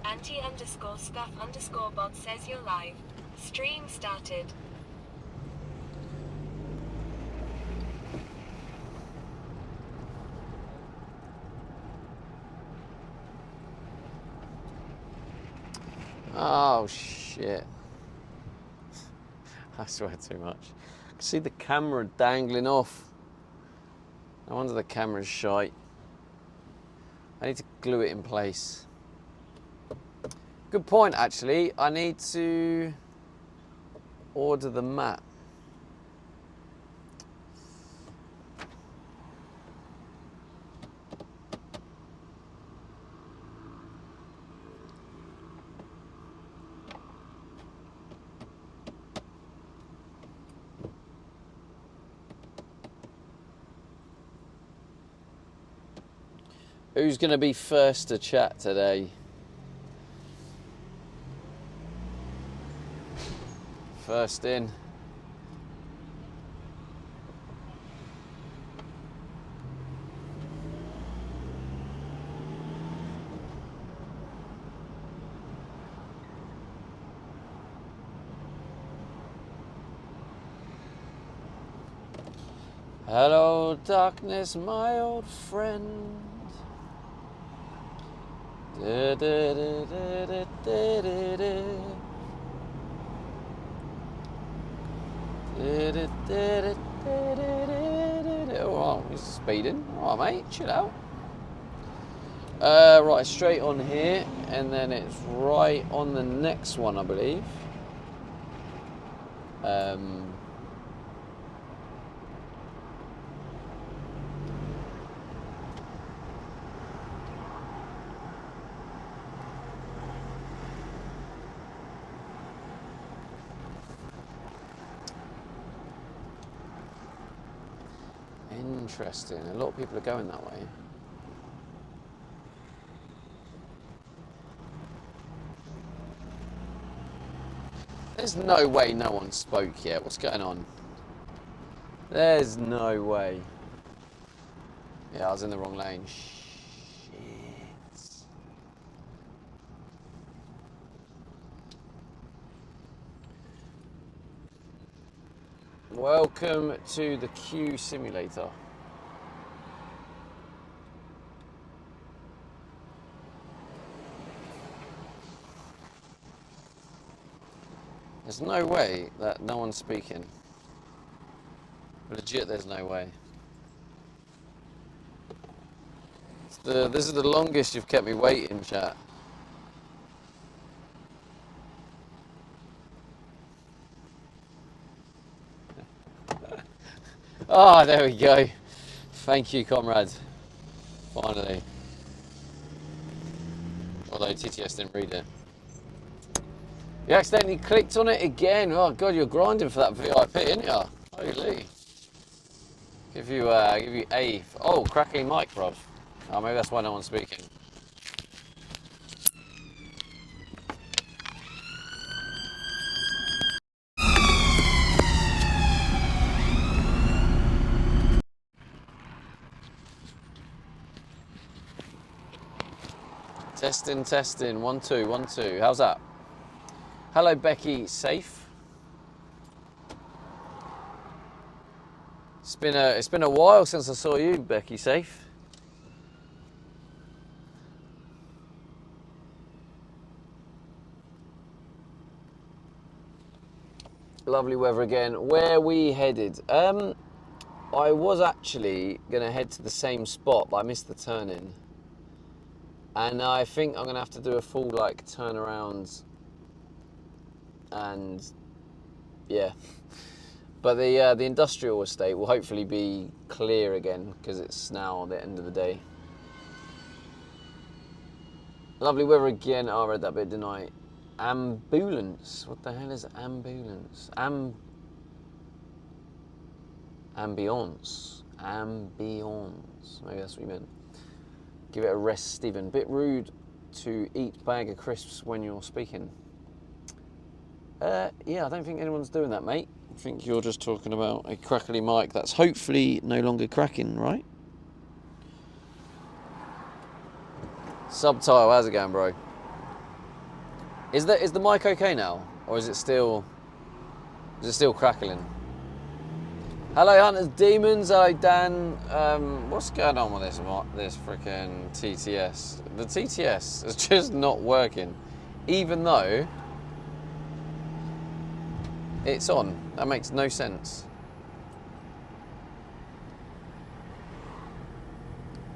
Anti_scuff_bot says you're live. Stream started. Oh shit. I swear too much. I can see the camera dangling off. No wonder the camera's shite. I need to glue it in place. Good point, actually. I need to order the mat. Who's going to be first to chat today? First in. Hello, darkness, my old friend. Da, da, da, da, da, da, da, da. Oh, he's speeding. All right, mate, chill out. Right, straight on here, and then it's right on the next one, I believe. Interesting. A lot of people are going that way. There's no way no one spoke yet. What's going on? There's no way. Yeah, I was in the wrong lane. Shit. Welcome to the Q Simulator. There's no way that no one's speaking. Legit, there's no way. This is the longest you've kept me waiting, chat. Ah, there we go. Thank you, comrade. Finally. Although TTS didn't read it. You accidentally clicked on it again. Oh god, you're grinding for that VIP, aren't you? Holy. Give you A. Oh, crackling mic, bruv. Oh, maybe that's why no one's speaking. Testing, testing. 1 2 1 2. How's that? Hello, Becky. Safe. It's been a while since I saw you, Becky. Safe. Lovely weather again. Where are we headed? I was actually going to head to the same spot, but I missed the turn-in. And I think I'm going to have to do a full, like, turnaround. And, yeah. But the industrial estate will hopefully be clear again, because it's now the end of the day. Lovely weather again. Oh, I read that bit, didn't I? Ambulance. What the hell is ambulance? Ambiance. Ambiance. Maybe that's what you meant. Give it a rest, Stephen. Bit rude to eat bag of crisps when you're speaking. Yeah, I don't think anyone's doing that, mate. I think you're just talking about a crackly mic that's hopefully no longer cracking, right? Subtile, how's it going, bro? Is the mic okay now, or is it still crackling? Hello, Hunters Demons. Hello, Dan. What's going on with this freaking TTS? The TTS is just not working, even though it's on. That makes no sense.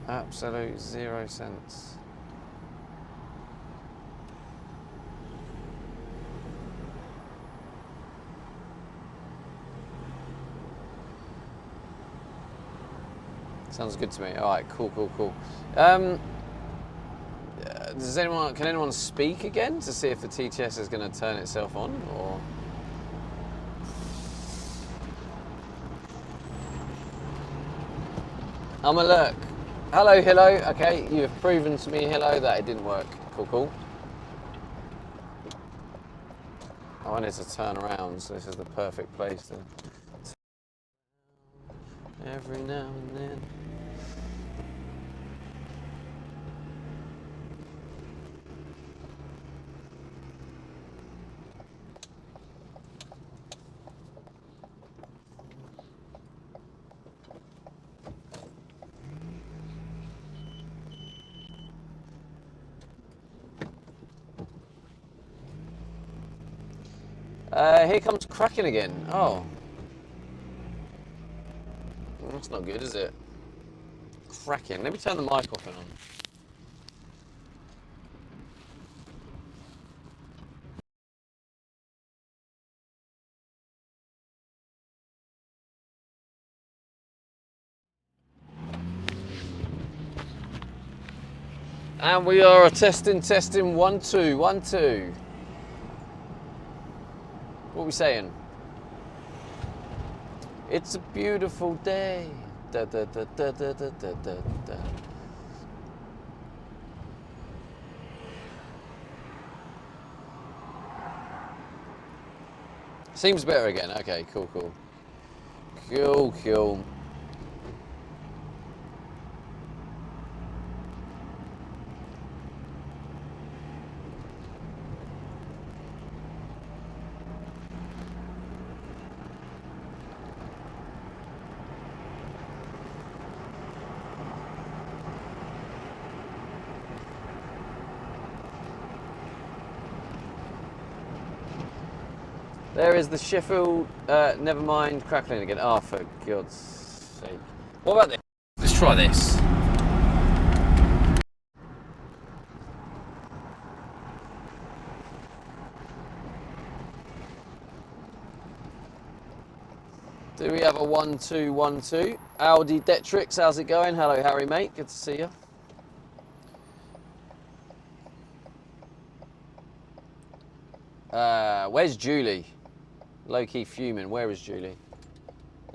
Absolute 0 sense. Sounds good to me. All right, cool. Can anyone speak again to see if the TTS is going to turn itself on, or? I'm alert. Hello. Okay, you have proven to me, hello, that it didn't work. Cool. I wanted to turn around, so this is the perfect place to. Every now and then. Here comes cracking again. Oh. That's not good, is it? Cracking. Let me turn the mic off and on. And we are testing 1 2 1 2. What are we saying? It's a beautiful day. Da, da, da, da, da, da, da, da. Seems better again. Okay, cool. There is the Sheffield, never mind, crackling again. Oh, for God's sake. What about this? Let's try this. Do we have a 1 2 1 2? Audi Detrix, how's it going? Hello, Harry, mate. Good to see you. Where's Julie? Low-key fuming. Where is Julie?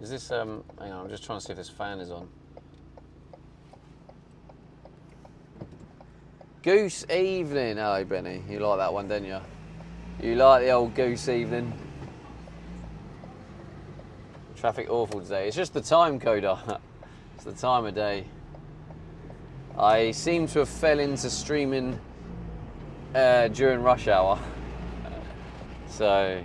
Is this, hang on, I'm just trying to see if this fan is on. Goose Evening. Hello, Benny. You like that one, didn't you? You like the old Goose Evening? Traffic awful today. It's just the time, Coda. It's the time of day. I seem to have fell into streaming during rush hour. So...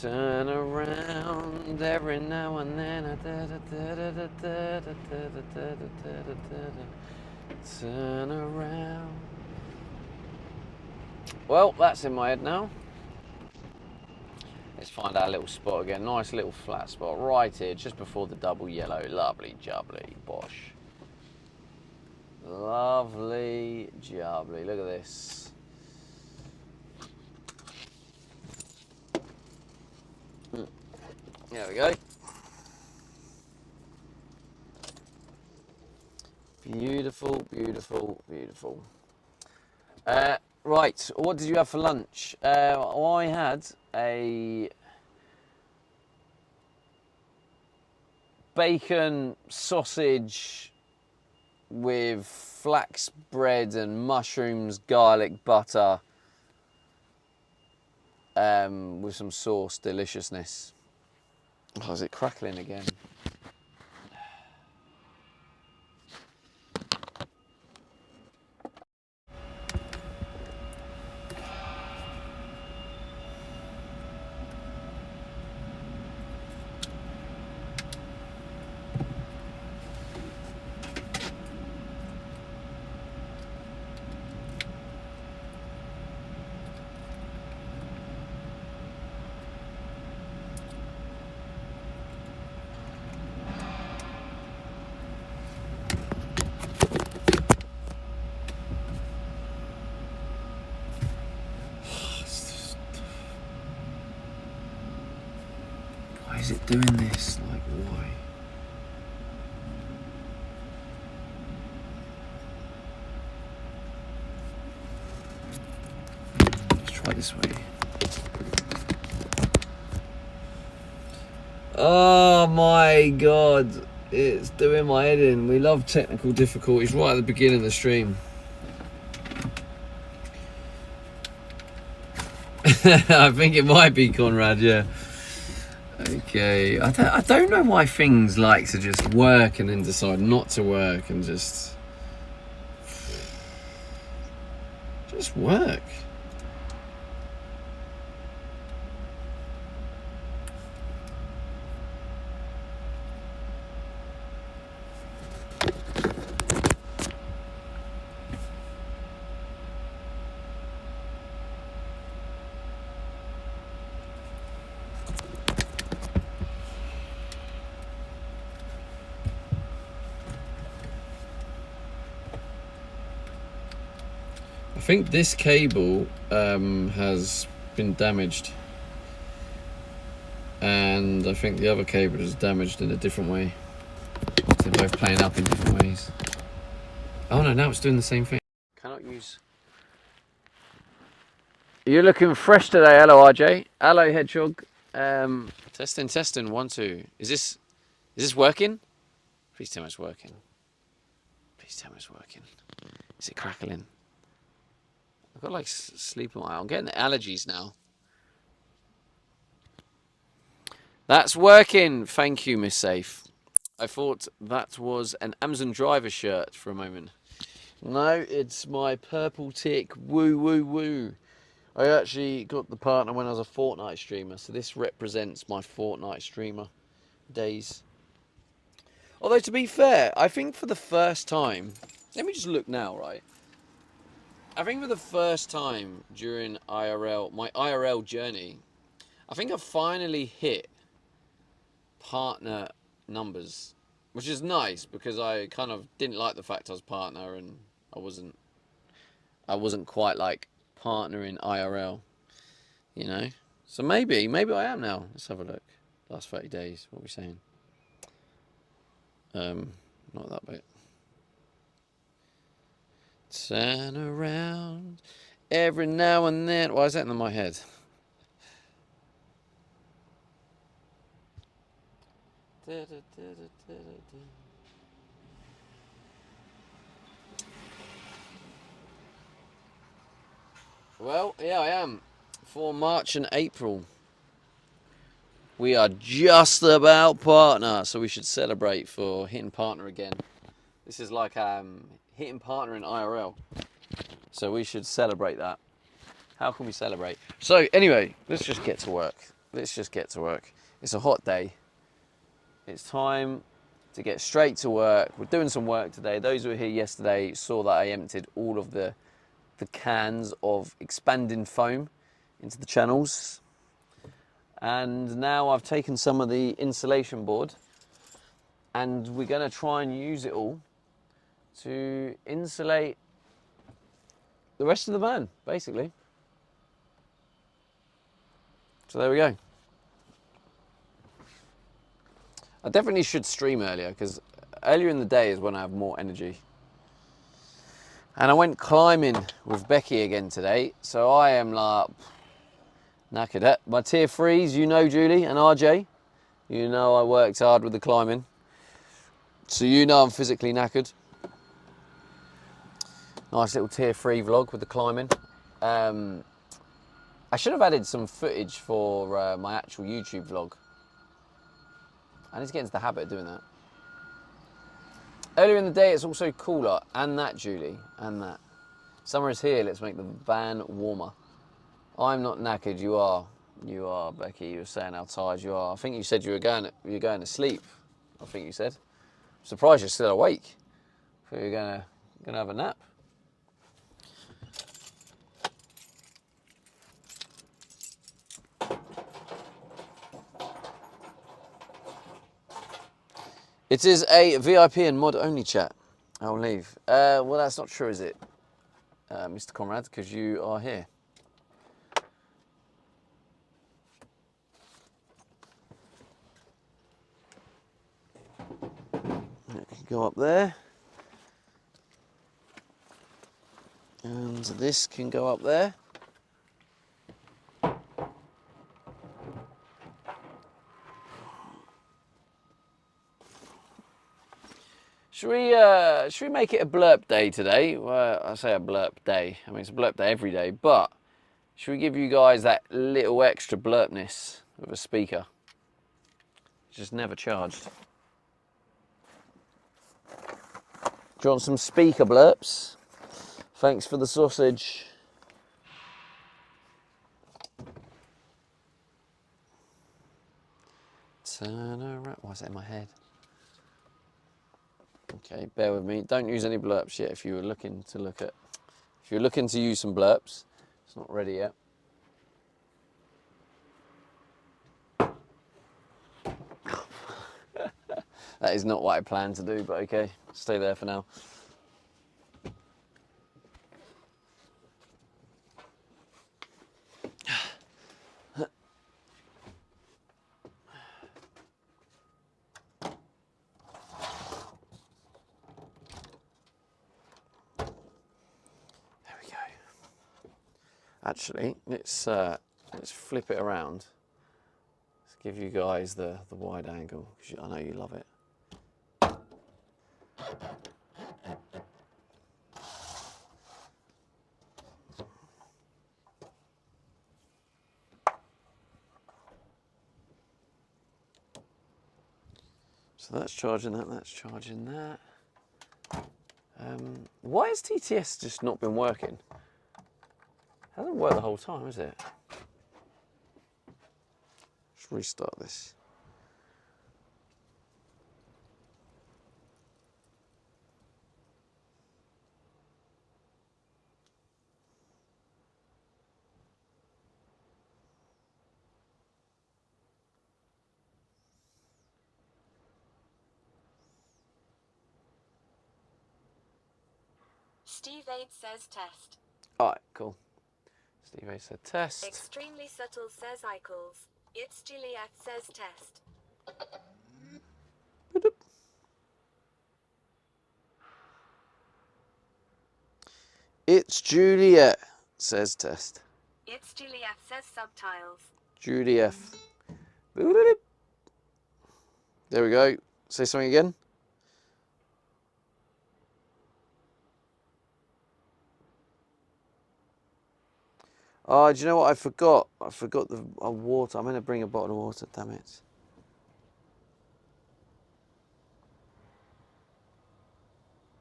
Turn around every now and then. Turn around. Well, that's in my head now. Let's find our little spot again. Nice little flat spot right here, just before the double yellow. Lovely jubbly, bosh. Lovely jubbly. Look at this. There we go. Beautiful. Right, what did you have for lunch? I had a bacon, sausage, with flax bread and mushrooms, garlic, butter, with some sauce, deliciousness. Oh, is it crackling again? Why is it doing this? Like, why? Let's try this way. Oh my god, it's doing my head in. We love technical difficulties right at the beginning of the stream. I think it might be Conrad, yeah. Okay, I don't know why things like to just work and then decide not to work and just work. I think this cable has been damaged, and I think the other cable is damaged in a different way. They're both playing up in different ways. Oh no, now it's doing the same thing. Cannot use. You're looking fresh today. Hello, RJ. Hello, Hedgehog. Testing. 1, 2. Is this working? Please tell me it's working. Please tell me it's working. Is it crackling? I've got like sleep. I'm getting allergies now. That's working. Thank you, Miss Safe. I thought that was an Amazon driver shirt for a moment. No, it's my purple tick. Woo, woo, woo. I actually got the partner when I was a Fortnite streamer, so this represents my Fortnite streamer days. Although, to be fair, I think for the first time, let me just look now, right? I think for the first time during my IRL journey, I think I finally hit partner numbers, which is nice because I kind of didn't like the fact I was partner and I wasn't quite like partner in IRL, you know. So maybe I am now. Let's have a look. Last 30 days. What are we saying? Not that bit. Turn around every now and then. Why is that in my head? Well, yeah, I am. For March and April. We are just about partner, so we should celebrate for hitting partner again. This is like hitting partner in IRL. So we should celebrate that. How can we celebrate? So anyway, let's just get to work. It's a hot day. It's time to get straight to work. We're doing some work today. Those who were here yesterday saw that I emptied all of the cans of expanding foam into the channels. And now I've taken some of the insulation board and we're going to try and use it all to insulate the rest of the van, basically. So there we go. I definitely should stream earlier because earlier in the day is when I have more energy. And I went climbing with Becky again today, so I am like knackered. My tier 3s, you know, Julie and RJ, you know I worked hard with the climbing, so you know I'm physically knackered. Nice little tier 3 vlog with the climbing. I should have added some footage for my actual YouTube vlog. I need to get into the habit of doing that. Earlier in the day, it's also cooler. And that, Julie. And that. Summer is here. Let's make the van warmer. I'm not knackered. You are. You are, Becky. You were saying how tired you are. I think you said you were going to sleep. I think you said. I'm surprised you're still awake. I thought you were going to have a nap. It is a VIP and mod only chat. I'll leave. Well, that's not true, is it, Mr. Conrad? Because you are here. It can go up there. And this can go up there. Should we make it a blurb day today? Well, I say a blurb day. I mean, it's a blurb day every day, but should we give you guys that little extra blurpness of a speaker? It's just never charged. Do you want some speaker blurps? Thanks for the sausage. Turn around. Why is that in my head? Okay, bear with me. Don't use any blurps yet if you were looking to if you're looking to use some blurps. It's not ready yet. That is not what I planned to do, but okay, stay there for now. Actually, let's flip it around. Let's give you guys the wide angle, because I know you love it. So that's charging that, that's charging that. Why has TTS just not been working? Hasn't worked the whole time, has it? Let's restart this. Steve 8 says test. Alright, cool. Steve A said test. Extremely subtle says Eichels. It's Juliet says test. It's Juliet says test. It's Juliet says subtitles. Judy F. There we go. Say something again. Oh, do you know what I forgot? I forgot the water. I'm going to bring a bottle of water, damn it.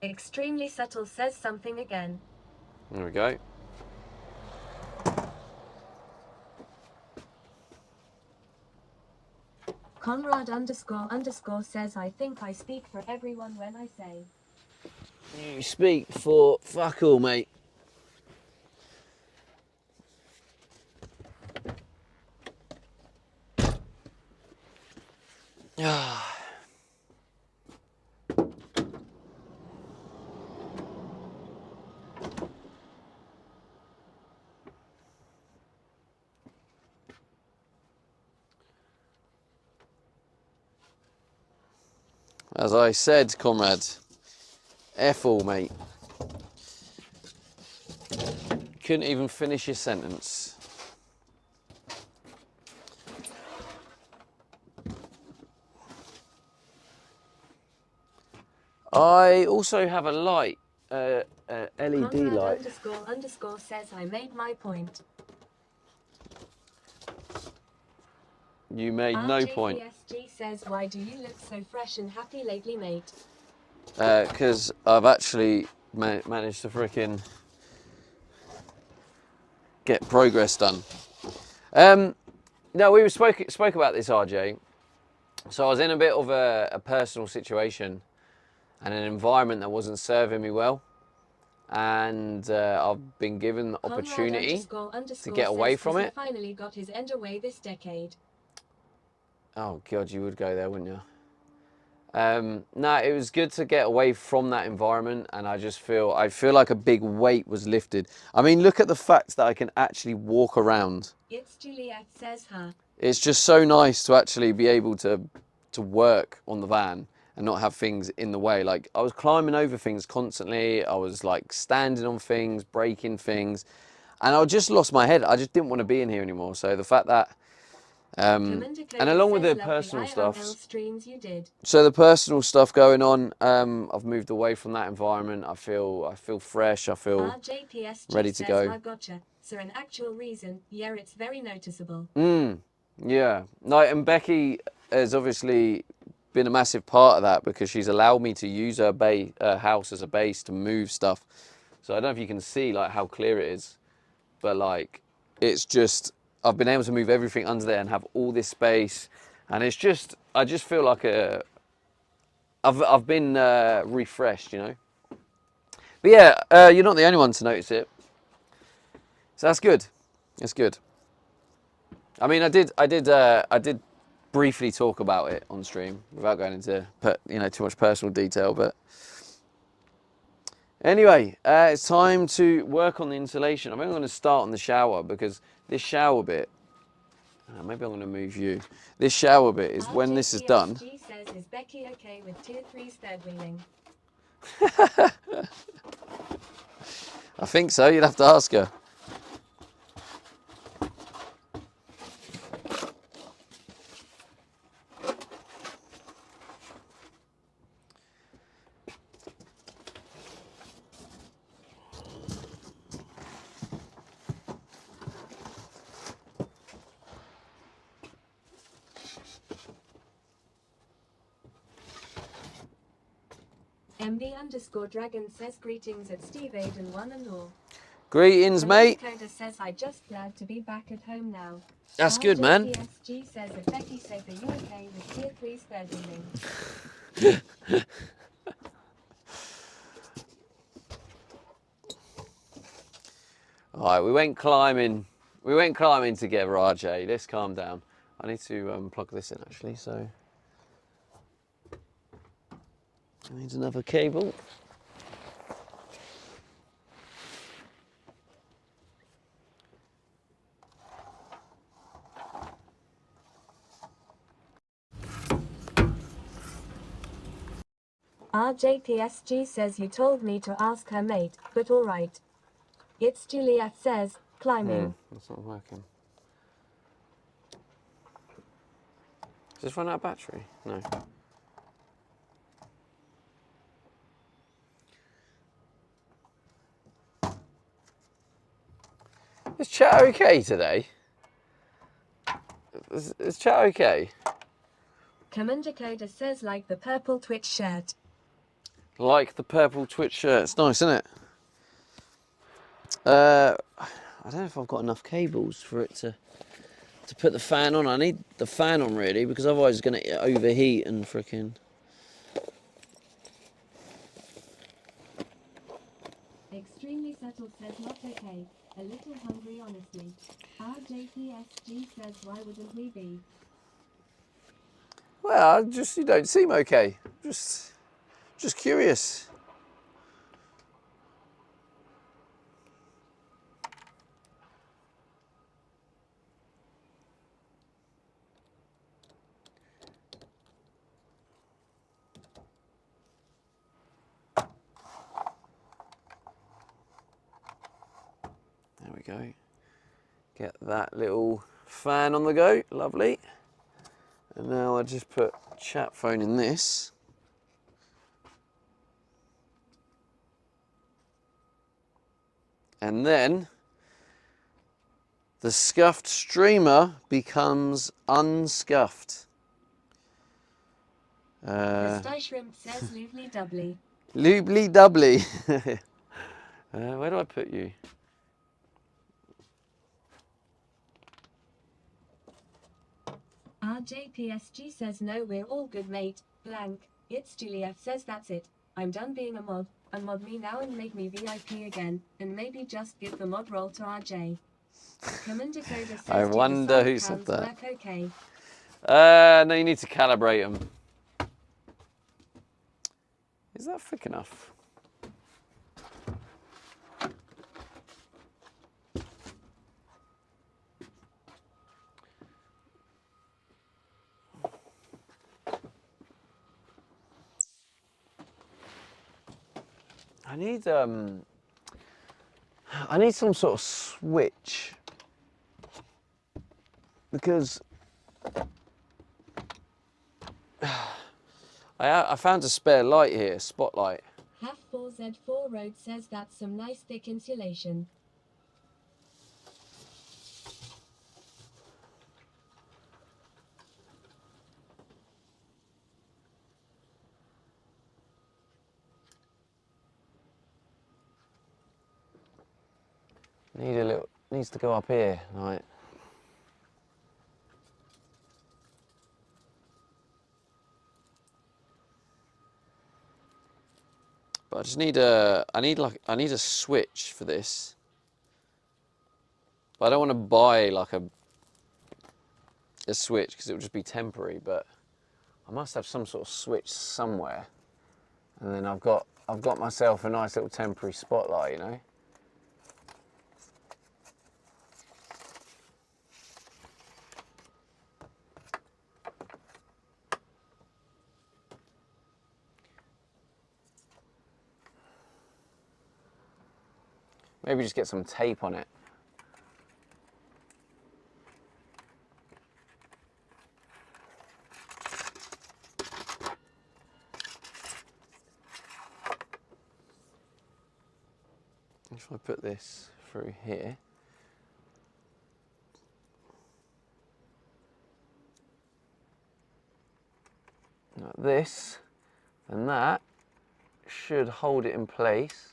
Extremely subtle says something again. There we go. Conrad__ says I think I speak for everyone when I say. You speak for fuck all, mate. As I said, comrade, F all, mate. Couldn't even finish your sentence. I also have a light, LED Conrad light. __ says I made my point. You made no point. RJPSG says why do you look so fresh and happy lately, mate? Because I've actually managed to frickin' get progress done. No, we spoke about this, RJ. So I was in a bit of a personal situation and an environment that wasn't serving me well. And I've been given the opportunity to get away from it. Finally got his end away this decade. Oh God, you would go there, wouldn't you? No, it was good to get away from that environment, and I feel like a big weight was lifted. I mean, look at the fact that I can actually walk around. It's Juliet says, huh? It's just so nice to actually be able to work on the van and not have things in the way. Like, I was climbing over things constantly. I was like standing on things, breaking things, and I just lost my head. I just didn't want to be in here anymore. So the fact that and along with the personal stuff, so the personal stuff going on, I've moved away from that environment. I feel fresh. I feel ready to go. I've gotcha. So an actual reason, yeah, it's very noticeable. Yeah. No, and Becky has obviously been a massive part of that because she's allowed me to use her house as a base to move stuff. So I don't know if you can see like how clear it is, but like it's just. I've been able to move everything under there and have all this space, and it's just, I just feel like I've been refreshed, you know. But yeah, you're not the only one to notice it, so that's good. It's good. I mean, I did briefly talk about it on stream without going into too much personal detail, but anyway, it's time to work on the insulation. I'm only going to start on the shower because this shower bit. Maybe I'm going to move you. This shower bit is when this is done. Says, is Becky okay with tier 3's third wheeling? I think so. You'd have to ask her. MB_Dragon says greetings at Steve Aiden 1 and all. Greetings, mate. Dakota says I just glad to be back at home now. That's good, man. PSG says if Becky says are you okay with tier 3's third wheeling? All right, we went climbing together, RJ. Let's calm down. I need to plug this in actually, so I need another cable. RJPSG says you told me to ask her mate, but alright. It's Juliet says, climbing. That's not working. Does this run out of battery? No. Is chat okay today? Is chat okay? Commander Coda says like the purple Twitch shirt. Like the purple Twitch shirt. It's nice, isn't it? I don't know if I've got enough cables for it to put the fan on. I need the fan on really because otherwise it's going to overheat and frickin'. Extremely settled says not okay. A little hungry honestly. RJPSG says why wouldn't we be? Well, you don't seem okay. Just curious. There we go. Get that little fan on the go, lovely. And now I just put chat phone in this. And then the scuffed streamer becomes unscuffed. The Sty Shrimp says Loobly Doubly. Loobly doubly. Where do I put you? RJPSG says no, we're all good, mate. Blank. It's Juliet says that's it. I'm done being a mod. Unmod me now and make me VIP again. And maybe just give the mod role to RJ. Commander Coda says I wonder who said that. work okay. No, you need to calibrate them. Is that thick enough? I need some sort of switch because I found a spare light here, spotlight. Half 4Z4 Road says that's some nice thick insulation. Needs to go up here, right? But I just need I need a switch for this. But I don't want to buy like a switch because it would just be temporary, but I must have some sort of switch somewhere. And then I've got myself a nice little temporary spotlight, you know. Maybe just get some tape on it. If I put this through here. Like this, and that should hold it in place.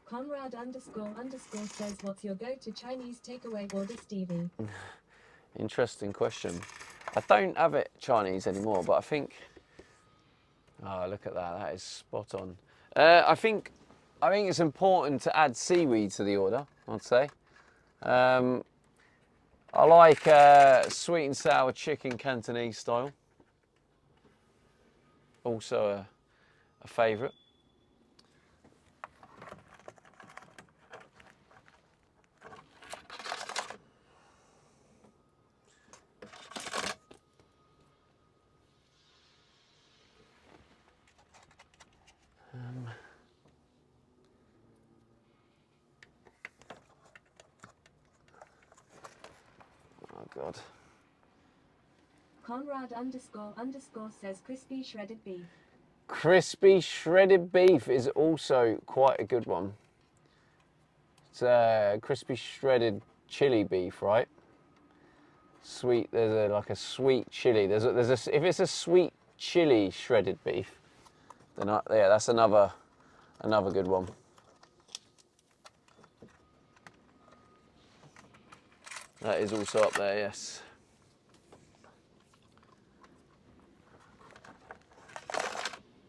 Conrad __ says what's your go-to Chinese takeaway order, Stevie? Interesting question. I don't have it Chinese anymore, but I think, oh, look at that, that is spot on. I think it's important to add seaweed to the order, I'd say. I like sweet and sour chicken Cantonese style. Also a favourite. Oh God. Conrad __ says crispy shredded beef. Crispy shredded beef is also quite a good one. It's crispy shredded chili beef, right? Sweet. There's like a sweet chili. If it's a sweet chili shredded beef, then yeah, that's another good one. That is also up there, yes.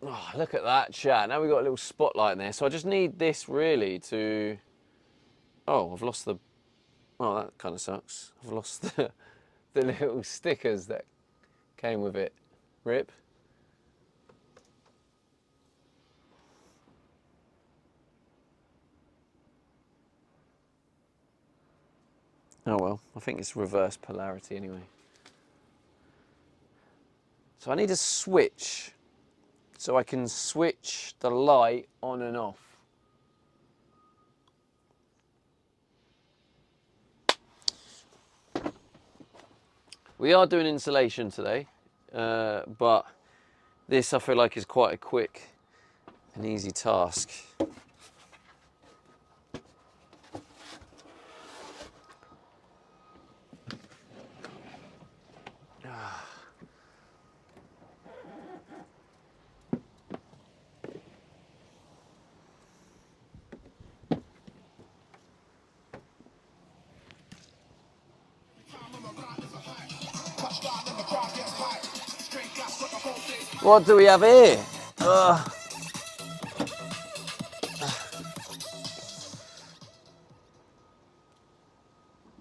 Oh, look at that, chat. Now we've got a little spotlight in there. So I just need this really to... Oh, I've lost the... Oh, that kind of sucks. I've lost the little stickers that came with it. Rip. Oh well, I think it's reverse polarity anyway. So I need a switch so I can switch the light on and off. We are doing insulation today, but this I feel like is quite a quick and easy task. What do we have here? Ugh.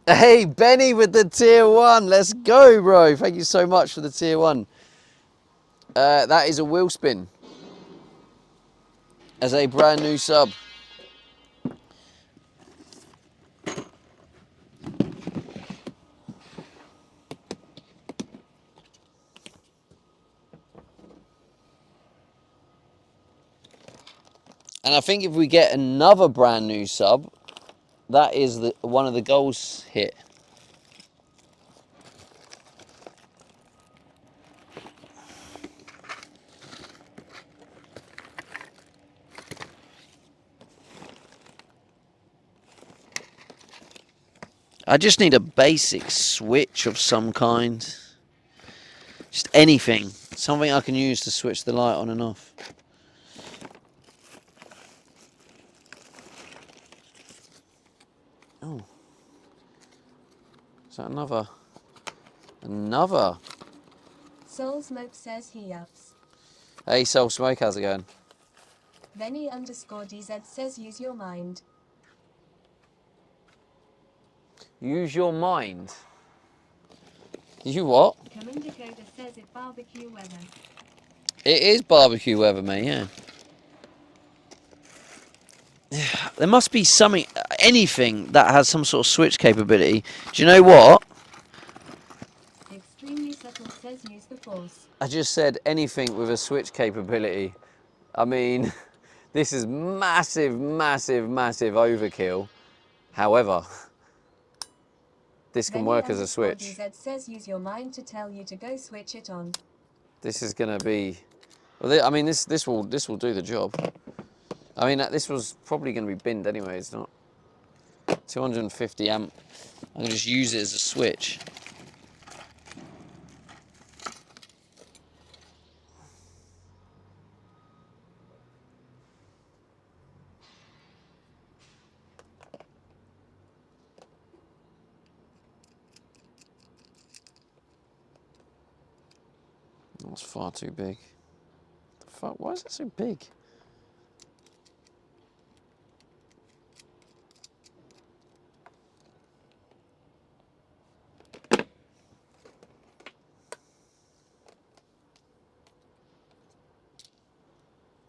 Hey, Benny with the tier 1. Let's go, bro. Thank you so much for the tier 1. That is a wheel spin. As a brand new sub. And I think if we get another brand new sub, that is one of the goals hit. I just need a basic switch of some kind. Just anything. Something I can use to switch the light on and off. Oh. Is that another? Another. Soul Smoke says he ups. Hey, Soul Smoke, how's it going? Benny_DZ says use your mind. Use your mind. You what? Commander Coda says it barbecue weather. It is barbecue weather, mate, yeah. There must be something, anything that has some sort of switch capability. Do you know what? Extremely subtle says use the force. I just said anything with a switch capability. I mean, this is massive, massive, massive overkill. However, this can work as a switch. DZ says use your mind to tell you to go switch it on. This is going to be, well, I mean, this will do the job. I mean, this was probably going to be binned anyway. It's not 250 amp. I can just use it as a switch. That's far too big. The fuck? Why is it so big?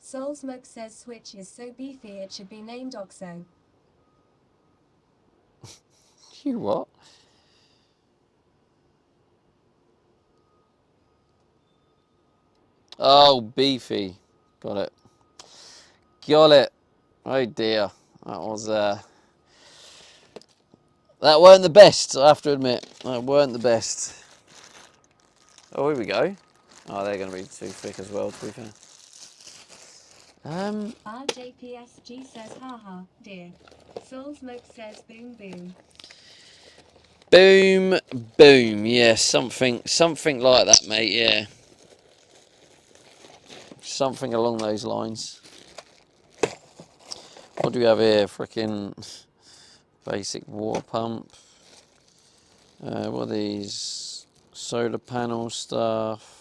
Soul Smoke says switch is so beefy it should be named Oxo. You what? Oh, beefy. Got it. Got it. Oh dear. That was, that weren't the best, I have to admit. That weren't the best. Oh, here we go. Oh, they're going to be too thick as well, to be fair. RJPSG says haha, dear. Soul Smoke says boom boom. Boom, boom. Yeah, something like that, mate, yeah. Something along those lines. What do we have here? Frickin' basic water pump. What are these? Solar panel stuff.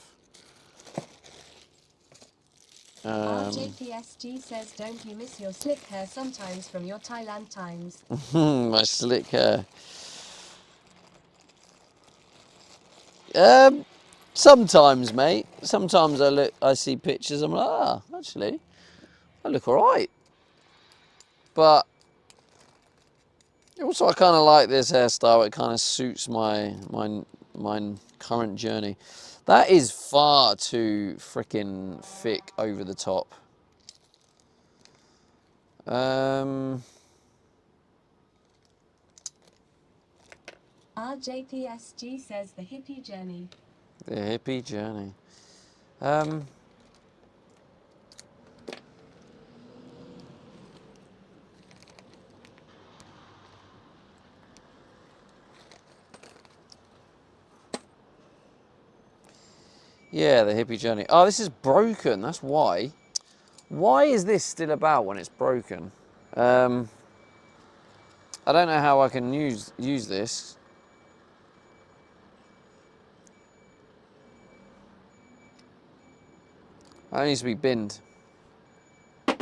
RJPSG says don't you miss your slick hair sometimes from your Thailand times. My slick hair. Sometimes, mate. Sometimes I see pictures. I'm like, actually, I look alright. But also, I kind of like this hairstyle. It kind of suits my current journey. That is far too freaking thick over the top. RJPSG says the hippie journey. The hippie journey. Yeah, the hippie journey. Oh, this is broken. That's why. Why is this still about when it's broken? I don't know how I can use this. That needs to be binned. I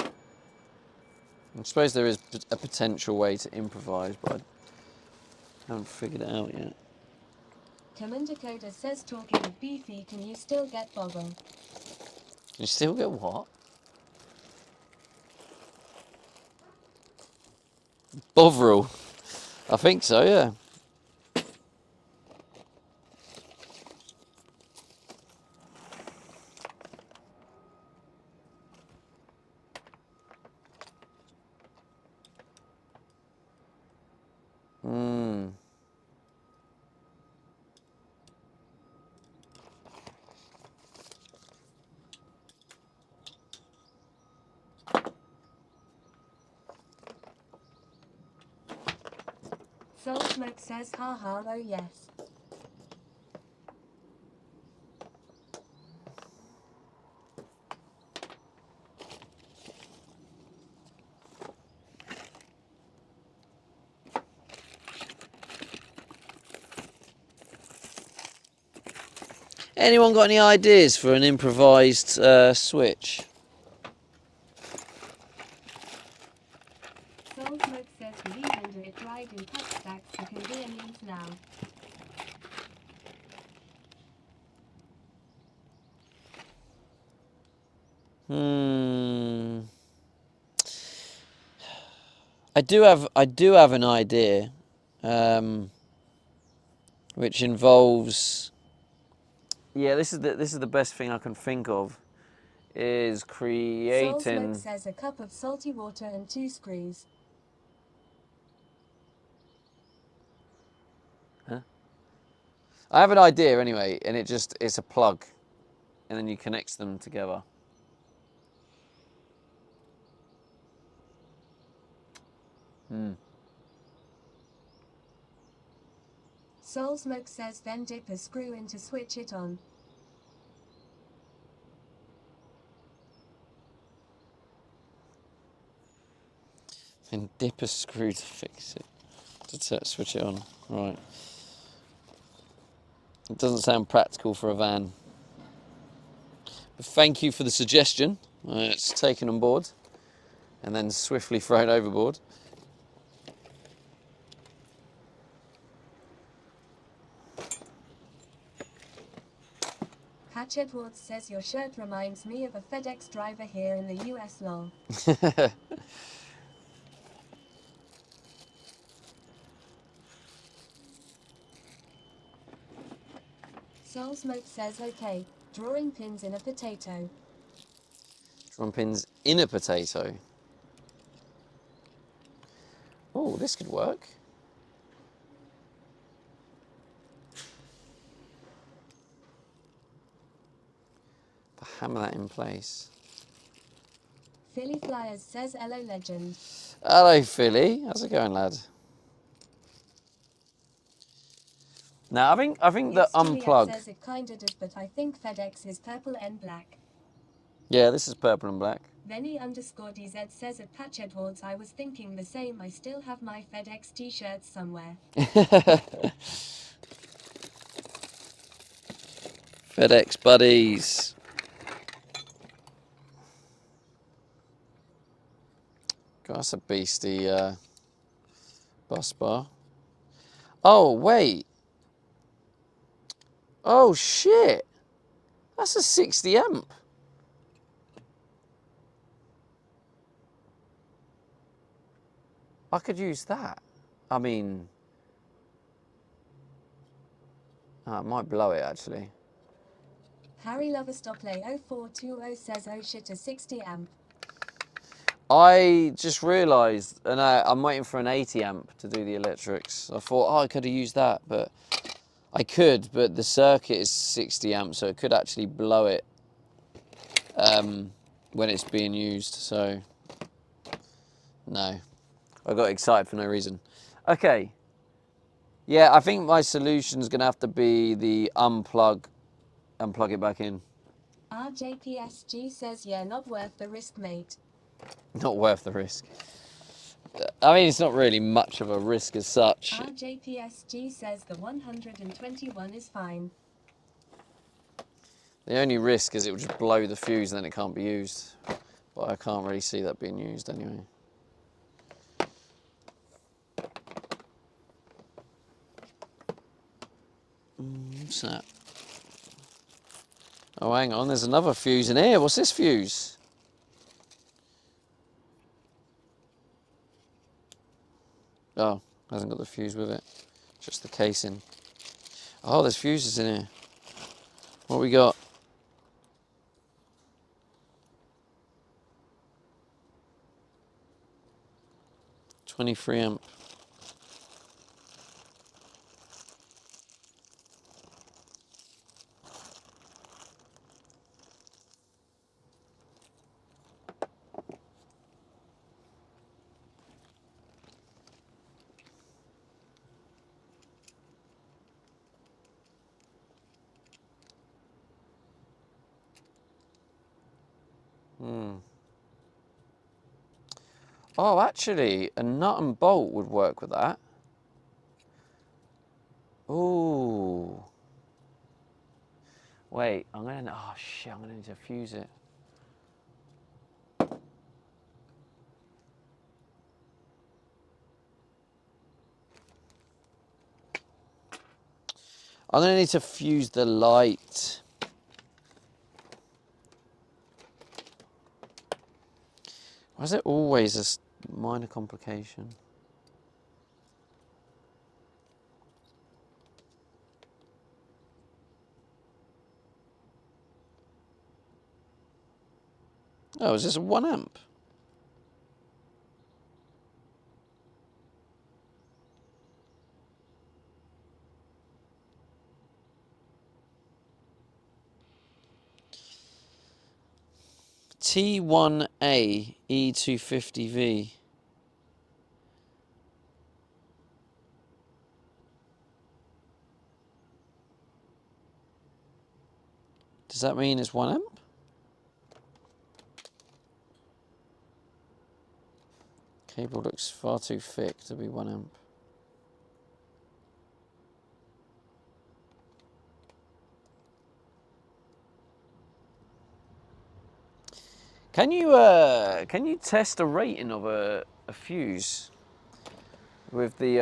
suppose there is a potential way to improvise, but I haven't figured it out yet. Commander Coda says, talking of beefy, can you still get Boggle? Can you still get what? Bovril. I think so, yeah. Hmm. Soul Smoke says, haha, oh yes. Anyone got any ideas for an improvised switch? Soul Smoke says, we leave under it dried in patch stacks for convenience now. I do have an idea, which involves. Yeah, this is the best thing I can think of, is Soul creating. Smoke says, a cup of salty water and 2 screws. Huh? I have an idea anyway, and it's a plug, and then you connect them together. Soul Smoke says, then dip a screw in to switch it on. And dip a screw to fix it. To switch it on. Right. It doesn't sound practical for a van. But thank you for the suggestion. It's taken on board and then swiftly thrown overboard. Hatch Edwards says, your shirt reminds me of a FedEx driver here in the US, lol. Soul Smoke says, okay, drawing pins in a potato. Drum pins in a potato. Oh, this could work. Hammer that in place. Philly Flyers says, hello legend. Hello, Philly. How's it going, lad? Now, I think that Juliet unplug. says it kinda does, but I think FedEx is purple and black. Yeah, this is purple and black. Benny_DZ says at Patch Edwards, I was thinking the same. I still have my FedEx t-shirts somewhere. FedEx buddies. God, that's a beastie bus bar. Oh, wait. Oh, shit. That's a 60 amp. I could use that. I mean, it might blow it, actually. Harry Loverstoplay 0420 says, oh shit, a 60 amp. I just realised, and I'm waiting for an 80 amp to do the electrics. I thought, I could have used that, but I could, but the circuit is 60 amps, so it could actually blow it when it's being used. So, no. I got excited for no reason. Okay. Yeah, I think my solution's going to have to be the unplug and plug it back in. RJPSG says, yeah, not worth the risk, mate. Not worth the risk. I mean, it's not really much of a risk as such. RJPSG says the 121 is fine. The only risk is it will just blow the fuse and then it can't be used. But I can't really see that being used anyway. What's that? Oh, hang on, there's another fuse in here. What's this fuse? Oh, hasn't got the fuse with it. Just the casing. Oh, there's fuses in here. What we got? 23 amp. Oh, actually, a nut and bolt would work with that. Ooh. Wait, oh shit, I'm gonna need to fuse it. I'm gonna need to fuse the light. Why is it always a minor complication? Oh, is this a 1 amp? T1A E250V. Does that mean it's 1 amp? Cable looks far too thick to be 1 amp. Can you test a rating of a fuse with the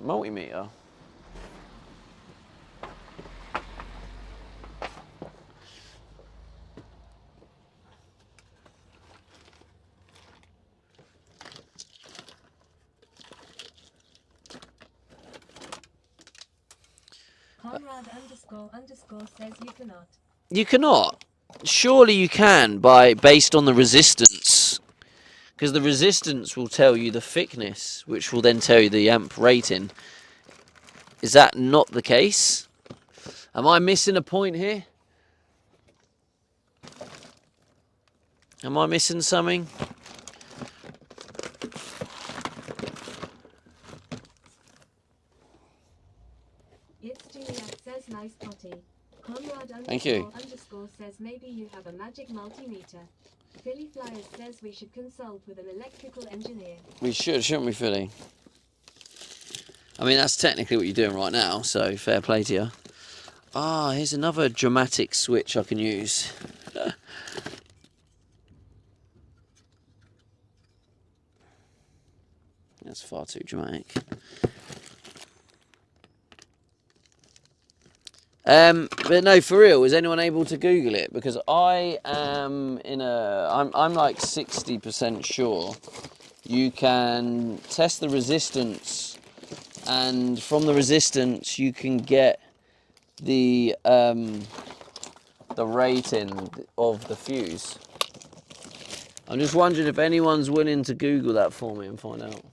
multimeter? Conrad__ says you cannot. You cannot. Surely you can based on the resistance, because the resistance will tell you the thickness, which will then tell you the amp rating. Is that not the case? Am I missing a point here? Am I missing something? It's Juliet says nice potty. Conrad Thank you. __ says maybe you have a magic multimeter. Philly Flyers says we should consult with an electrical engineer. We should, shouldn't we, Philly? I mean, that's technically what you're doing right now, so fair play to you. Ah, here's another dramatic switch I can use. That's far too dramatic. But no, for real, is anyone able to Google it? Because I am I'm like 60% sure you can test the resistance, and from the resistance you can get the rating of the fuse. I'm just wondering if anyone's willing to Google that for me and find out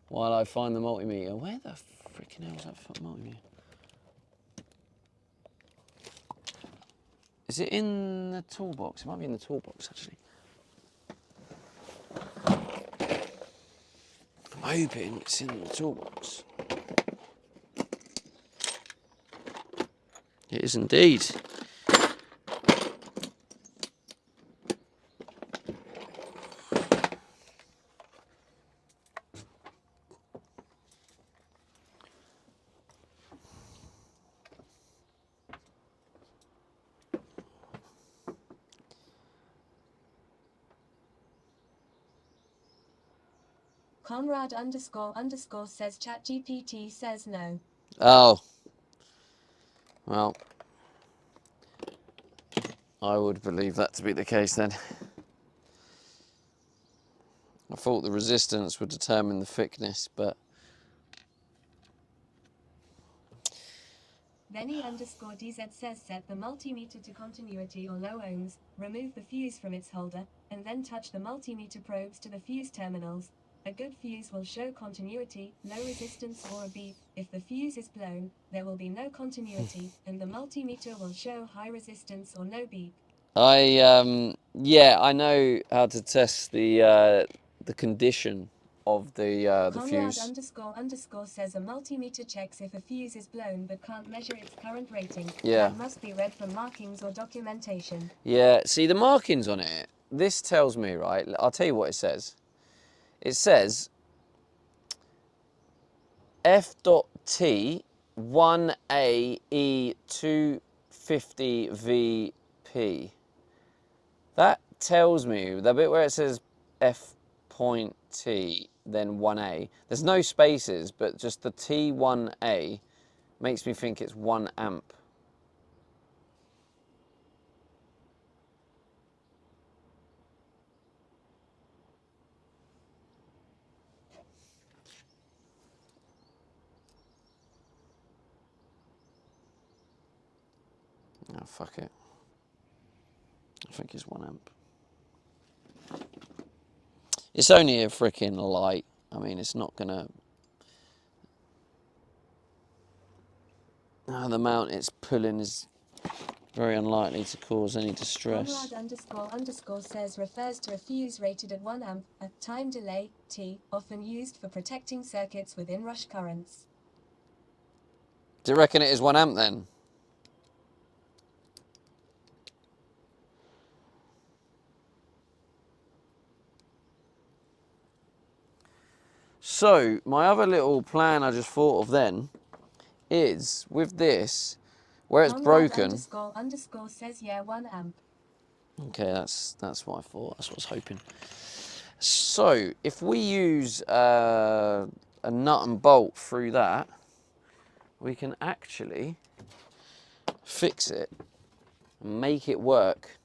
while I find the multimeter. Where the freaking hell is that multimeter? Is it in the toolbox? It might be in the toolbox, actually. I'm hoping it's in the toolbox. It is indeed. Conrad __ says ChatGPT says no. Oh. Well, I would believe that to be the case then. I thought the resistance would determine the thickness, but Benny _DZ says set the multimeter to continuity or low ohms, remove the fuse from its holder, and then touch the multimeter probes to the fuse terminals. A good fuse will show continuity, low resistance or a beep. If the fuse is blown, there will be no continuity, and the multimeter will show high resistance or no beep. yeah, I know how to test the condition of the Conrad fuse. __ says a multimeter checks if a fuse is blown but can't measure its current rating. Yeah. That must be read from markings or documentation. Yeah, see the markings on it. This tells me, right? I'll tell you what it says. It says F.T 1AE 250VP. That tells me, the bit where it says F.T, then 1A, there's no spaces, but just the T1A makes me think it's 1 amp. Oh, fuck it. I think it's 1 amp. It's only a freaking light. I mean, it's not gonna... the amount it's pulling is very unlikely to cause any distress. Conrad __ says refers to a fuse rated at 1 amp, a time delay, T, often used for protecting circuits within rush currents. Do you reckon it is 1 amp then? So, my other little plan I just thought of then is, with this, where it's Conrad broken... __ says yeah, 1 amp. Okay, that's what I thought, that's what I was hoping. So, if we use a nut and bolt through that, we can actually fix it, make it work,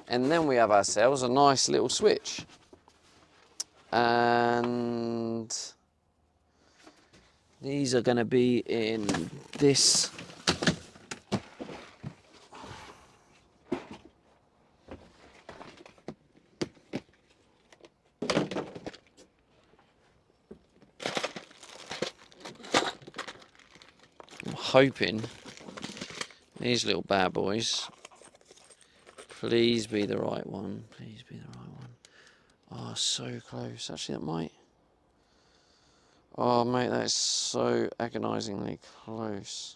and then we have ourselves a nice little switch. And these are going to be in this I'm hoping these little bad boys, please be the right one, please be the right one. Oh, so close. Actually, that might... Oh, mate, that is so agonisingly close.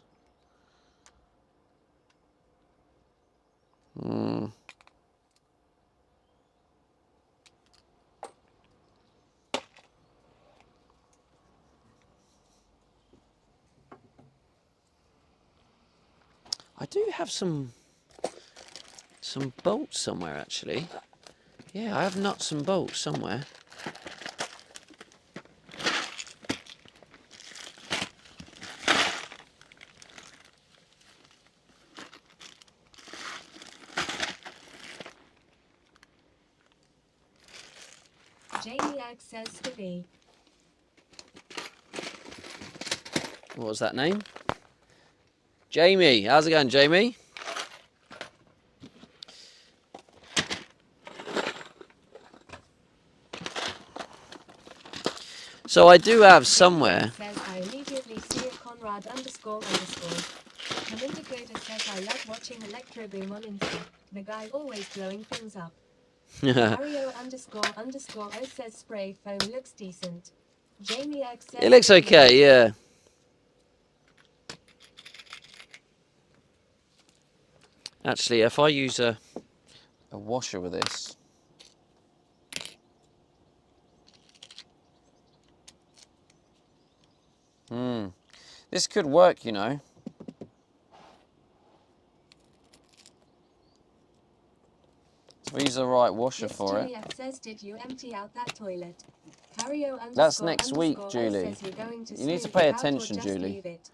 I do have some bolts somewhere, actually. Yeah, I have nuts and bolts somewhere. Jamie Ag says to be. What was that name? Jamie. How's it going, Jamie? So I do have somewhere... Says I immediately see a Conrad __. Kaminda Grader says I love watching Electro Boom on Insta. The guy always blowing things up. Mario __O says spray foam looks decent. Jamie X says It looks okay, yeah. Actually, if I use a washer with this... This could work, you know. If I use use the right washer It's for it. Juliet says, did you empty out that toilet? Cario That's underscore next week, underscore O Julie. says you're going to You need to smooth pay it out or attention, just Julie. leave it.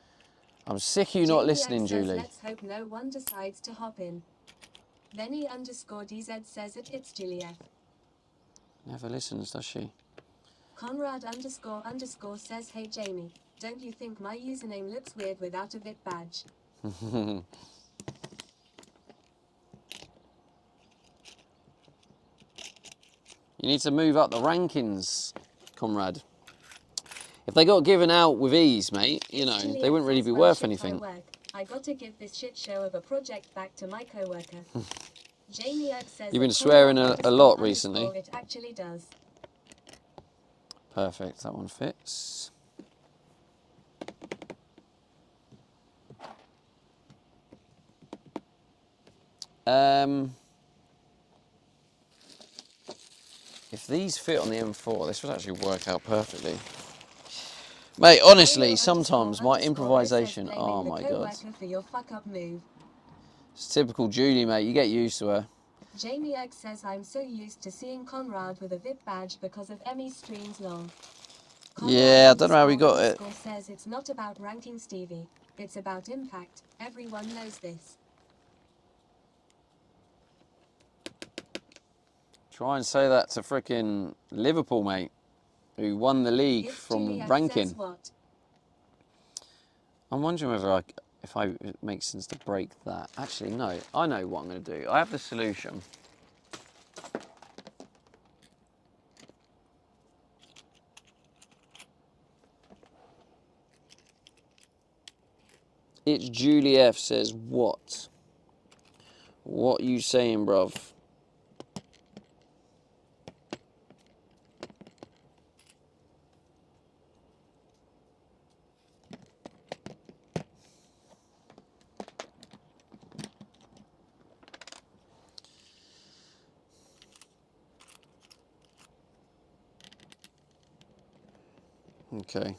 I'm sick of you not JBX listening, says, Julie. let's hope no one decides to hop in. Benny underscore DZ says it hits Juliet. Never listens, does she? Conrad underscore underscore says, hey Jamie, don't you think my username looks weird without a VIP badge? You need to move up the rankings, comrade. If they got given out with ease, mate, you know, Juliet they wouldn't really says, be well, worth shit, anything. work. I got to give this shit show of a project back to my coworker. Jamie X says, You've been that swearing Conrad a lot underscore recently. It actually does. Perfect, that one fits. If these fit on the M4, this would actually work out perfectly. Mate, honestly, sometimes my improvisation, oh my god. For your fuck up move. It's typical Julie, mate, you get used to her. Jamie X says, I'm so used to seeing Conrad with a VIP badge because of Emmy streams long. Yeah, I don't know how we got it. Says it's not about ranking Stevie, it's about impact. Everyone knows this. Try and say that to frickin' Liverpool, mate, who won the league from Juliet ranking. says what? I'm wondering whether it makes sense to break that. Actually, no, I know what I'm going to do. I have the solution. It's Julie F says, what? What you saying, bruv? Okay.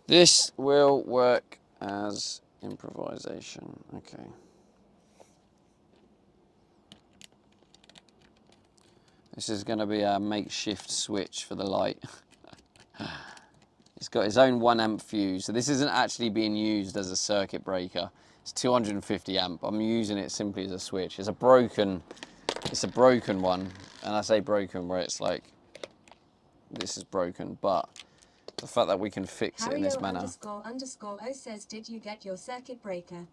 This will work as improvisation. Okay. This is going to be a makeshift switch for the light. It's got its own 1 amp fuse, so this isn't actually being used as a circuit breaker. It's 250 amp. I'm using it simply as a switch. It's a broken one, and I say broken where it's like this is broken, but the fact that we can fix it in this manner. Underscore O says, did you get your circuit breaker?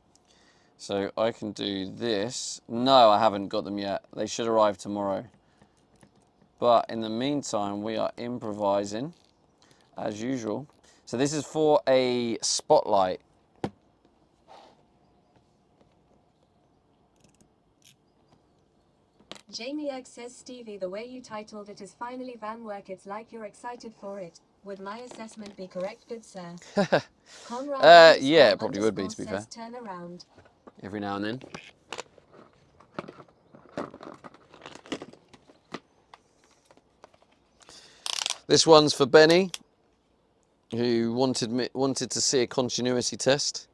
So I can do this. No, I haven't got them yet. They should arrive tomorrow. But in the meantime, we are improvising as usual. So this is for a spotlight. Jamie X says, Stevie, the way you titled it is finally van work. It's like you're excited for it. Would my assessment be correct, good sir? Conrad yeah, it probably would be, to be fair. Turn around. Every now and then. This one's for Benny, who wanted to see a continuity test.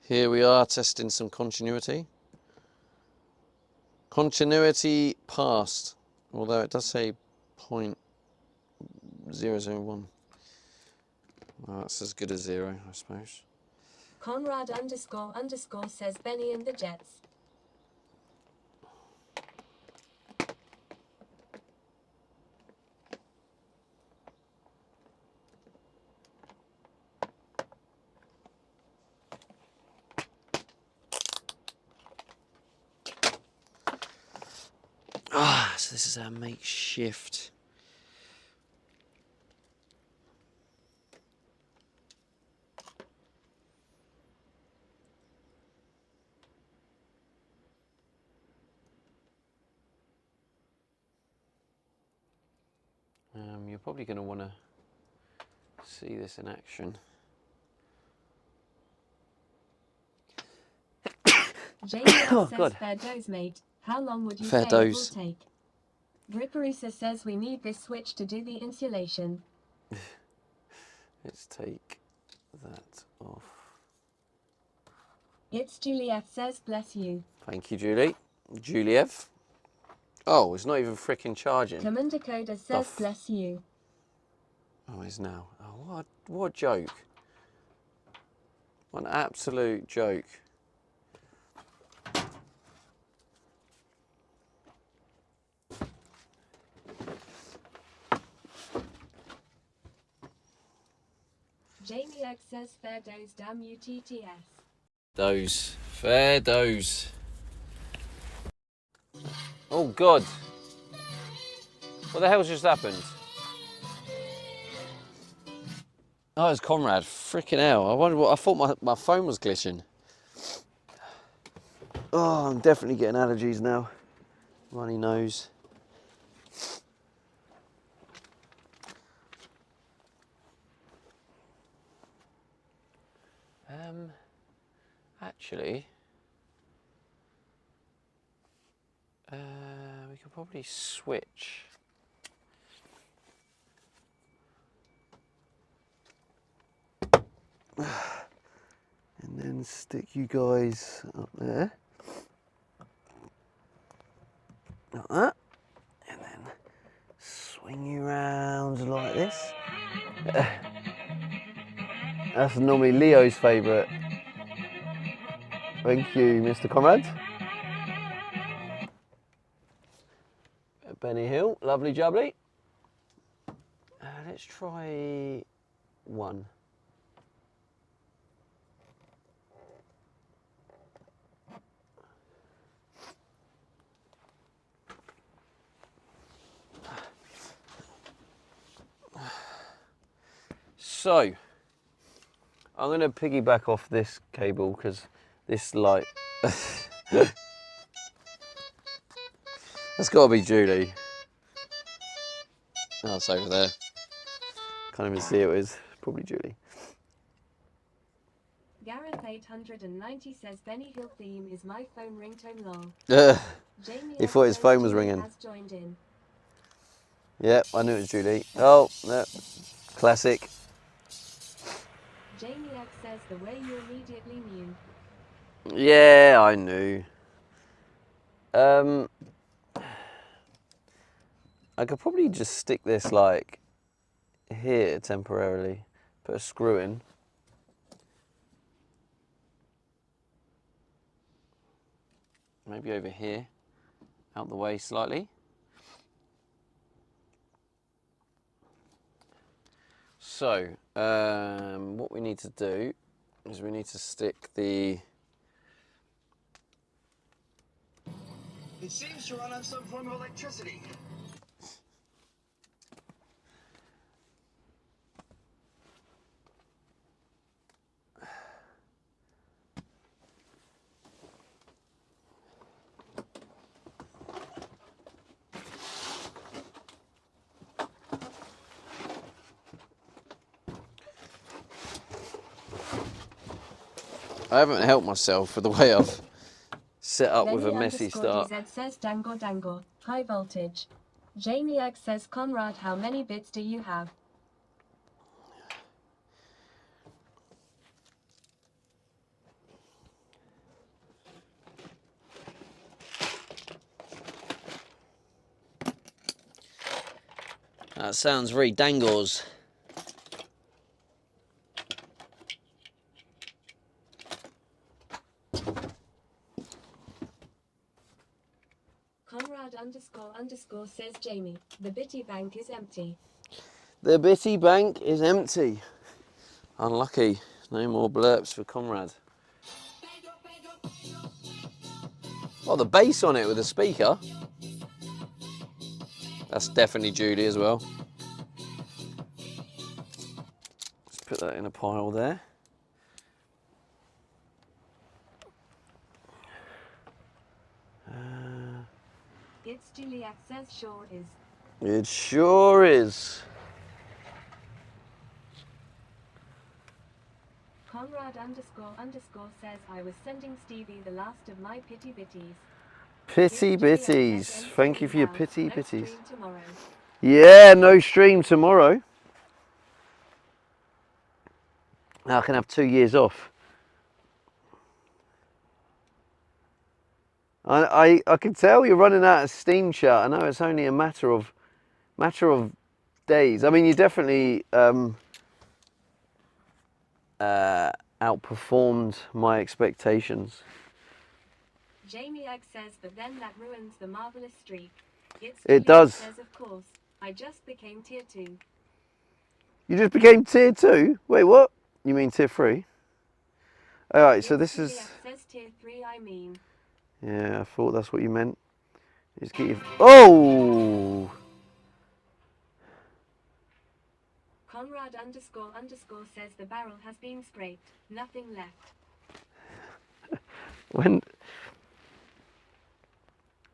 Here we are testing some continuity. Continuity passed, although it does say 0.001. Well, that's as good as 0, I suppose. Conrad underscore says, Benny and the Jets. So this is our makeshift. You're probably going to want to see this in action. Jamie says, fair dose, mate. How long would you say it will take? Gripperusa says we need this switch to do the insulation. Let's take that off. It's Juliet says, bless you. Thank you, Julie. Juliev. Oh, it's not even freaking charging. Commander Coda says bless you. Oh, it's now. Oh, what a joke. What an absolute joke. Jamie X says fair doze damn you TTS. Doze. Fair doze. Oh, God. What the hell's just happened? Oh, it's Conrad. Freaking hell. I wonder what. I thought my phone was glitching. Oh, I'm definitely getting allergies now. Runny nose. Actually, we could probably switch. And then stick you guys up there. Like that. And then swing you round like this. That's normally Leo's favourite. Thank you, Mr. Conrad. Benny Hill, lovely jubbly. Let's try one. So, I'm going to piggyback off this cable because this light... That's got to be Julie. Oh, it's over there. Can't even see who it is. Probably Julie. Gareth 890 says Benny Hill theme is my phone ringtone lol. Jamie He thought his says phone was Julie ringing. has joined in. Yeah, I knew it was Julie. Oh, no. Classic. Jamie X says the way you immediately knew. Yeah, I knew. I could probably just stick this like here temporarily. Put a screw in. Maybe over here. Out the way slightly. So, what we need to do is we need to stick the... It seems to run on some form of electricity. I haven't helped myself for the way I've set up with a Benny messy start. DZ says dango dango, high voltage. Jamie X says Conrad, how many bits do you have? That sounds very dangles. Conrad __ says Jamie, the bitty bank is empty. The bitty bank is empty. Unlucky. No more blurps for Conrad. Oh, the bass on it with the speaker. That's definitely Julie as well. Let's put that in a pile there. It's Juliet says sure is. It sure is. Conrad __ says I was sending Stevie the last of my pity bitties. Pity It's Juliet bitties. says Thank you for your now. pity No bitties. stream tomorrow. Yeah, no stream tomorrow. Now I can have 2 years off. I can tell you're running out of steam, chat. I know it's only a matter of days. I mean, you definitely outperformed my expectations. Jamie Egg says, but then that ruins the marvelous streak. It's It Juliet does. says, of course. I just became tier 2. You just became tier 2? Wait, what? You mean tier 3? Alright, so this Juliet is... says tier 3, I mean. Yeah, I thought that's what you meant. Just get your... Oh! Conrad __ says the barrel has been scraped. Nothing left. When...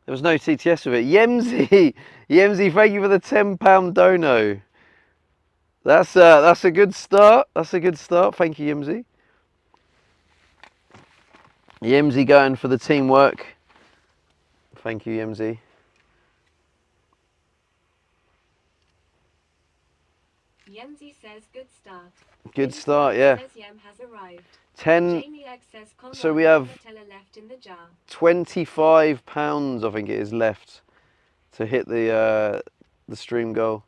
There was no CTS with it. Yemsy! Yemsy, thank you for the £10 dono. That's a good start. That's a good start. Thank you, Yemsy. Yemsy going for the teamwork. Thank you, Yemsy. Yemsy says good start. Good start, yeah. Says Yem has arrived. 10. Jamie Egg says Conrad So we have Nutella left in the jar. £25, I think it is, left to hit the stream goal.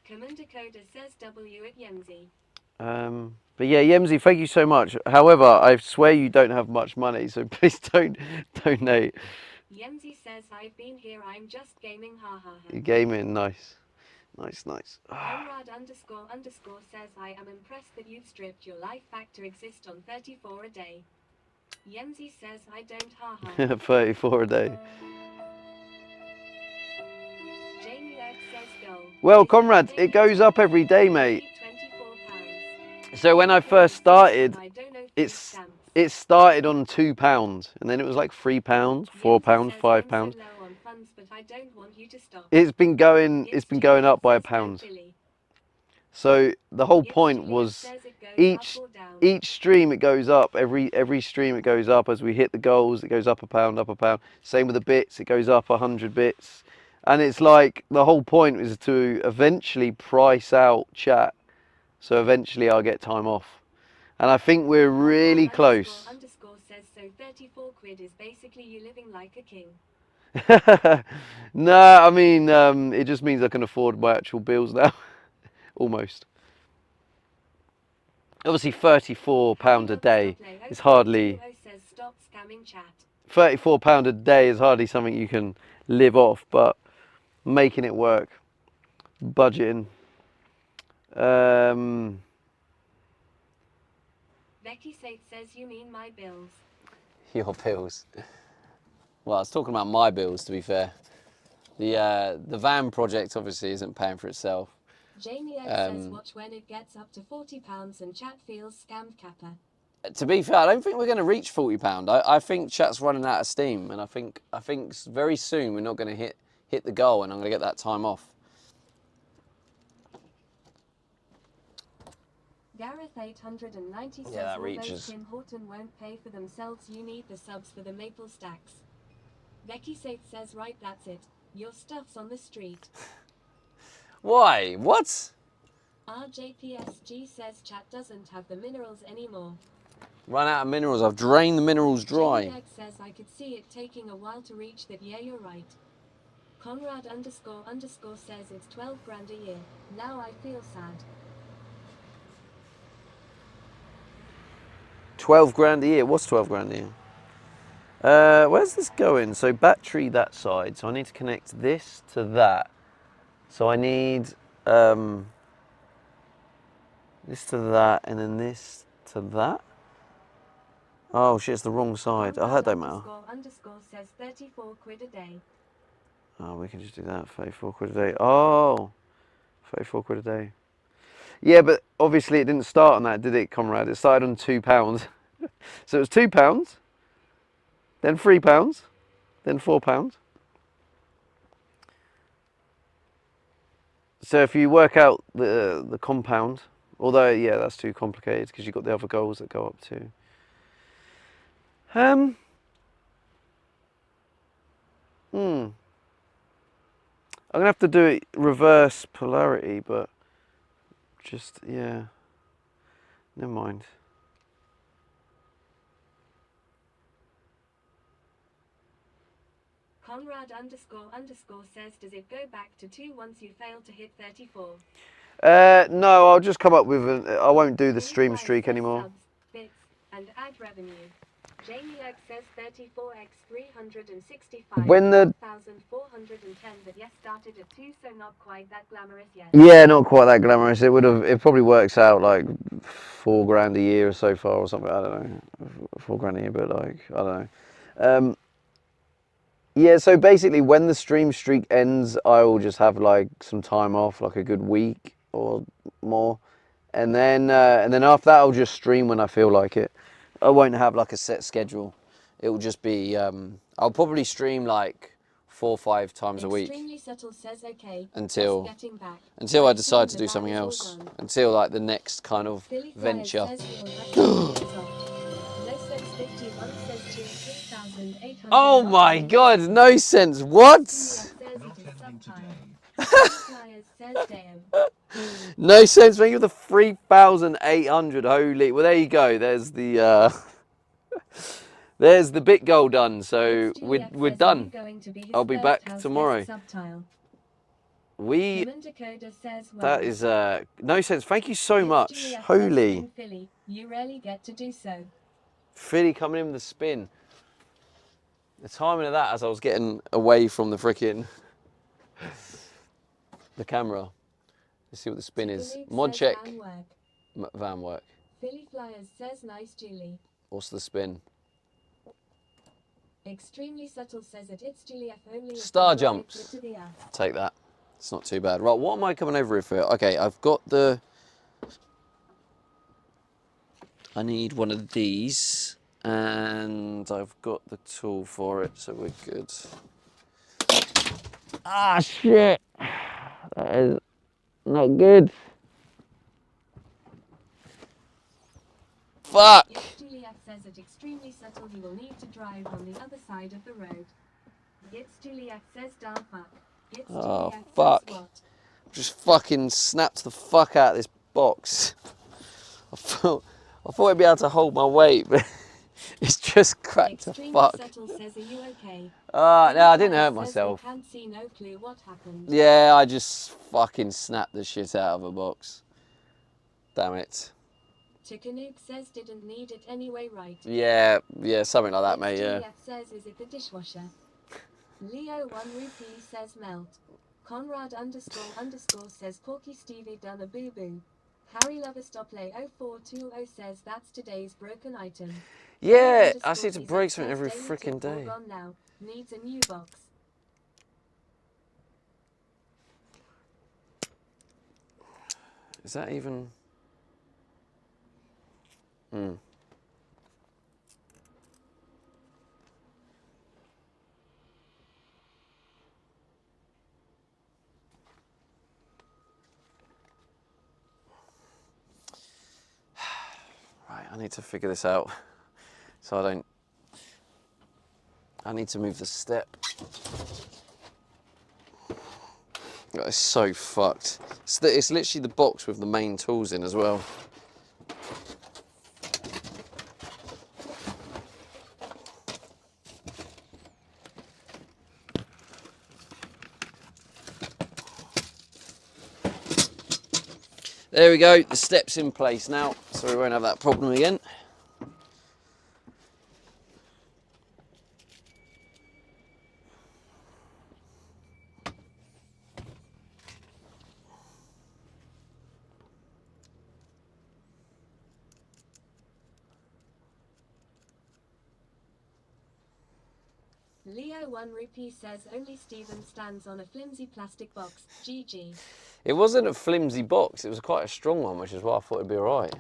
Commander Coda says W at Yemsy. But yeah, Yemsy, thank you so much. However, I swear you don't have much money, so please don't donate. Yemsy says I've been here, I'm just gaming, ha ha ha. You're gaming, nice. Nice, nice. Conrad __ says I am impressed that you've stripped your life back to exist on 34 a day. Yemsy says I don't, ha ha. 34 a day. Jamie Egg says go. Well, Conrad, it goes up every day, mate. £24. So when I first started, I don't know it started on £2, and then it was like £3, £4, £5. Low on funds, but I don't want you to stop. It's been going up by £1. So the whole point was each stream it goes up, every stream it goes up as we hit the goals, it goes up a pound, up a pound. Same with the bits, it goes up 100 bits. And it's like the whole point is to eventually price out chat. So eventually I'll get time off. And I think we're really close. __ says so 34 quid is basically you living like a king. No, I mean, it just means I can afford my actual bills now. Almost. Obviously £34 a day is hardly... £34 a day is hardly something you can live off, but making it work. Budgeting. Becky says you mean my bills. Your bills. Well, I was talking about my bills, to be fair. The van project obviously isn't paying for itself. Jamie Egg says watch when it gets up to £40 and chat feels scammed kappa. To be fair, I don't think we're going to reach £40. I think chat's running out of steam, and I think very soon we're not going to hit the goal, and I'm going to get that time off. Gareth 890 says that although reaches. Tim Horton won't pay for themselves, you need the subs for the maple stacks. Becky says right, that's it. Your stuff's on the street. Why? What? RJPSG says chat doesn't have the minerals anymore. Run out of minerals. I've drained the minerals dry. Jamie Egg says I could see it taking a while to reach that. Yeah, you're right. Conrad __ says it's 12 grand a year. Now I feel sad. 12 grand a year. What's 12 grand a year? Where's this going? So battery that side. So I need to connect this to that. So I need this to that, and then this to that. Oh shit, it's the wrong side. Oh, that don't matter. __ says 34 quid a day. Oh, we can just do that. 34 quid a day. Oh, 34 quid a day. Yeah, but obviously it didn't start on that, did it, comrade? It started on £2. So it was £2, then £3, then £4. So if you work out the compound, although yeah, that's too complicated because you've got the other goals that go up too. I'm gonna have to do it reverse polarity, but just yeah, never mind. Conrad __ says, does it go back to 2 once you fail to hit 34? No, I'll just come up with I won't do the Billy stream Flyers streak says anymore. subs, bits, and ad revenue. Jamie Oak says 34x 365. When the 1,410, but yes, started at 2, so not quite that glamorous yet. Yeah, not quite that glamorous. It probably works out like $4 grand a year so far or something. I don't know, $4 grand a year, but like I don't know. Yeah, so basically, when the stream streak ends, I will just have like some time off, like a good week or more, and then after that, I'll just stream when I feel like it. I won't have like a set schedule. It will just be. I'll probably stream like 4 or 5 times a week. Extremely subtle says okay. Until just getting back. I I decide see to do the something ban is all else. gone. Until like the next kind of Philly Flyers venture. says your record is off. No sense 51 says 3,800. Oh my god, no sense. What? Juliet says it Not is happening subtile. today. Philly Flyers says damn. No sense. Thank you for the 3,800. Holy. Well, there you go. There's the there's the bit goal done. So Juliet we're says, done. are you going to be his I'll be first back house tomorrow. guest subtile? We Kim and Dakota says, well, that is no sense. Thank you so it's much. Juliet says, Holy. spin Philly. You rarely get to do so. Philly coming in with the spin. The timing of that as I was getting away from the frickin' the camera. Let's see what the spin is. Philly Mod says check. van work. Van work. Philly Flyers says nice Julie. What's the spin? Extremely subtle says it. It's Juliet only. if Star the fly jumps. flit to the earth. Take that. It's not too bad. Right, what am I coming over here for? Okay, I've got the... I need one of these. And I've got the tool for it, so we're good. Ah, shit! That is not good. Fuck! Yes, Juliet says it. Extremely subtle. You will need to drive on the other side of the road. It's Juliet says darn fuck. It's Oh, Juliet fuck. says what? Just fucking snapped the fuck out of this box. I thought I'd be able to hold my weight, but it's just cracked to Extremely fuck. subtle says, are you okay? No, I didn't Philly hurt Flyers says they myself. can't see no clue what happened. Yeah, I just fucking snapped the shit out of a box. Damn it. Chicanook says didn't need it anyway, right? Yeah, something like that, It's mate, yeah. Juliet says, is it the dishwasher? Leo 1 rupee says melt. Conrad __ says Porky Stevie done a boo boo. Harry Lover Stop Play 0420 says that's today's broken item. Yeah, Harry I seem to __ break says something every daily freaking tip all day. gone now. Needs a new box. Is that even... Right, I need to figure this out so I don't... I need to move the step. That is so fucked. It's literally the box with the main tools in as well. There we go, the step's in place now, so we won't have that problem again. Leo 1 rupee says only Steven stands on a flimsy plastic box. GG. It wasn't a flimsy box, it was quite a strong one, which is why I thought it'd be alright.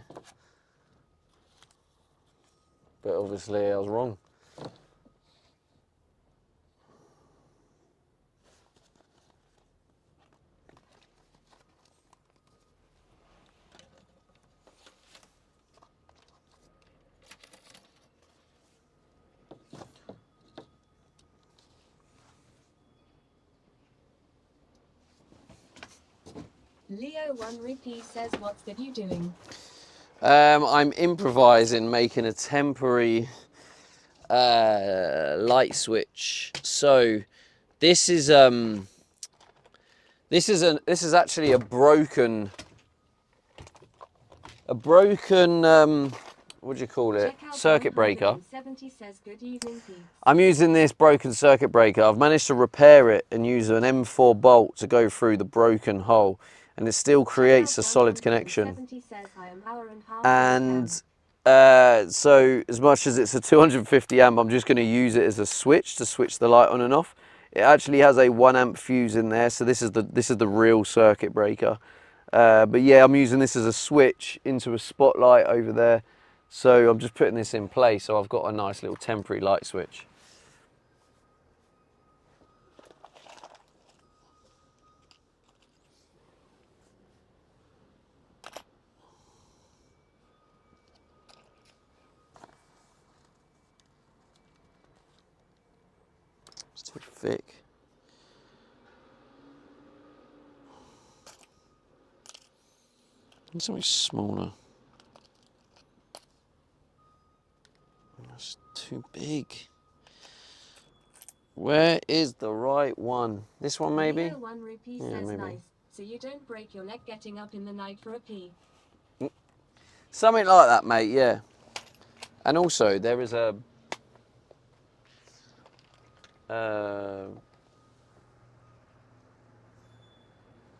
But obviously I was wrong. Leo 1 rupee says what's that you doing? I'm improvising, making a temporary light switch. So This is actually a broken what do you call it? Check out Circuit breaker. 170 says good evening, peeps. I'm using this broken circuit breaker. I've managed to repair it and use an M4 bolt to go through the broken hole, and it still creates a solid connection. 170 says I am hour and a half And so as much as it's a 250 amp, I'm just going to use it as a switch to switch the light on and off. It actually has a 1 amp fuse in there, so this is the real circuit breaker. But yeah, I'm using this as a switch into a spotlight over there. So I'm just putting this in place, so I've got a nice little temporary light switch. It's too thick. Something smaller. That's too big. Where is the right one? This one maybe? Leo 1 rupee Yeah, says maybe. nice. So you don't break your neck getting up in the night for a pee. Something like that, mate, yeah. And also, there is a...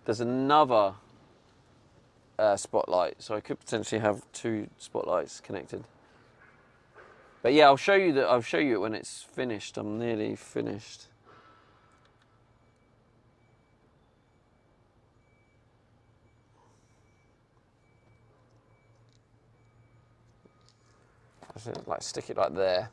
there's another spotlight, so I could potentially have 2 spotlights connected. But yeah, I'll show you it when it's finished. I'm nearly finished. I should like stick it like there.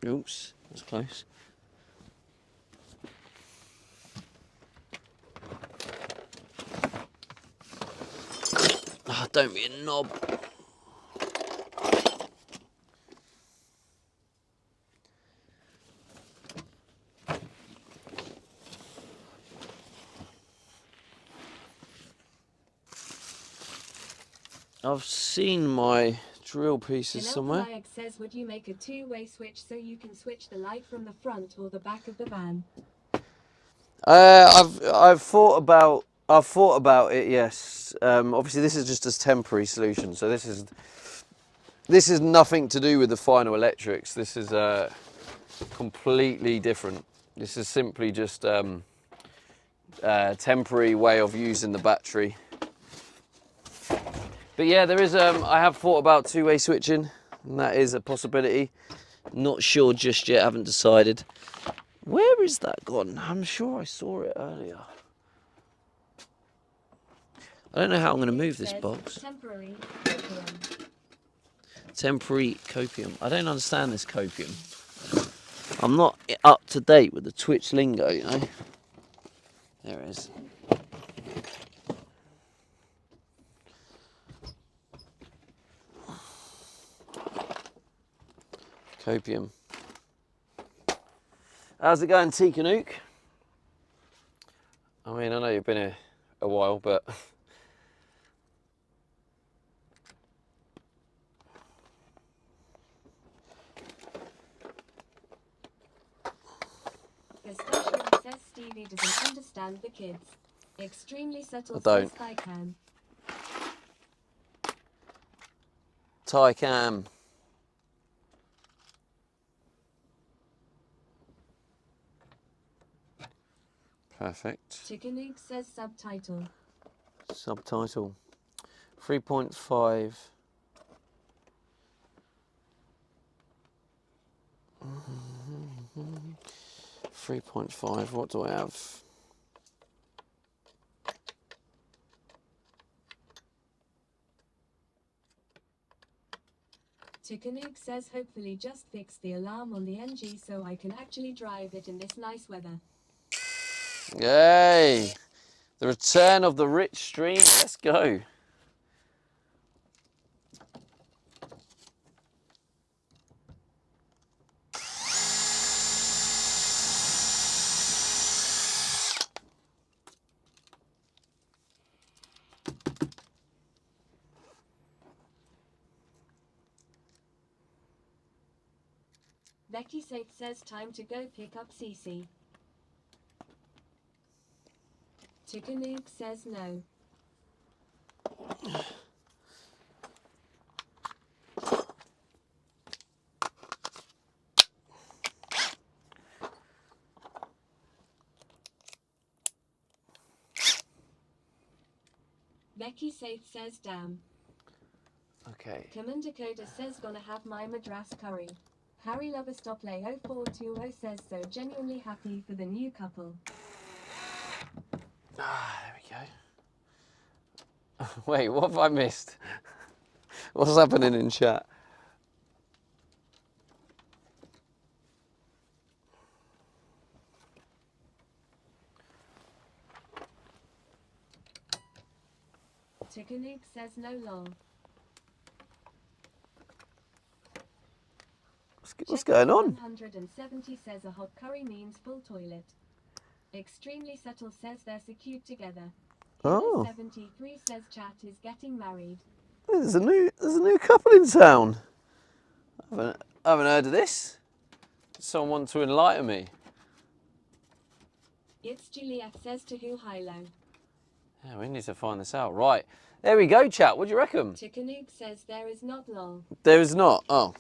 Oops, that's close. Oh, don't be a knob. I've seen my drill pieces somewhere. Alex says, would you make a 2-way switch so you can switch the light from the front or the back of the van? I've thought about it. Yes. Obviously, this is just a temporary solution. So this is nothing to do with the final electrics. This is completely different. This is simply just a temporary way of using the battery. But yeah, there is. I have thought about 2-way switching, and that is a possibility. Not sure just yet. Haven't decided. Where is that gone? I'm sure I saw it earlier. I don't know how I'm going to move this box. Temporary copium. Temporary copium. I don't understand this copium. I'm not up to date with the Twitch lingo, you know. There it is. Copium. How's it going, Tikanook? I mean, I know you've been here a while, but... Pistachio says Stevie doesn't understand the kids. Extremely subtle I don't. says I can. Tycam. Perfect. Chickanook says subtitle. Subtitle. 3.5. 3.5. What do I have? Chickanook says hopefully just fix the alarm on the NG so I can actually drive it in this nice weather. Yay! The return of the rich streamer. Let's go. Becky Saith says time to go pick up Cece. Chickanook says no. Becky Saith says damn. Okay. Commander Coda says gonna have my Madras curry. Harry Lover Stoplay 0420 says so genuinely happy for the new couple. Ah, there we go. Wait, what have I missed? What's happening in chat? Chickanook says no lol. What's going on? 170 says a hot curry means full toilet. Extremely subtle says they're so cute together. Oh. 73 says chat is getting married. There's a new couple in town. I haven't heard of this. Does someone want to enlighten me? It's Juliet says to who hilo. Yeah, we need to find this out. Right. There we go, chat. What do you reckon? Chickanook says there is not lol. There is not. Oh.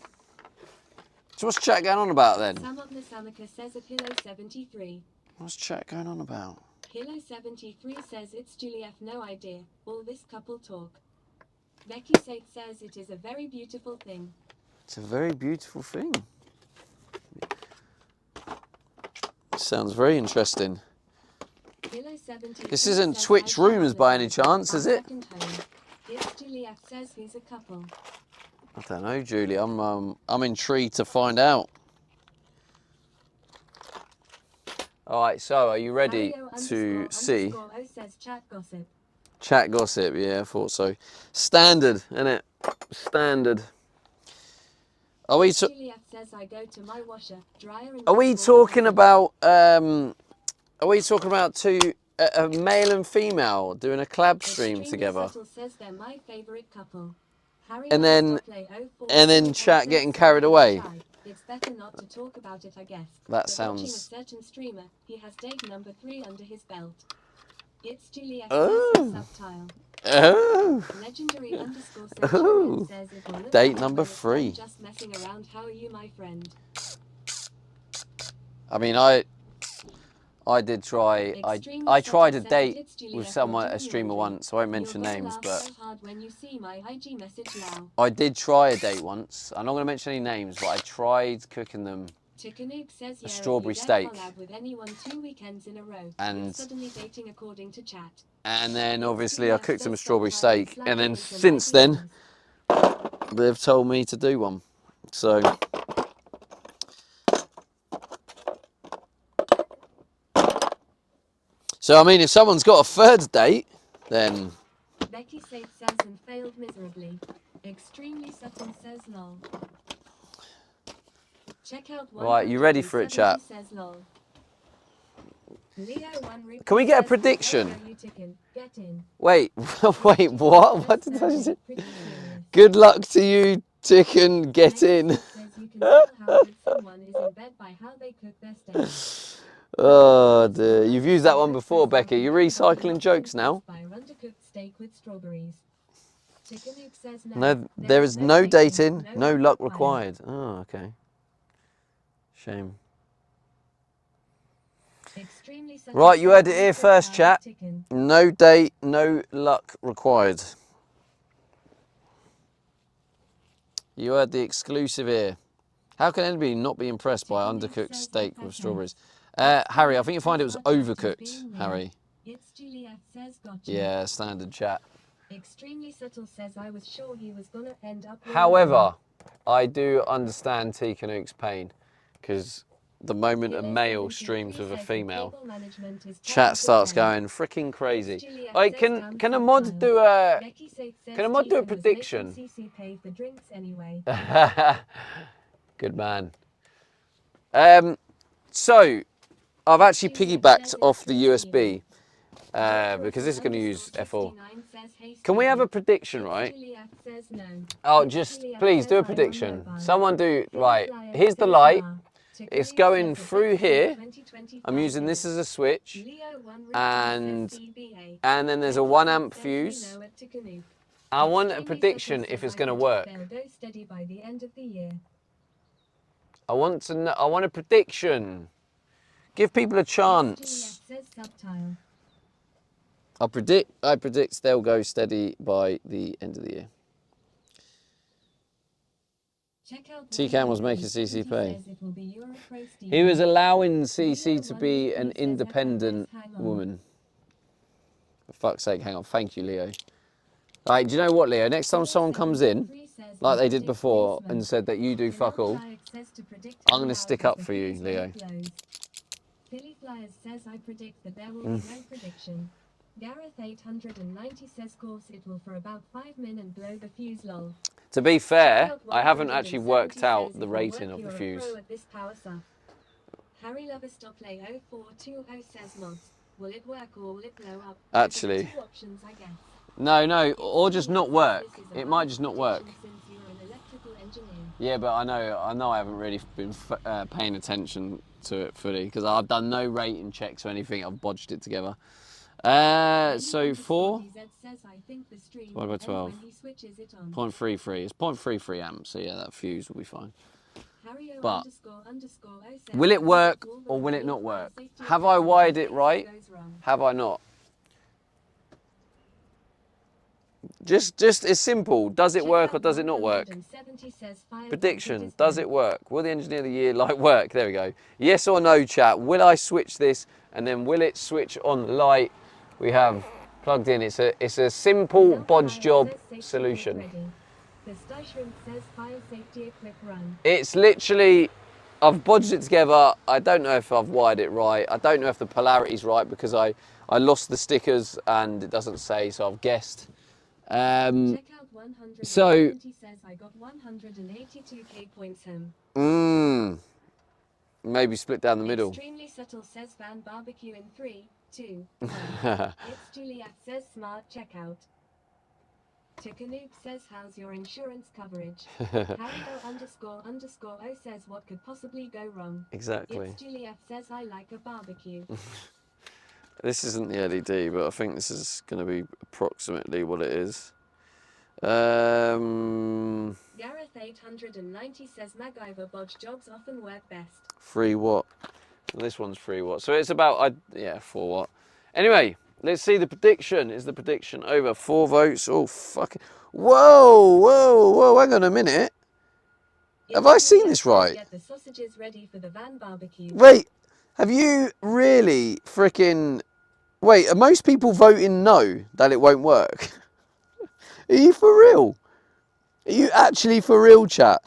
So what's chat going on about then? Sam of Nasamika says of Hilo 73. What's chat going on about? Hilo 73 says it's Juliet no idea. All this couple talk. Becky Saith says it is a very beautiful thing. It's a very beautiful thing. Sounds very interesting. Hilo 73 This isn't says Twitch I rumours love by it. any chance, is it? Second home. It's Juliet says he's a couple. I don't know, Julie. I'm intrigued to find out. All right, so are you ready to see? Says chat gossip. Chat gossip, yeah, I thought so. Standard, innit? Standard. Are we Juliet says I go to my washer, dryer and are we talking about are we talking about two a male and female doing a collab stream Extremely together? Subtle says they're my favorite couple. Harry And then- Play 04 and then says chat so getting so carried away. shy. It's better not to talk about it, I guess. That But sounds- watching a certain streamer, he has date number 3 under his belt. It's Juliet Oh. subtile. Oh, Legendary underscore Oh. says it will look Date like number when it's 3. done just messing around. How are you, my friend? I mean, I did try. I tried a date with someone, a streamer once. I won't mention You're gonna names, laugh but so hard when you see my IG message now. I did try a date once. I'm not going to mention any names, but I tried cooking them. Chickanook says yeah, strawberry if you dare steak. collab with anyone 2 weekends in a row, And- you're suddenly dating according to chat. And then obviously I Juliet cooked says them a stop strawberry hiding steak. slack And then into some since happy then, hours. they've told me to do one. So. So, I mean, if someone's got a third date, then Becky Saith says and failed miserably. Extremely subtle says lol. Check out Right, you ready for it, 170 chat? Says lol. Leo 1 repeat Can we get a says, prediction? "Hey, yo, you chicken, get in." wait, wait, what? What did I Pretty say? serious. Good luck to you, chicken. Get in. Says you can tell how good someone is in bed by how they cook their steak. Oh dear, you've used that one before, Becky. You're recycling jokes now. By undercooked steak with strawberries. Chickanook says No, there is no dating, no luck required. Oh, okay. Shame. Extremely subtle Right, you says heard it here undercooked first, hard chat. chicken. No date, no luck required. You heard the exclusive here. How can anybody not be impressed by undercooked steak with strawberries? Harry, I think you'll find it was overcooked, Harry. It's Juliet says gotcha. Yeah, standard chat. Extremely subtle says I was sure he was gonna end up with However, I do understand T Canuck's pain, because the moment a male streams with a female, chat starts going freaking crazy. Like, can a mod do a prediction? Good man. So I've actually piggybacked off the USB because this is going to use F4. Can we have a prediction, right? Oh, just please do a prediction. Someone do, right, here's the light. It's going through here. I'm using this as a switch. And then there's a 1 amp fuse. I want a prediction if it's going to work. I want to know, I want a prediction. Give people a chance. I predict they'll go steady by the end of the year. TCAN was making CCP. He was allowing CC to be an independent woman. For fuck's sake, hang on. Thank you, Leo. Like, do you know what, Leo? Next time someone comes in, like they did before, and said that you do fuck all, I'm going to stick up for you, Leo. Philly Flyers says I predict that there will be no prediction. Gareth 890 says course it will for about 5 min and blow the fuse lol. To be fair, I haven't actually worked out the rating of the fuse. Harry Lover Stop Play 0420 says mods. Will it work or will it blow up? Actually. Two options, I guess. No, or just not work. It might just not work. Since you're an electrical engineer. Yeah, but I know I haven't really been paying attention to it fully because I've done no rating checks or anything. I've bodged it together. So 4 divided by 12. 0.33. It's 0.33 amps. So yeah, that fuse will be fine. But will it work or will it not work? Have I wired it right? Have I not? Just it's simple. Does it work or does it not work? Prediction. Does it work? Will the engineer of the year like work? There we go. Yes or no, chat. Will I switch this and then will it switch on the light we have plugged in? It's a simple bodge job solution. It's literally, I've bodged it together. I don't know if I've wired it right. I don't know if the polarity's right because I lost the stickers and it doesn't say, so I've guessed. So maybe split down the middle. Extremely subtle says Van Barbecue in 3, 2, 1. It's Juliet says smart checkout. Tikanoop says how's your insurance coverage? Harry__O says what could possibly go wrong? Exactly. It's Juliet says I like a barbecue. This isn't the LED, but I think this is going to be approximately what it is. Gareth 890 says MacGyver bodge jobs often work best. 3 watt. This one's 3 watt. So it's about, 4 watt. Anyway, let's see the prediction. Is the prediction over? 4 votes. Oh, fucking. Whoa. Hang on a minute. Have I seen this right? Get the sausages ready for the van barbecue. Wait, have you really freaking... Wait, are most people voting no, that it won't work? Are you for real? Are you actually for real, chat?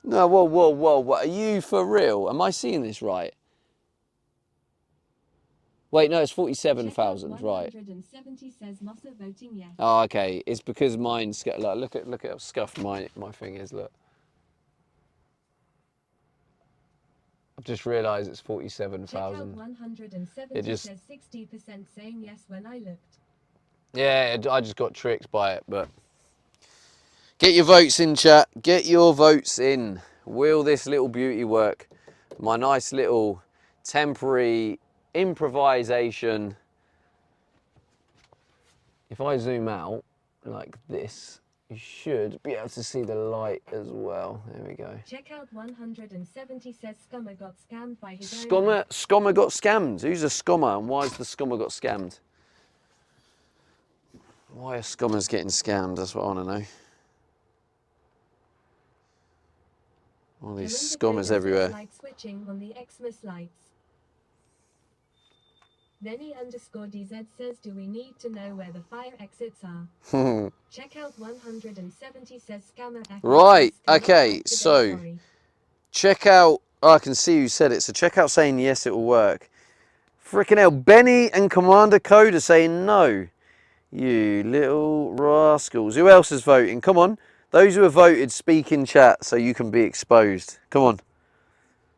No, whoa. Are you for real? Am I seeing this right? Wait, no, it's 47,000, right? Says Mossa voting yes. Oh, okay. It's because mine's... Like, look at how scuffed my thing is, look. I've just realised it's 47,000. 170 It just... says 60% saying yes when I looked. Yeah, I just got tricked by it, but... Get your votes in, chat. Get your votes in. Will this little beauty work? My nice little temporary improvisation. If I zoom out like this, you should be able to see the light as well. There we go. Check out 170 says Scummer got scammed by his own. Scummer got scammed. Who's a scummer and why is the scummer got scammed? Why are scummers getting scammed? That's what I want to know. All these scummers everywhere. Light switching on the Xmas lights. Benny underscore DZ says, do we need to know where the fire exits are? Check out 170 says scammer. Right, cannot okay, work today, so sorry. check out, oh, I can see who said it, so check out saying yes, it will work. Freaking hell, Benny and Commander Code are saying no. You little rascals. Who else is voting? Come on. Those who have voted, speak in chat so you can be exposed. Come on.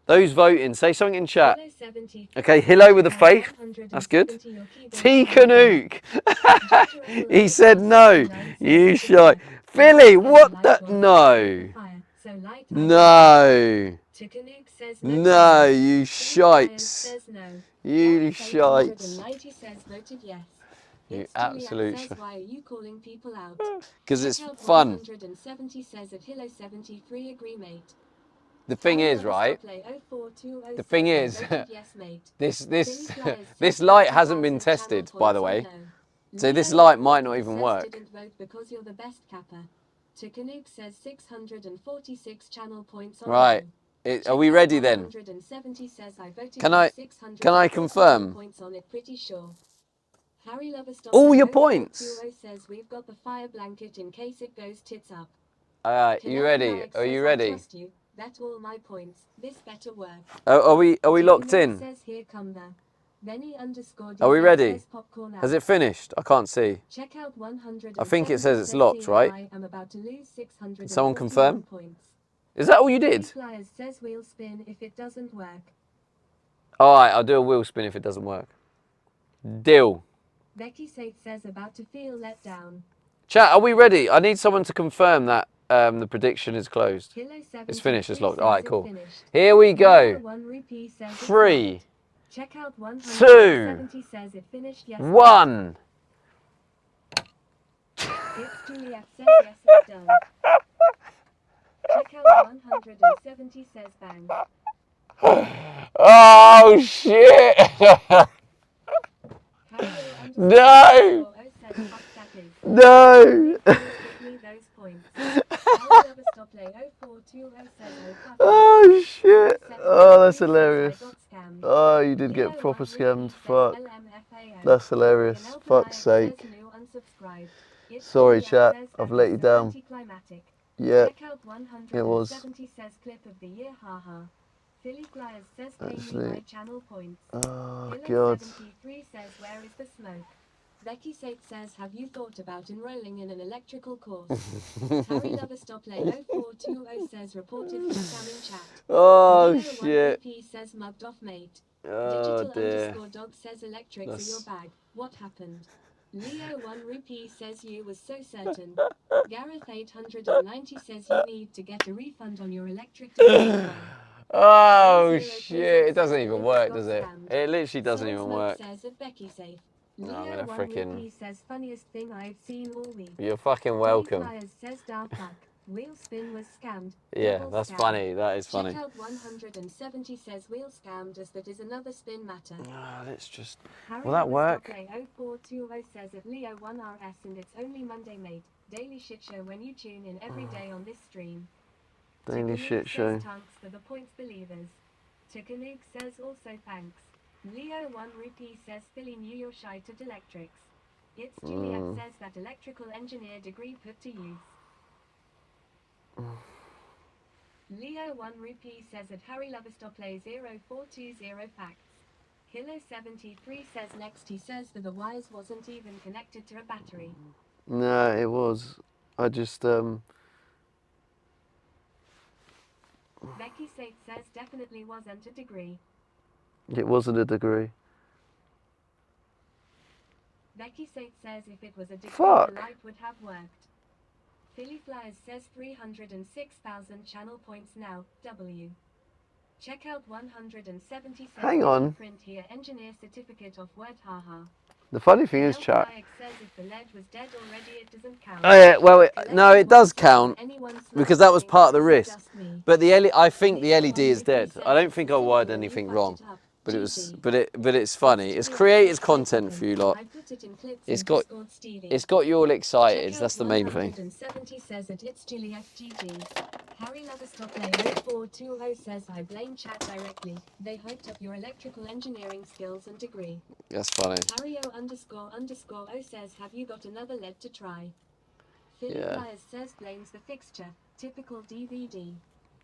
Those voting, say something in chat. Hello 70. Okay, Hilo with a faith. That's good. 170 your keyboard T sounds Canook. Ginger He Apple said no. 69 You says shy. it's Philly, Light what Light the? one No. fire, so light No. Tikanuke says No, you Flyers shites. says no. You Gareth shites. 890 says voted yes. You It's absolute Juliet says sh- why are you calling people out? Because it's Check out fun. 170 says at Hilo 73 agree mate. The thing Harry is, right? Loverstopley 0420 The thing says, is, I voted yes mate. this Philly Flyers this says light 30,000 hasn't been channel tested, by the points way. on no. So this Leo light might not 1 even says work. didn't vote because you're the best capper. Tikanuke says 646 channel points on Right. no. Are we ready then? 170 says I voted Can I- 641 can I confirm? points on it, pretty sure. Harry Loverstopley All your 0420 points. says we've got the fire blanket in case it goes tits up. Alright, you Canelo ready? Mike Are you says, I ready? trust you. That's all my points. This better work. Are we locked Tikanuke in? says here come the Benny underscore Are we DZ ready? says popcorn out. Has it finished? I can't see. Check out 100. I think it says it's locked, right? I am about to lose 600. Can someone confirm? Points. Is that all you did? Flyers says wheel spin if it doesn't work. Alright, I'll do a wheel spin if it doesn't work. Deal. Becky Sate says about to feel let down. Chat, are we ready? I need someone to confirm that the prediction is closed. Hilo 7 It's finished, it's locked. says Alright, it cool. finished. Here we go. 1 rupee says it's 3, locked. Check out 170 says it finished. Yes. 1. It's Juliet says yes it's done. Check out 170 says bang. Oh shit! No! No! Oh shit! Oh, that's hilarious. Oh, you did get proper scammed. Fuck. That's hilarious. Fuck's sake. Sorry, chat. I've let you down. Yeah, it was. Philly Flyers says Actually. pay me my channel points. Oh Killer god. 73 says where is the smoke? Becky Sate says have you thought about enrolling in an electrical course? Harry Loverstopley 0420 says reported for scamming chat. Oh Leo shit. 1BP says mugged off mate. Oh Digital dear. underscore dog says electric for your bag. What happened? Leo 1 rupee says you was so certain. Gareth 890 says you need to get a refund on your electric bill. Oh shit. It doesn't even work, does it? It literally doesn't even work. Says at Becky Safe. No, I'm Leo gonna 1 frickin- rupee says funniest thing I've seen all week. You're fucking welcome. Flyers says dark back. Wheel spin was scammed. Yeah, Double that's scam. funny. That is funny. Check out 170 says wheel scammed as that is another spin matter. Ah, let's just. Harry Will that work? 0420 says at Leo 1RS and it's only Monday mate. Daily shit show when you tune in every day on this stream. Daily Tikanuke shit show. says thanks for the points believers. Tikanuke says also thanks. Leo 1 rupee says Philly knew you're shy at electrics. It's Juliet says that electrical engineer degree put to use. Leo 1 rupee says at Harry Loverstopley 0420 facts. Hilo 73 says next he says that the wires wasn't even connected to a battery. No, it was. I just Becky Sate says definitely wasn't a degree. It wasn't a degree. Becky Sate says if it was a degree Fuck. the light would have worked. Philly Flyers says 306,000 channel points now, W. Check out 177 Hang on. print here engineer certificate of word haha. The funny thing is, chat. Says if the lead was dead already it doesn't count. Oh yeah, well, no, it does count because that was part of the risk. But the I think the LED is dead. I don't think I wired anything wrong. but it was, GG. but it's funny. It's Juliet creators says, content "Open." for you lot. I put it in clips It's in got, Discord, Stevie. it's got you all excited. Check That's out the main thing. 170 says that it's Juliet GG. Harry Loverstoplay 0420 says I blame chat directly. They hyped up your electrical engineering skills and degree. That's funny. Harry___O says have you got another lead to try? Philly Yeah. Flyers says blames the fixture. Typical DVD.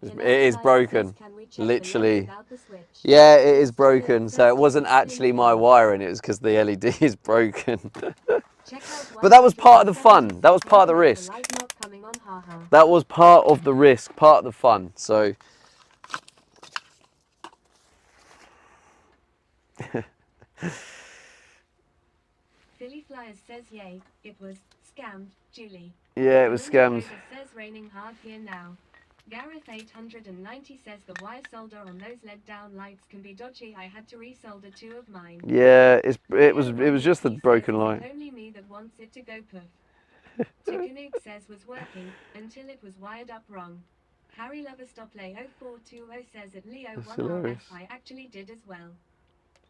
It is broken. Can we check the Literally. LED without the switch? Yeah, it is Juliet broken. says So it wasn't Stevie actually Spin my Again. wiring. It was because the LED is broken. Check out But that was part of the fun. 170 That was says part of the when there's risk. a live mob coming on, haha. That was part of the risk, part of the fun. So Philly Flyers says yay, it was scammed, Julie. yeah, it was scammed. It says raining hard here now. Gareth 890 says the wire solder on those LED down lights can be dodgy. I had to resolder 2 of mine. Yeah, it was just the broken Says, light. "Is it only me that wants it to go poof?" Tikanuke says was working until it was wired up wrong. Harry Loverstoplay 0420 says at Leo That's 1RS hilarious. I actually did as well.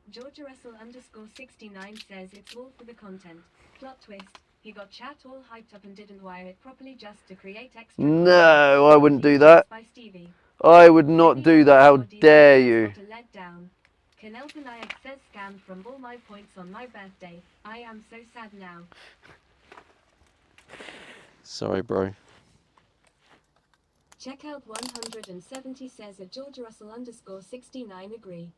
Georgia Russell _69 says it's all for the content. Plot twist. He got chat all hyped up and didn't wire it properly just to create extra No, I wouldn't do that. by Stevie. I would not Maybe do that. How body dare has you? got a let down. Canel Panayak says scammed from all my points on my birthday. I am so sad now. Sorry, bro. Check out 170 says at George Russell _69 agree.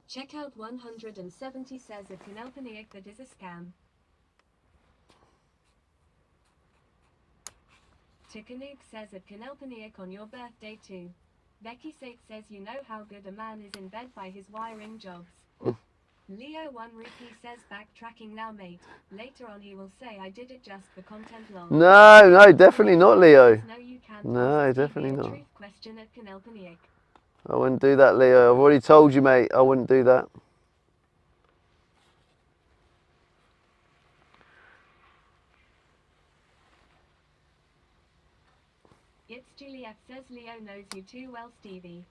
Check out 170 says at Canal Paniac that is a scam. Tikanuke says at Canal Paniac on your birthday too. Becky Sate says you know how good a man is in bed by his wiring jobs. Leo 1 Rupee says backtracking now mate. Later on he will say I did it just for content long. No, definitely not, Leo. No, you can't No, ask Stevie definitely a not. truth question at Canal Paniac. I wouldn't do that, Leo. I've already told you, mate. I wouldn't do that. It's Juliet says Leo knows you too well, Stevie.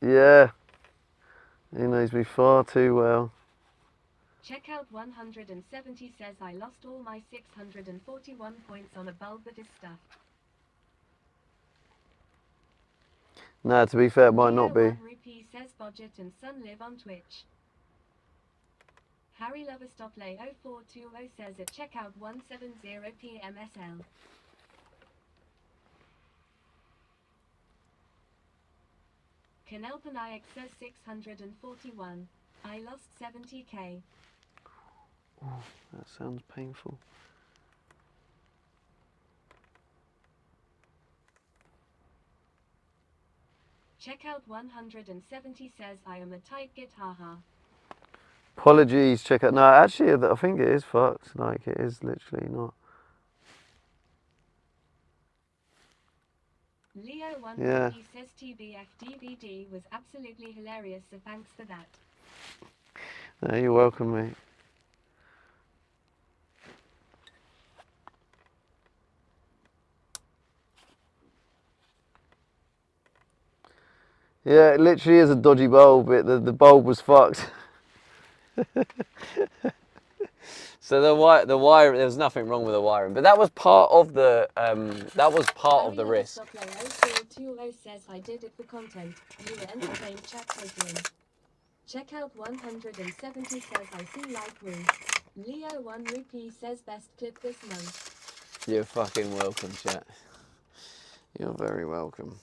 Yeah. He knows me far too well. Check out 170 says I lost all my 641 points on a bulb that is stuffed. No, to be fair, it might Leo not be. 1 Rupee says Bodget and Sun live on Twitch. Harry Loverstoplay 0420 says at checkout 170 PMSL. Canal Panayak says 641. I lost 70k. That sounds painful. Checkout 170 says I am a tight git haha. Apologies, check out. No, actually, I think it is fucked. Like, it is literally not. Leo 1 Yeah. Rupee says TBF DVD was absolutely hilarious, so thanks for that. No, you're welcome, mate. Yeah, it literally is a dodgy bulb. The bulb was fucked. So the wire, there was nothing wrong with the wiring, but that was part of the risk. Harry Loverstoplay 0420 says I did it for content. You were entertained chat totally. Checkout 170 says I see like woo. Leo 1 Rupee says best clip this month. You're fucking welcome, chat. You're very welcome.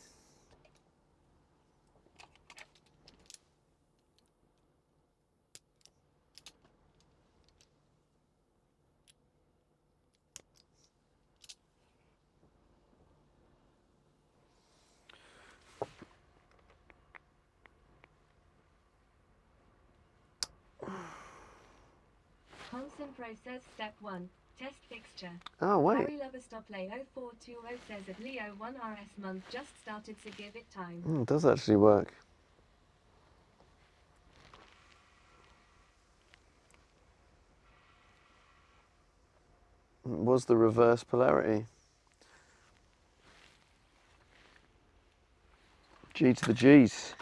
Consen Pro says step 1. Test fixture. Oh, wait. Harry Loverstoplay 0420 says at Leo 1 RS month just started, so give it time. It does actually work. It was the reverse polarity. G to the G's.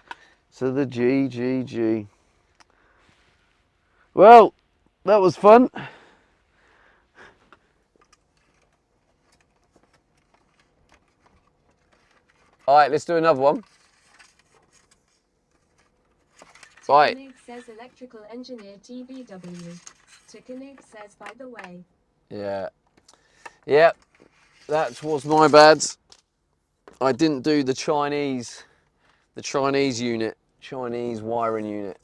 So the G, G, G. Well, that was fun. All right, let's do another one. Right. Tikanug says electrical engineer TVW. Tikanug says, by the way. Yeah. Yeah, that was my bad. I didn't do the Chinese unit, Chinese wiring unit.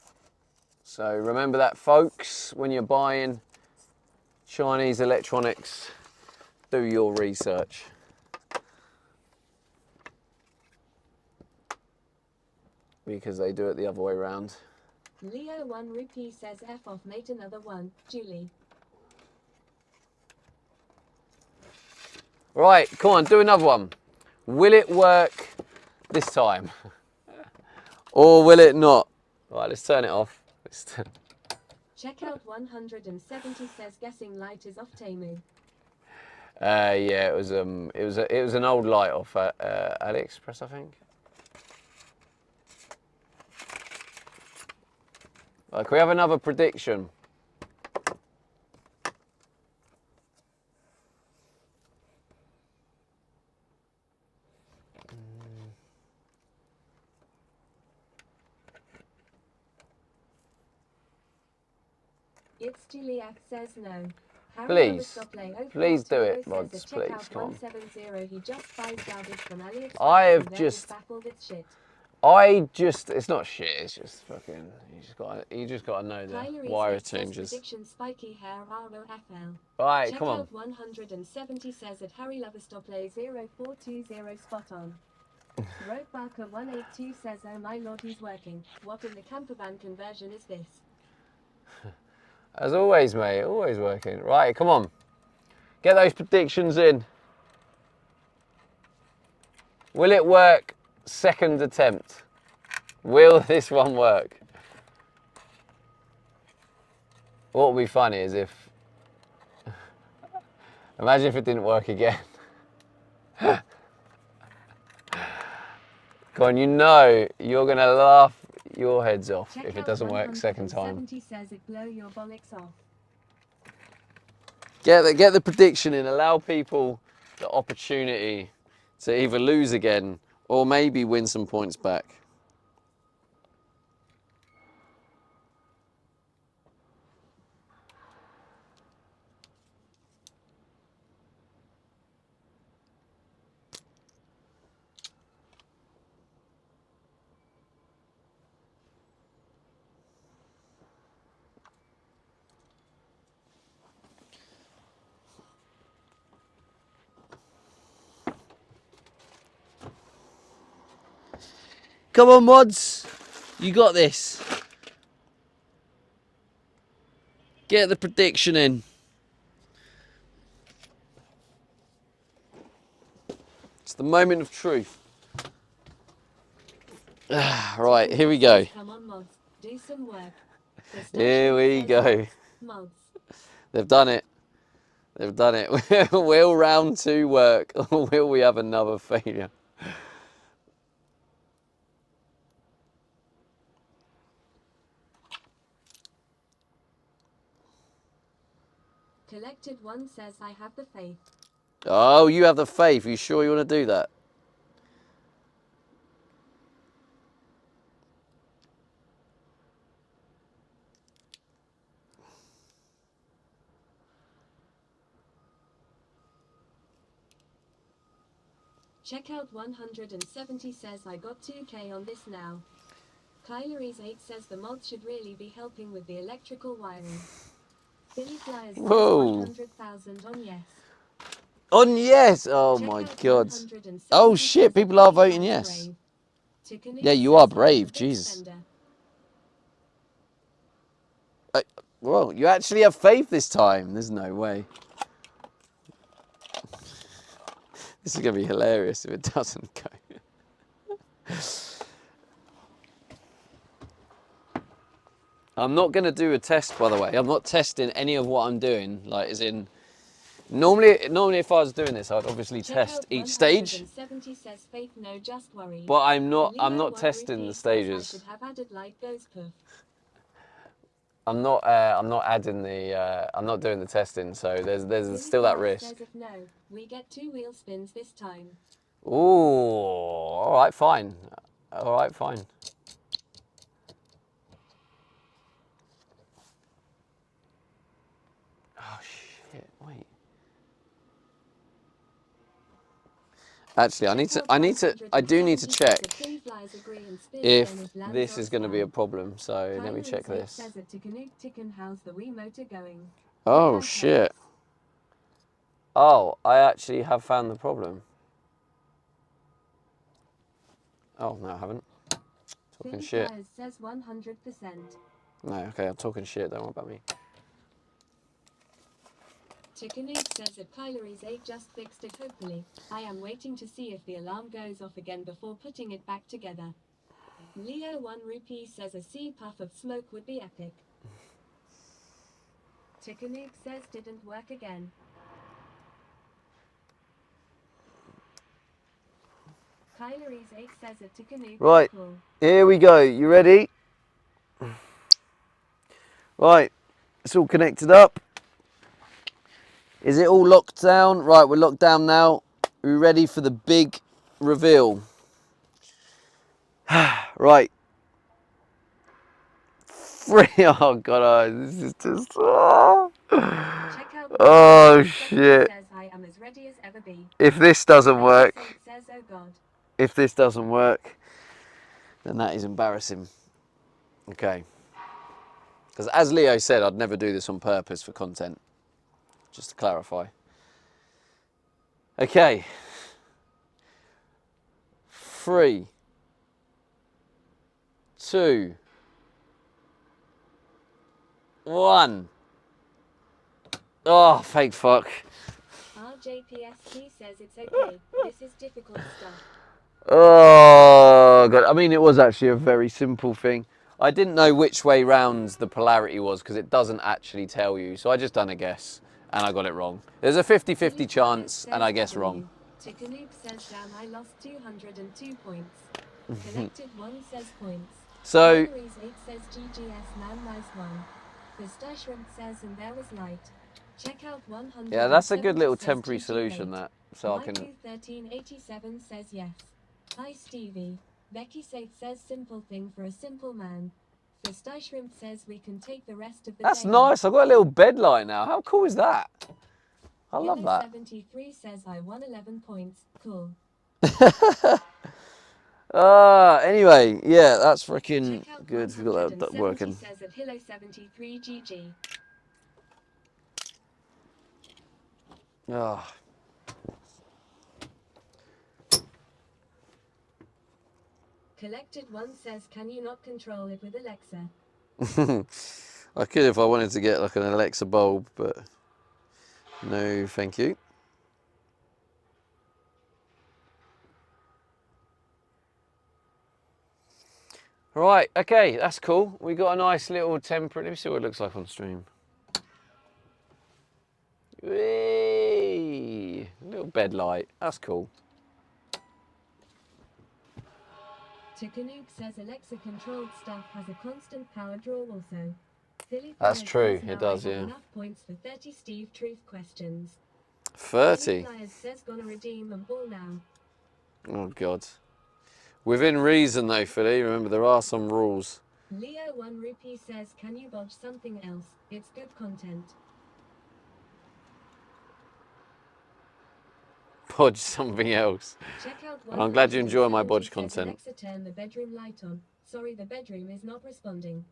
So remember that, folks, when you're buying Chinese electronics, do your research. Because they do it the other way around. Leo 1 Rupee says F off mate, another one. Julie. Right, come on, do another one. Will it work this time? Or will it not? Right, let's turn it off. Checkout 170 says guessing light is off Temu. Yeah, it was an old light off AliExpress, I think. Right, can we have another prediction? It's Juliak says no. Please do it, mods, please, come on. 170, he just buys garbage from AliExpress. It's not shit, it's just fucking, you just gotta know the wire changes. Prediction spiky hair ROFL. Alright, come on. Checkout 170 says that Harry Loverstop play 0420 spot on. Roadbarker 182 says, oh my lord, he's working. What in the camper van conversion is this? As always, mate, always working. Right, come on. Get those predictions in. Will it work? Second attempt. Will this one work? What would be funny is if... Imagine if it didn't work again. Go on, you know you're going to laugh your heads off if it doesn't work second time. Says it blow your bollocks off. Get the prediction in. Allow people the opportunity to either lose again or maybe win some points back. Come on, mods. You got this. Get the prediction in. It's the moment of truth. Right, here we go. Come on, mods. Do some work. Here we go. Mods. They've done it. They've done it. Will round 2 work, or will we have another failure? Collected 1 says I have the faith. Oh, you have the faith. Are you sure you want to do that? Checkout 170 says I got 2k on this now. Kyleries 8 says the mods should really be helping with the electrical wiring. Billy Flyers says 100,000 on yes. On yes! Oh my god. Oh shit, people are voting yes. Yeah, you are brave, Jesus. Well, you actually have faith this time. There's no way. This is going to be hilarious if it doesn't go. I'm not going to do a test, by the way. I'm not testing any of what I'm doing. Like, as in, Normally if I was doing this, I'd obviously Check test out each stage, 170 says Faith no just worried. but I'm not Leo1 testing the repeat says stages. I should have added light goes poof. I'm not adding the I'm not doing the testing, so there's still that risk. Says if no, we get 2 wheel spins this time. Ooh, all right, fine. All right, fine. Oh shit! Wait. Actually, I do need to check if this is going to be a problem. So let me check this. Oh shit! Oh, I actually have found the problem. Oh no, I haven't. Talking shit. Says 100%. No, okay, I'm talking shit. Don't worry about me. Chickanook says if Kyler's 8 just fixed it hopefully. I am waiting to see if the alarm goes off again before putting it back together. Leo1 Rupee says a sea puff of smoke would be epic. Chickanook says didn't work again. Kyler's 8 says it Chickanook. Right, Cool. here we go. You ready? Right, it's all connected up. Is it all locked down? Right, we're locked down now. We're ready for the big reveal. Right. Oh god, this is just... Check out Oh shit. says I am as ready as ever be. If this doesn't work, Says, oh god. if this doesn't work, then that is embarrassing. Okay. Because as Leo said, I'd never do this on purpose for content. Just to clarify. Okay. 3, 2, 1. Oh, fake fuck. RJPST says it's okay. This is difficult stuff. Oh, God. I mean, it was actually a very simple thing. I didn't know which way round the polarity was because it doesn't actually tell you. So I just done a guess and I got it wrong. There's a 50-50 chance and I guess wrong. Chickanook says down I lost 202 points. Connected 1 says points. So... 8 says GGS man nice one. Fistache Shrimp says and there was light. Check out 100. Yeah, that's a good little temporary solution that. So I can... 1387 says yes. Hi Stevie. Becky says simple thing for a simple man. Fistache Shrimp says we can take the rest of the That's day. nice. I've got a little bed light now. How cool is that? I love that. 73 says I won 11 points. Cool. Anyway, yeah, that's freaking good. We've got that working. Says at Hilo 73 GG. Oh. Collected 1 says can you not control it with Alexa? I could if I wanted to get like an Alexa bulb, but no, thank you. Right, okay, that's cool. We got a nice little temperate. Let me see what it looks like on stream. Whee! Little bed light. That's cool. Chickanook says Alexa controlled stuff has a constant power draw also. Philly That's true, says it now does, I have yeah. enough points for 30 Steve truth questions. 30. Flyers says gonna redeem them all now. Oh God. Within reason though, Philly. Remember there are some rules. Leo1 Rupee says can you bodge something else? It's good content. Bodge something else. Check out I'm glad you enjoy my bodge 170 content. Alexa turn the bedroom light on. Sorry the bedroom is not responding.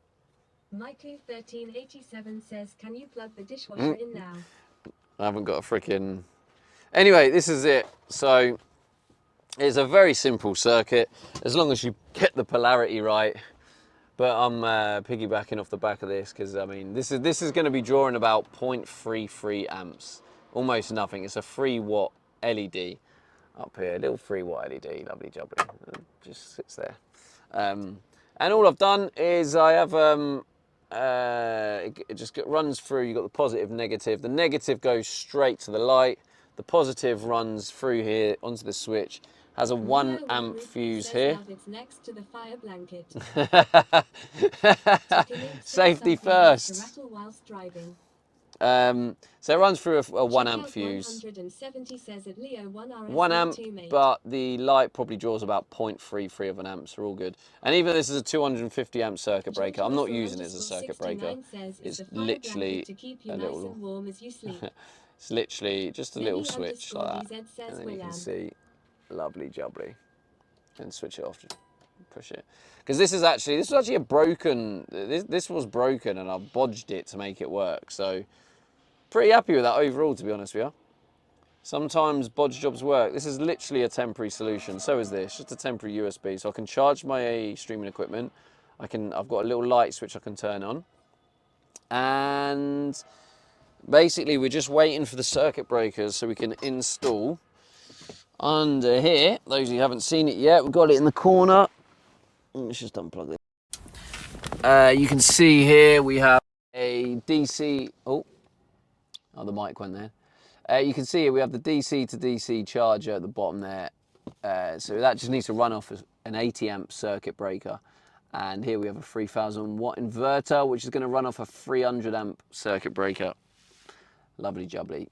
Mikey 1387 says can you plug the dishwasher in now? I haven't got a freaking... Anyway, this is it. So it's a very simple circuit as long as you get the polarity right. But I'm piggybacking off the back of this because I mean this is going to be drawing about 0.33 amps, almost nothing. It's a 3 watt LED up here, a little 3 watt LED, lovely jubbly, it just sits there. And all I've done is I have it just runs through. You've got the positive, negative. The negative goes straight to the light. The positive runs through here onto the switch. Has a 1 amp fuse here. It's next to the fire blanket. Safety first. Rattle whilst driving. So it runs through a 1 amp fuse. 170 says it, Leo 1 1 amp, but the light probably draws about 0.33 of an amp, so we're all good. And even this is a 250 amp circuit breaker. I'm not using it as a circuit breaker. It's literally a little. Warm as you sleep. It's literally just a little switch like that, and then you can see, lovely jubbly, and switch it off. Just push it, because this is actually a broken. This was broken, and I've bodged it to make it work. So pretty happy with that overall, to be honest with you. Sometimes bodge jobs work. This is literally a temporary solution. So is this, just a temporary USB. So I can charge my streaming equipment. I've got a little light switch I can turn on, and basically we're just waiting for the circuit breakers so we can install under here. Those of you who haven't seen it yet, we've got it in the corner. Let's just unplug it. You can see here we have a DC. Oh, the mic went there. You can see here we have the DC to DC charger at the bottom there. So that just needs to run off an 80 amp circuit breaker. And here we have a 3000 watt inverter, which is going to run off a 300 amp circuit breaker. Lovely jubbly.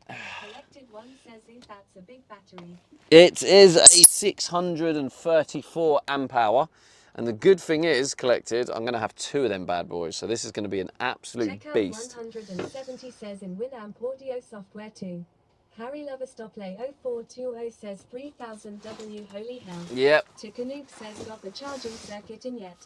Collected one says that's a big battery. It is a 634 amp hour. And the good thing is, Collected, I'm going to have 2 of them bad boys. So this is going to be an absolute beast. 170 says in Winamp audio software 2. Harry Lover Stoplay 0420 says 3000W, holy hell. Yep. Tikanuke says got the charging circuit in yet.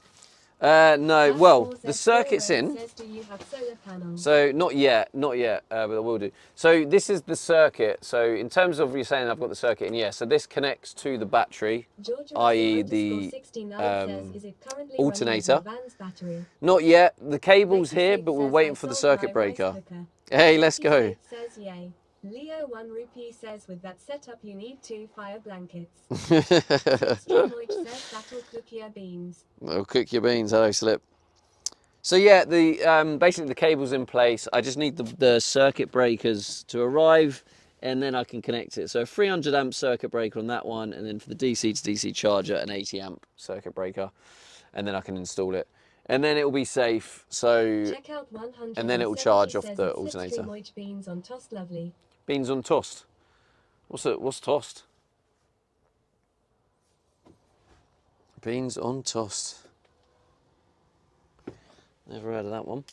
No, well, the circuit's in. Says, do you have solar panels? So not yet, but I will do. So this is the circuit. So in terms of you saying I've got the circuit in, yes. So this connects to the battery, i.e. the alternator. Not yet. The cable's here, but we're waiting for the circuit breaker. Hey, let's go. Says yay. Leo 1 rupee says with that setup you need 2 fire blankets. Streamoid says that'll cook your beans. It'll cook your beans. Hello, Slip. So yeah, the basically the cable's in place. I just need the circuit breakers to arrive, and then I can connect it. So a 300 amp circuit breaker on that one, and then for the DC to DC charger, an 80 amp circuit breaker, and then I can install it. And then it will be safe. So check out 100 and then it will charge off the alternator. Beans on toast, lovely. Beans on toast. What's toast? Beans on toast. Never heard of that one.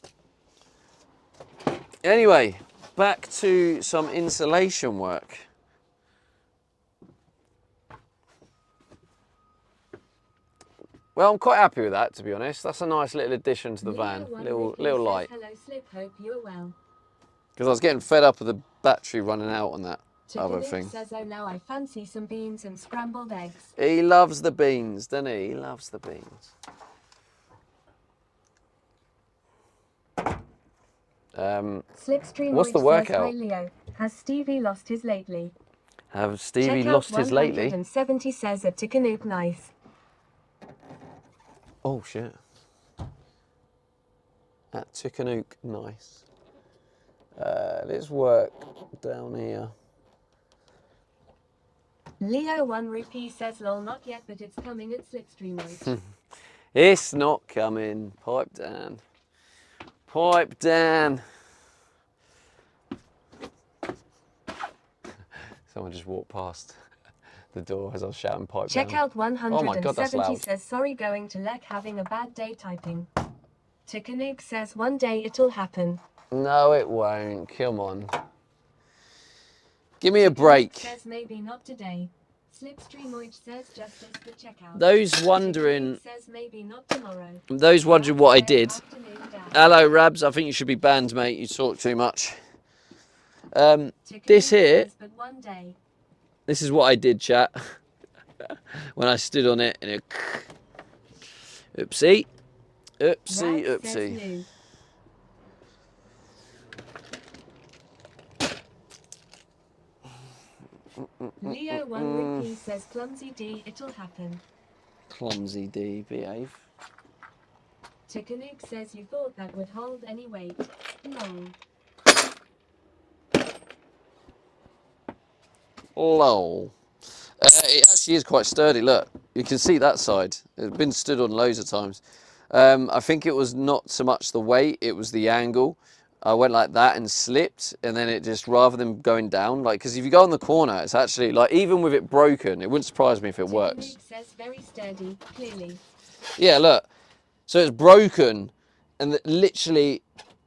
Anyway, back to some insulation work. Well, I'm quite happy with that, to be honest. That's a nice little addition to the van. Little light. Hello, Slip. Hope you're well. Because I was getting fed up with the battery running out on that other thing. Says, oh, now I fancy some beans and scrambled eggs. He loves the beans, doesn't he? He loves the beans. Slipstream what's the workout? Says, hi Leo, has Stevie lost his lately? Have Stevie lost his lately? 170 says at Tikanuke nice. Oh shit. At Tikanuke nice. Let's work down here. Leo 1 rupee says lol, not yet, but it's coming at Slipstream. It's not coming. Pipe down. Pipe down. Someone just walked past the door as I was shouting pipe down. Check out 170 oh my God, that's loud. Says sorry going to Lek having a bad day typing. Tikanuke says one day it'll happen. No, it won't. Come on. Give me a break. Says maybe not today. Slipstreamoid says just as the checkout. Those wondering. Says maybe not tomorrow. Those wondering what I did. Hello, Rabs. I think you should be banned, mate. You talk too much. This here. But one day. This is what I did, chat. When I stood on it and it. Oopsie. Oopsie, oopsie. Leo 1 rupee says clumsy D, it'll happen. Clumsy D, behave. Takanuke says you thought that would hold any weight. Lol. Lol. It actually is quite sturdy. Look, you can see that side. It's been stood on loads of times. I think it was not so much the weight, it was the angle. I went like that and slipped, and then it just, rather than going down, like, because if you go on the corner, it's actually, like, even with it broken, it wouldn't surprise me if it works. Takanuke says very sturdy, clearly. Yeah, look. So it's broken, and literally,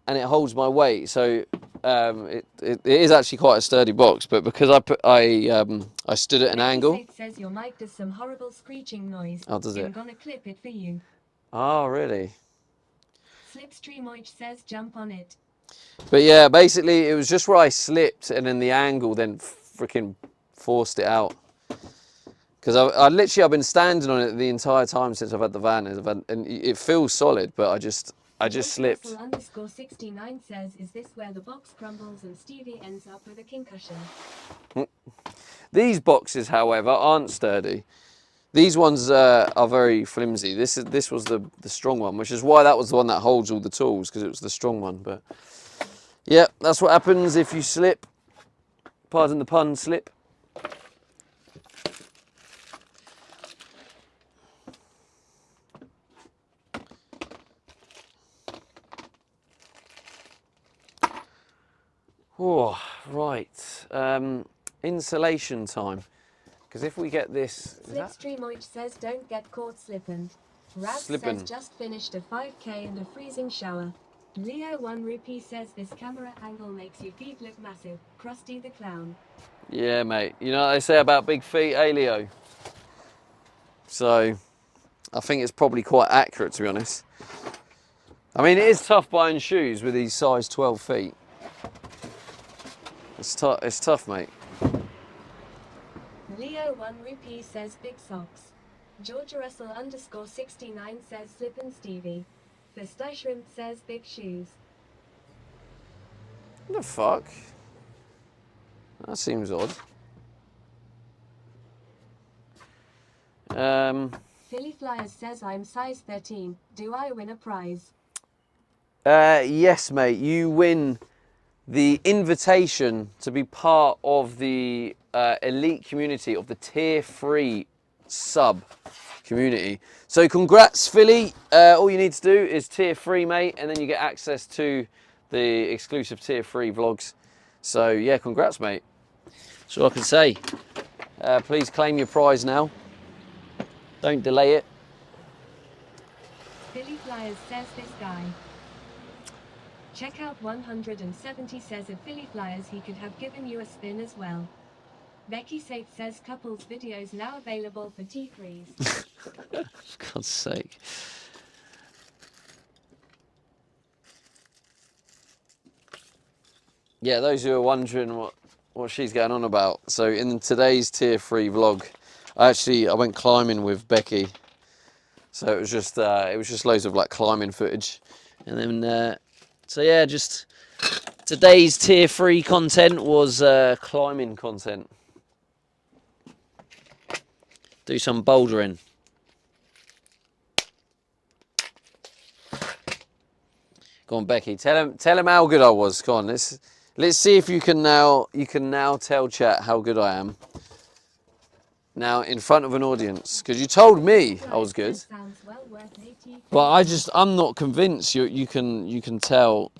and it holds my weight. So it is actually quite a sturdy box. But because I stood at an angle. Becky says your mic does some horrible screeching noise. Oh, does it? I'm gonna clip it for you. Oh, really? Slipstreamoich says jump on it. But yeah, basically it was just where I slipped, and then the angle then freaking forced it out. Because I've been standing on it the entire time since I've had the van, and it feels solid, but I just slipped. Russell_69 says, is this where the box crumbles and Stevie ends up with a concussion? These boxes, however, aren't sturdy. These ones are very flimsy. This was the strong one, which is why that was the one that holds all the tools, because it was the strong one. But yeah, that's what happens if you slip. Pardon the pun, slip. Oh, right. Insulation time. Because if we get this... Slipstreamoich says don't get caught slipping. Raz says just finished a 5k and a freezing shower. Leo 1 Rupee says this camera angle makes your feet look massive. Krusty the Clown. Yeah, mate. You know what they say about big feet, eh, Leo? So, I think it's probably quite accurate, to be honest. I mean, it is tough buying shoes with these size 12 feet. It's tough, mate. Leo 1 Rupee says big socks. Georgia Russell_69 says slippin' Stevie. Fisty Shrimp says big shoes. What the fuck? That seems odd. Philly Flyers says I'm size 13. Do I win a prize? Yes, mate. You win the invitation to be part of the elite community, of the tier 3 sub community. So congrats, Philly. All you need to do is tier 3, mate, and then you get access to the exclusive tier 3 vlogs. So yeah, congrats, mate. That's all I can say. Please claim your prize now. Don't delay it. Philly Flyers says this guy. Check out 170 says at Philly Flyers he could have given you a spin as well. Becky Safe says couples videos now available for T3s. For God's sake. Yeah, those who are wondering what she's going on about. So in today's tier 3 vlog, I went climbing with Becky. So it was just loads of like climbing footage. And then so yeah, just today's tier 3 content was climbing content. Do some bouldering. Go on, Becky. Tell him how good I was. Go on, let's see if you can now tell chat how good I am. Now in front of an audience, because you told me I was good. But I'm not convinced you can tell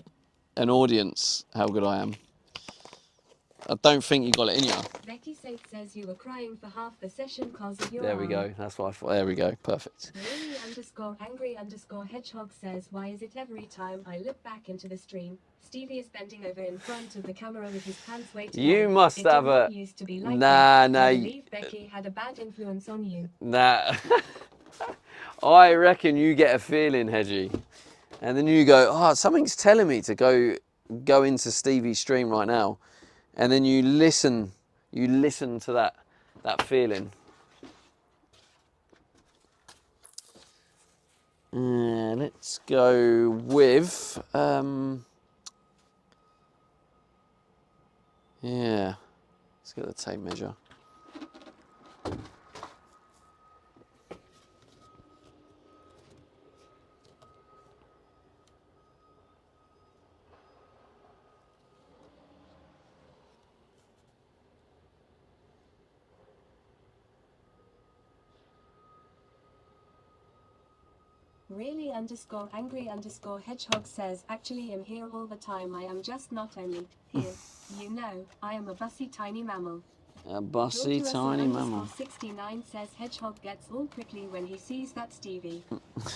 an audience how good I am. I don't think you got it in you. Becky Safe says you were crying for half the session cause of your There we go. That's what I thought. There we go. Perfect. Lily_angry_hedgehog says, why is it every time I look back into the stream, Stevie is bending over in front of the camera with his pants way down? You must have a... Used to be like Nah. I believe Becky had a bad influence on you. Nah. I reckon you get a feeling, Hedgie. And then you go, oh, something's telling me to go into Stevie's stream right now. And then you listen to that feeling. Let's go with yeah. Let's get the tape measure. Really underscore angry underscore hedgehog says, actually I'm here all the time. I am just not only here. You know, I am a bussy tiny mammal. A bussy George tiny Russell mammal. 69 says hedgehog gets all prickly when he sees that Stevie.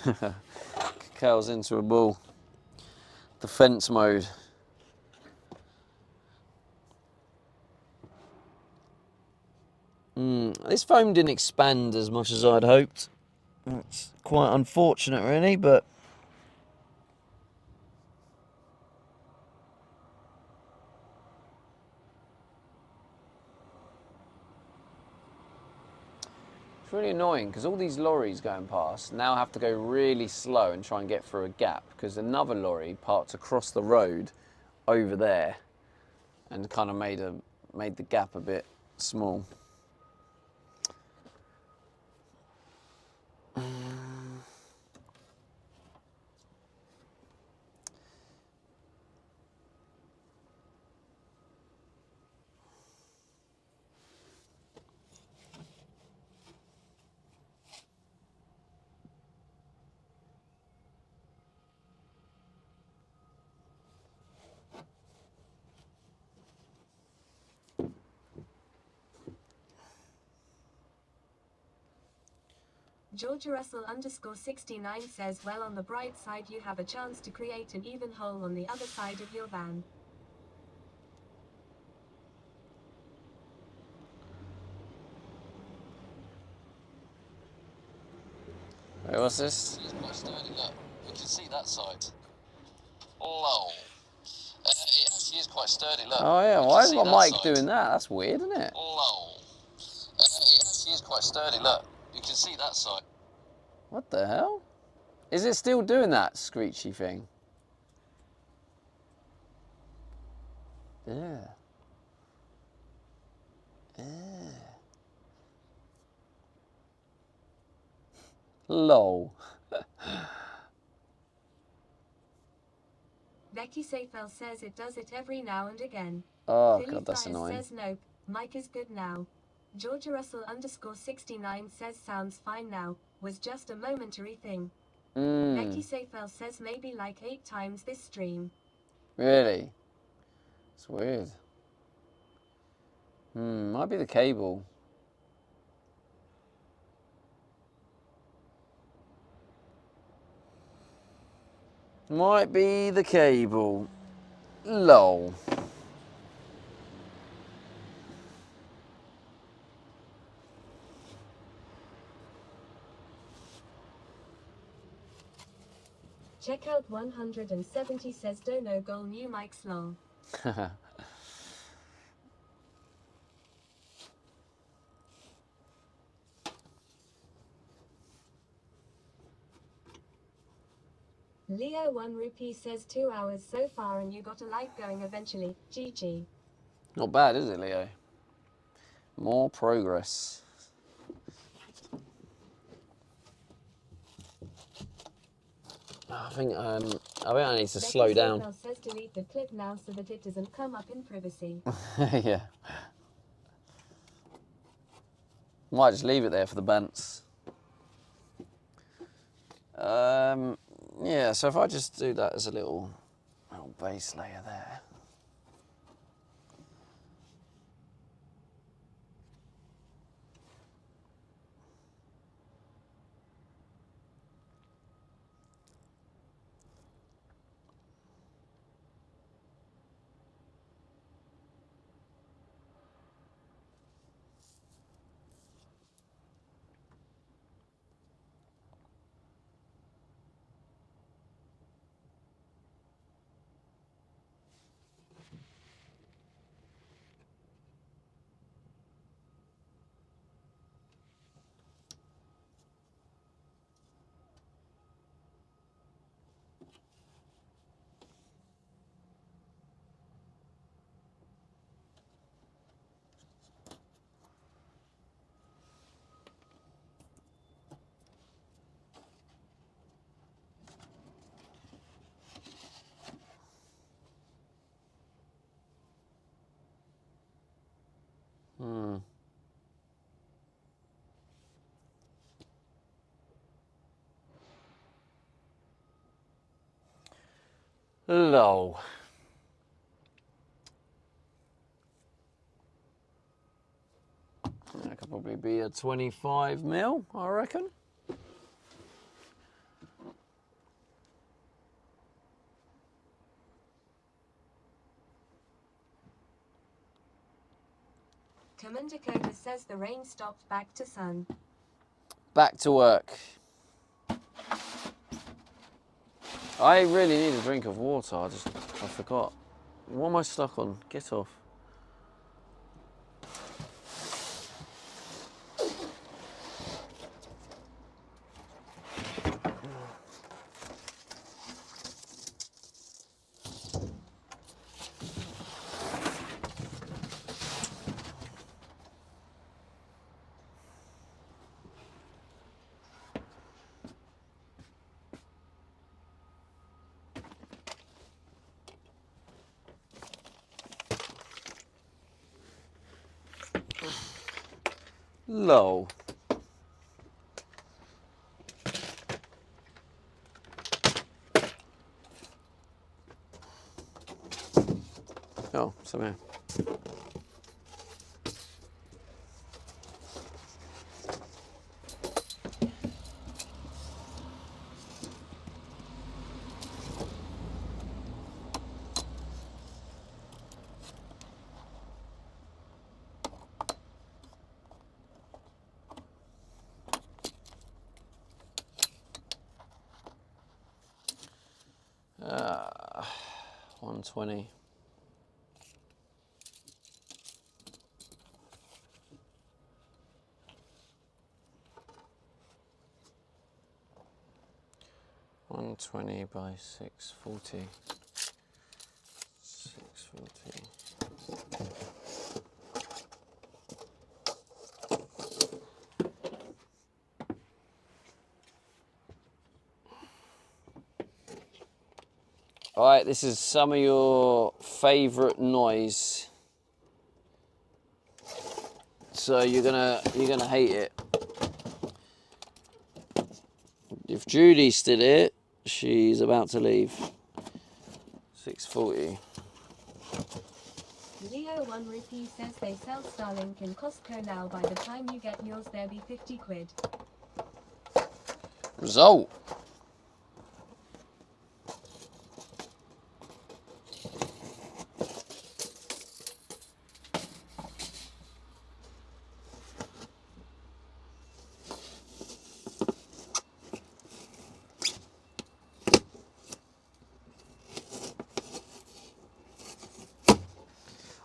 Cacao's into a ball. Defense mode. This foam didn't expand as much as I'd hoped. It's quite unfortunate, really, but it's really annoying because all these lorries going past now have to go really slow and try and get through a gap because another lorry parked across the road over there and kind of made the gap a bit small. Georgia Russell underscore 69 says, well, on the bright side, you have a chance to create an even hole on the other side of your van. Wait, what's this? It's quite sturdy, look. You can see that side. Lol. It actually is quite sturdy, look. Oh yeah, why is my mic doing that? That's weird, isn't it? Lol. It actually is quite sturdy, look. You can see that side. What the hell? Is it still doing that screechy thing? Yeah. Yeah. Lol. Becky Seyfel says it does it every now and again. Oh Philly god, that's Flyers annoying. says nope, Mike is good now. Georgia Russell underscore 69 says sounds fine now, was just a momentary thing. Becky Seyfel says maybe like 8 times this stream. Really? It's weird. Might be the cable. Might be the cable. Lol. Check out 170 says Dono goal new Mike's lol. Leo 1 rupee says 2 hours so far and you got a life going eventually. GG. Not bad, is it, Leo? More progress. I think I need to slow down. Becky says delete the clip now so that it doesn't come up in privacy. Yeah. Might just leave it there for the bants. Yeah, so if I just do that as a little base layer there. Low. That could probably be a 25 mil, I reckon. Commander Dakota says the rain stopped, back to sun. Back to work. I really need a drink of water. I forgot. What am I stuck on? Get off. Low. Oh, somehow. Uh, 120. $120 by 640. 640. All right, this is some of your favorite noise. So you're gonna hate it. If Judy's still here, she's about to leave. 640. Leo 1 Rupee says they sell Starlink in Costco now. By the time you get yours, there'll be 50 quid. Result.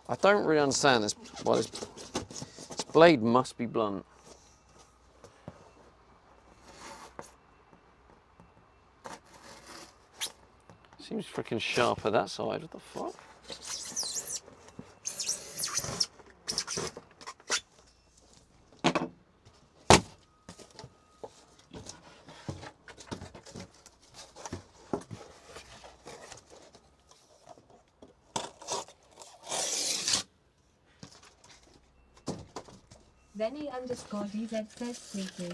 I don't really understand this. Why this blade must be blunt. Seems freaking sharper that side. What the fuck? Venny_DZ says sleepy.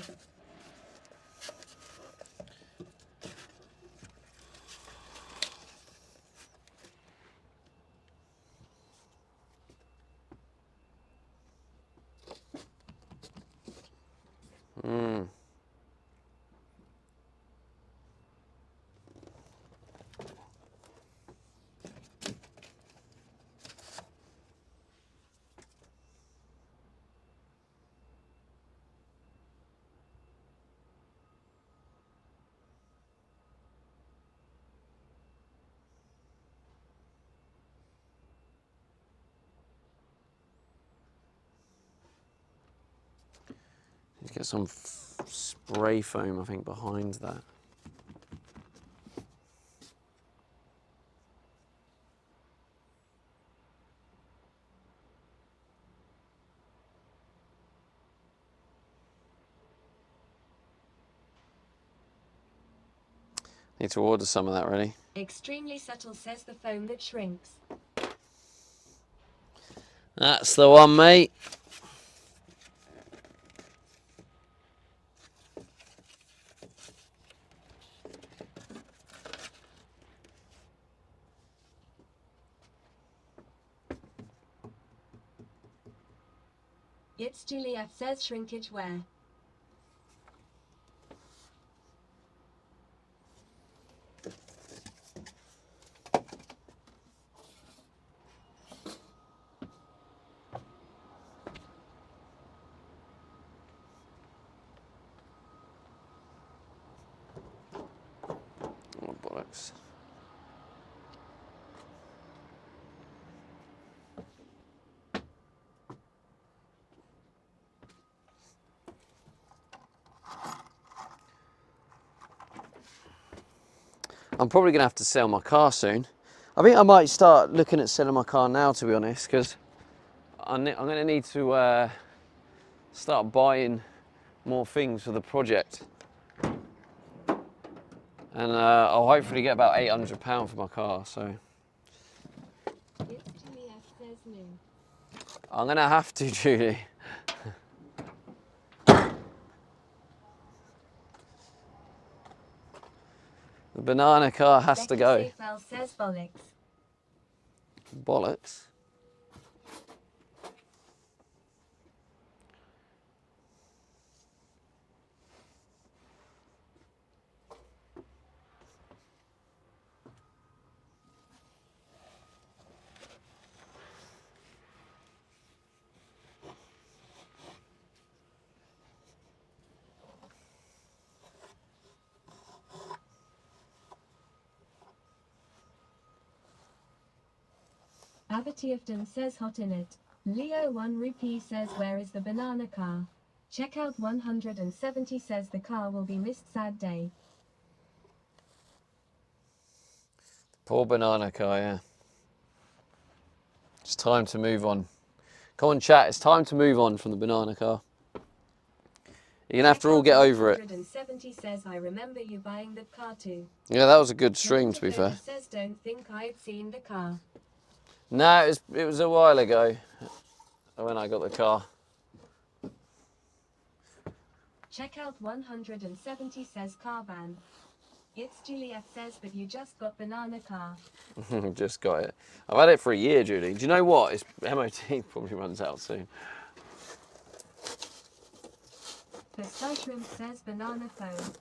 Let's get some spray foam, I think, behind that. Need to order some of that, really. Extremely subtle says the foam that shrinks. That's the one, mate. It's Julie F says shrinkage where? Oh, bollocks. I'm probably going to have to sell my car soon. I think I might start looking at selling my car now, to be honest, because I'm going to need to start buying more things for the project. And I'll hopefully get about £800 for my car, so It's Julie F says no. I'm going to have to, Julie. The banana car has to Becky go. Safewell says bollocks. Bollocks. Abertiefton says hot in it. Leo 1 rupee says where is the banana car? Checkout 170 says the car will be missed sad day. Poor banana car, yeah. It's time to move on. Come on, chat. It's time to move on from the banana car. You're going to have to all get over it. 170 says I remember you buying the car too. Yeah, that was a good stream, to be Dakota fair. says don't think I'd seen the car. No, it was a while ago when I got the car. Checkout 170 says car van. It's Juliet says but you just got banana car. Just got it. I've had it for a year, Julie. Do you know what? Its MOT probably runs out soon. Pistachio says banana phone.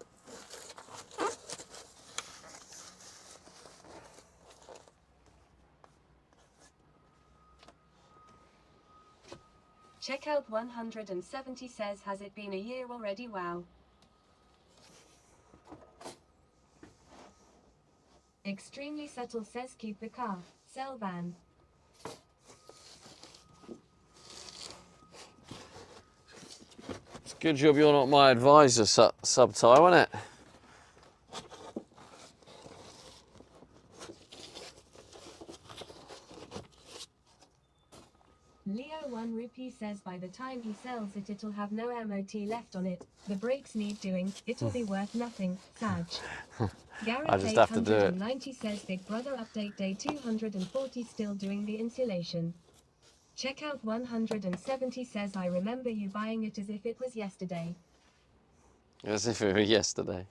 Checkout 170 says has it been a year already? Wow. Extremely subtle says keep the car. Sell van. It's a good job you're not my advisor, subtitle, isn't it? Leo 1 rupee says by the time he sells it it'll have no MOT left on it. The brakes need doing. It'll be worth nothing. Sag. Gareth I just have to do it. 890 says Big Brother update day 240 still doing the insulation. Checkout 170 says I remember you buying it as if it was yesterday. As if it were yesterday.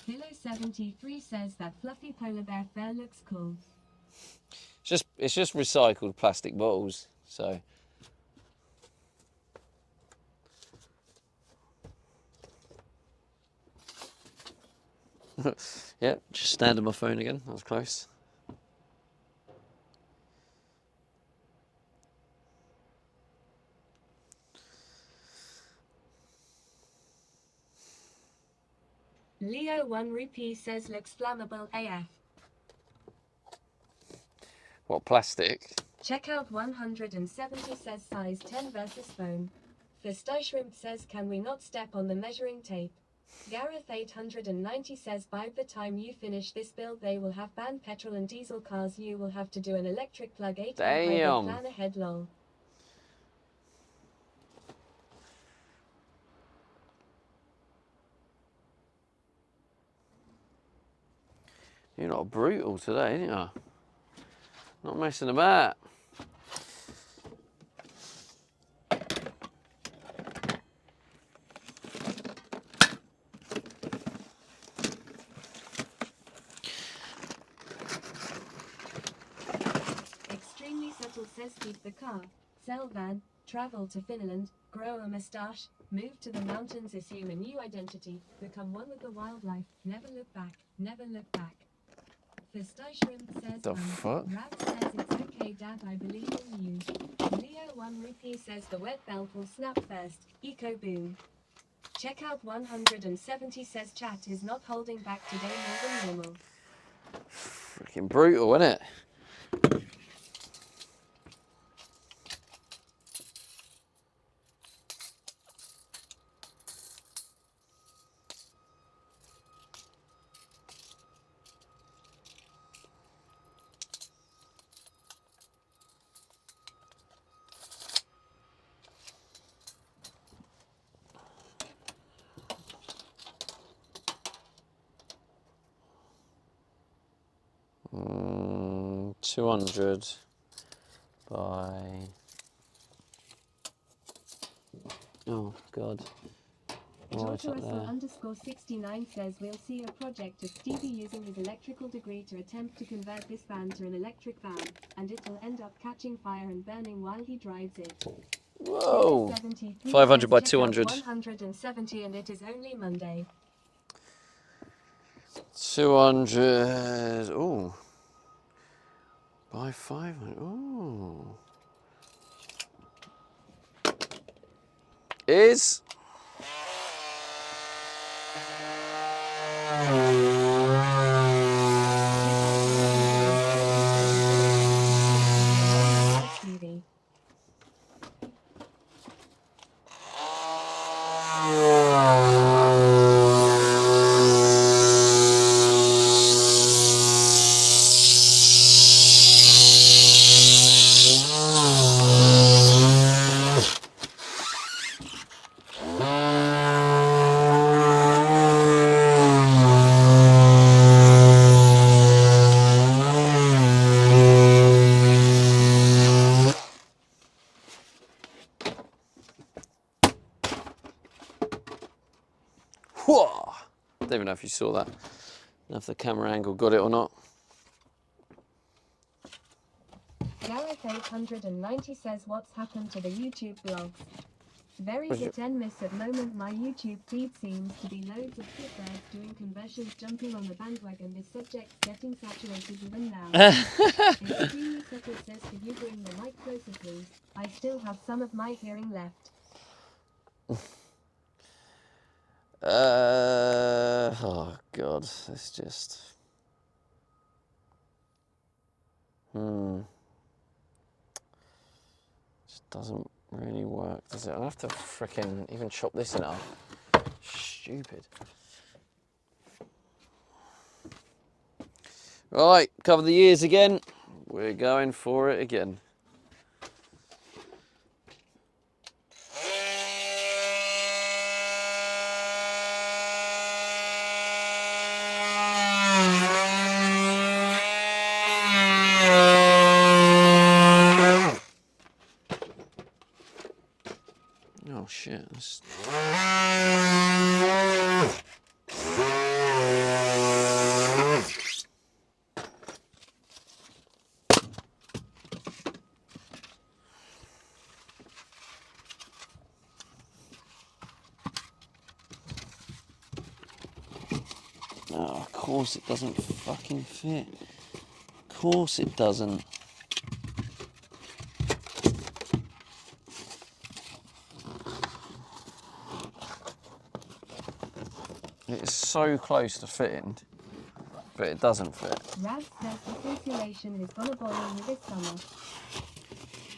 Pillow 73 says that fluffy polar bear fur looks cool. It's just recycled plastic bottles, so. Yeah, just stand on my phone again. That was close. Leo 1 rupee says looks flammable AF. What, plastic? Checkout 170 says size 10 versus phone. Fisto Shrimp says can we not step on the measuring tape? Gareth 890 says by the time you finish this build they will have banned petrol and diesel cars. You will have to do an electric plug 8 Damn. plan ahead lol. You're not brutal today, ain't you? Not messing about. Extremely subtle says keep the car, sell van, travel to Finland, grow a moustache, move to the mountains, assume a new identity, become one with the wildlife, never look back, never look back. Fistache Shrimp says The fuck? Rab says it's okay dad, I believe in you. Leo 1 Rupee says the wet belt will snap first, eco boom. Checkout 170 says chat is not holding back today more than normal. Freaking brutal, isn't it? Mm, 200 by... Oh, God. Right up there. _69 says we'll see a project of Stevie using his electrical degree to attempt to convert this van to an electric van, and it'll end up catching fire and burning while he drives it. Whoa! 73 500 by says check out 200. 170 and it is only Monday. 200. Ooh. By 500. Ooh. Is. Stevie. Whoa! I don't even know if you saw that. I don't know if the camera angle got it or not. Gareth 890 says what's happened to the YouTube blogs. Very hit and miss at moment. My YouTube feed seems to be loads of kickers doing conversions, jumping on the bandwagon. This subject's getting saturated even now. Extremely subtle says could you bring the mic closer please? I still have some of my hearing left. Oh God, it's just. Just doesn't really work, does it? I'll have to frickin' even chop this in half. Stupid. Right, cover the ears again. We're going for it again. Oh shit. Oh, of course it doesn't fucking fit. Of course it doesn't. It's so close to fitting, but it doesn't fit. Raz says this insulation is gonna boil me this summer.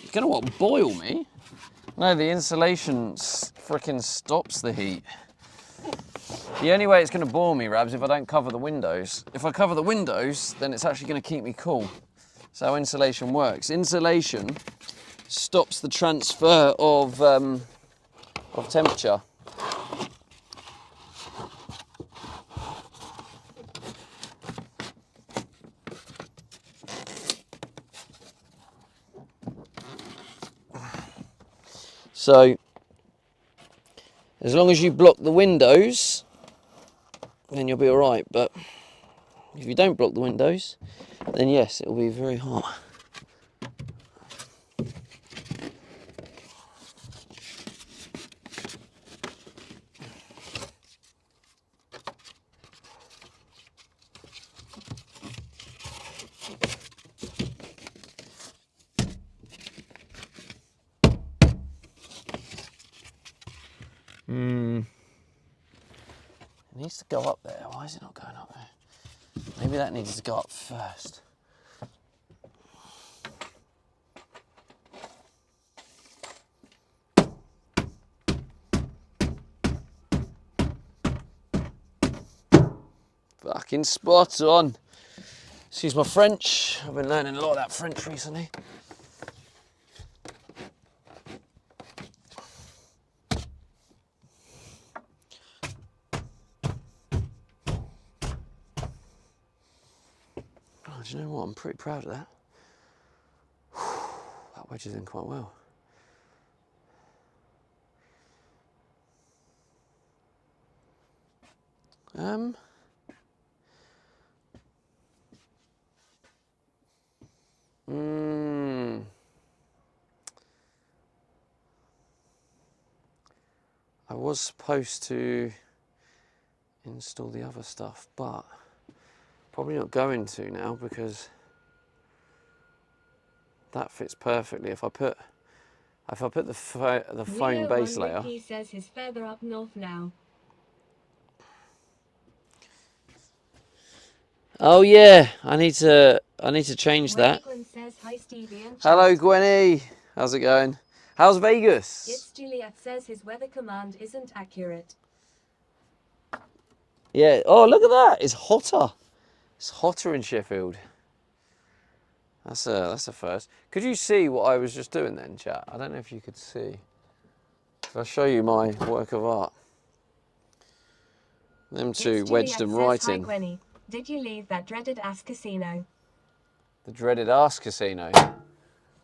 It's gonna what, boil me? No, the insulation frickin' stops the heat. The only way it's gonna boil me, Rabs, if I don't cover the windows. If I cover the windows, then it's actually gonna keep me cool. That's how insulation works. Insulation stops the transfer of temperature. So as long as you block the windows, then you'll be all right. But if you don't block the windows, then yes, it will be very hot. It needs to go up there. Why is it not going up there? Maybe that needs to go up first. Fucking spot on. Excuse my French. I've been learning a lot of that French recently. Oh, do you know what? I'm pretty proud of that. That wedges in quite well. I was supposed to install the other stuff, but probably not going to now because that fits perfectly. If I put the foam base layer. He says he's further up north now. Oh yeah, I need to change that. Gwen says hi Stevie and Hello chat. Gwenny, how's it going? How's Vegas? It's Juliet says his weather command isn't accurate. Yeah. Oh look at that, it's hotter. It's hotter in Sheffield. That's a first. Could you see what I was just doing then, chat? I don't know if you could see. If I show you my work of art. Them two It's wedged Juliet them says, right hi in. Gwenny. Did you leave that dreaded ass casino? The dreaded ass casino.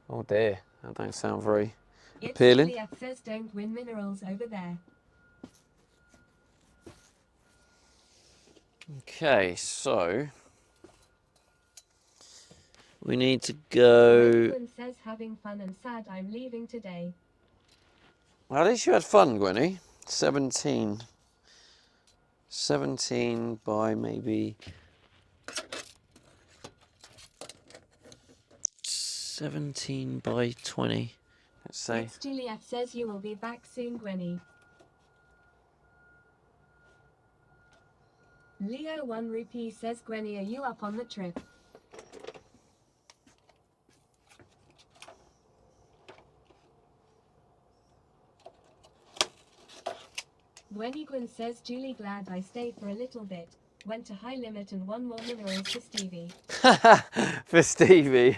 Oh dear, that don't sound very It's appealing. Juliet says don't win minerals over there. Okay, so we need to go. Gwen says having fun and sad I'm leaving today. Well, at least you had fun, Gwenny. 17 by maybe 17 by 20. Let's say. It's Juliet says you will be back soon, Gwenny. Leo 1 Rupee says Gwenny, are you up on the trip? Gwenny Gwen says Julie glad I stayed for a little bit. Went to high limit and won more minerals for Stevie. For Stevie.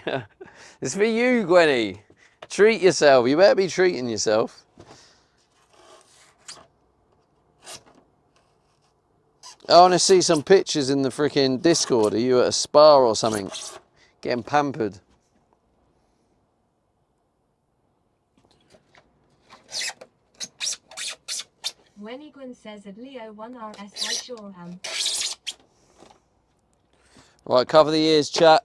It's for you, Gwenny. Treat yourself. You better be treating yourself. I want to see some pictures in the freaking Discord. Are you at a spa or something? Getting pampered. Gwenny Gwen says at Leo 1 RS I sure am. Right, cover the ears, chat.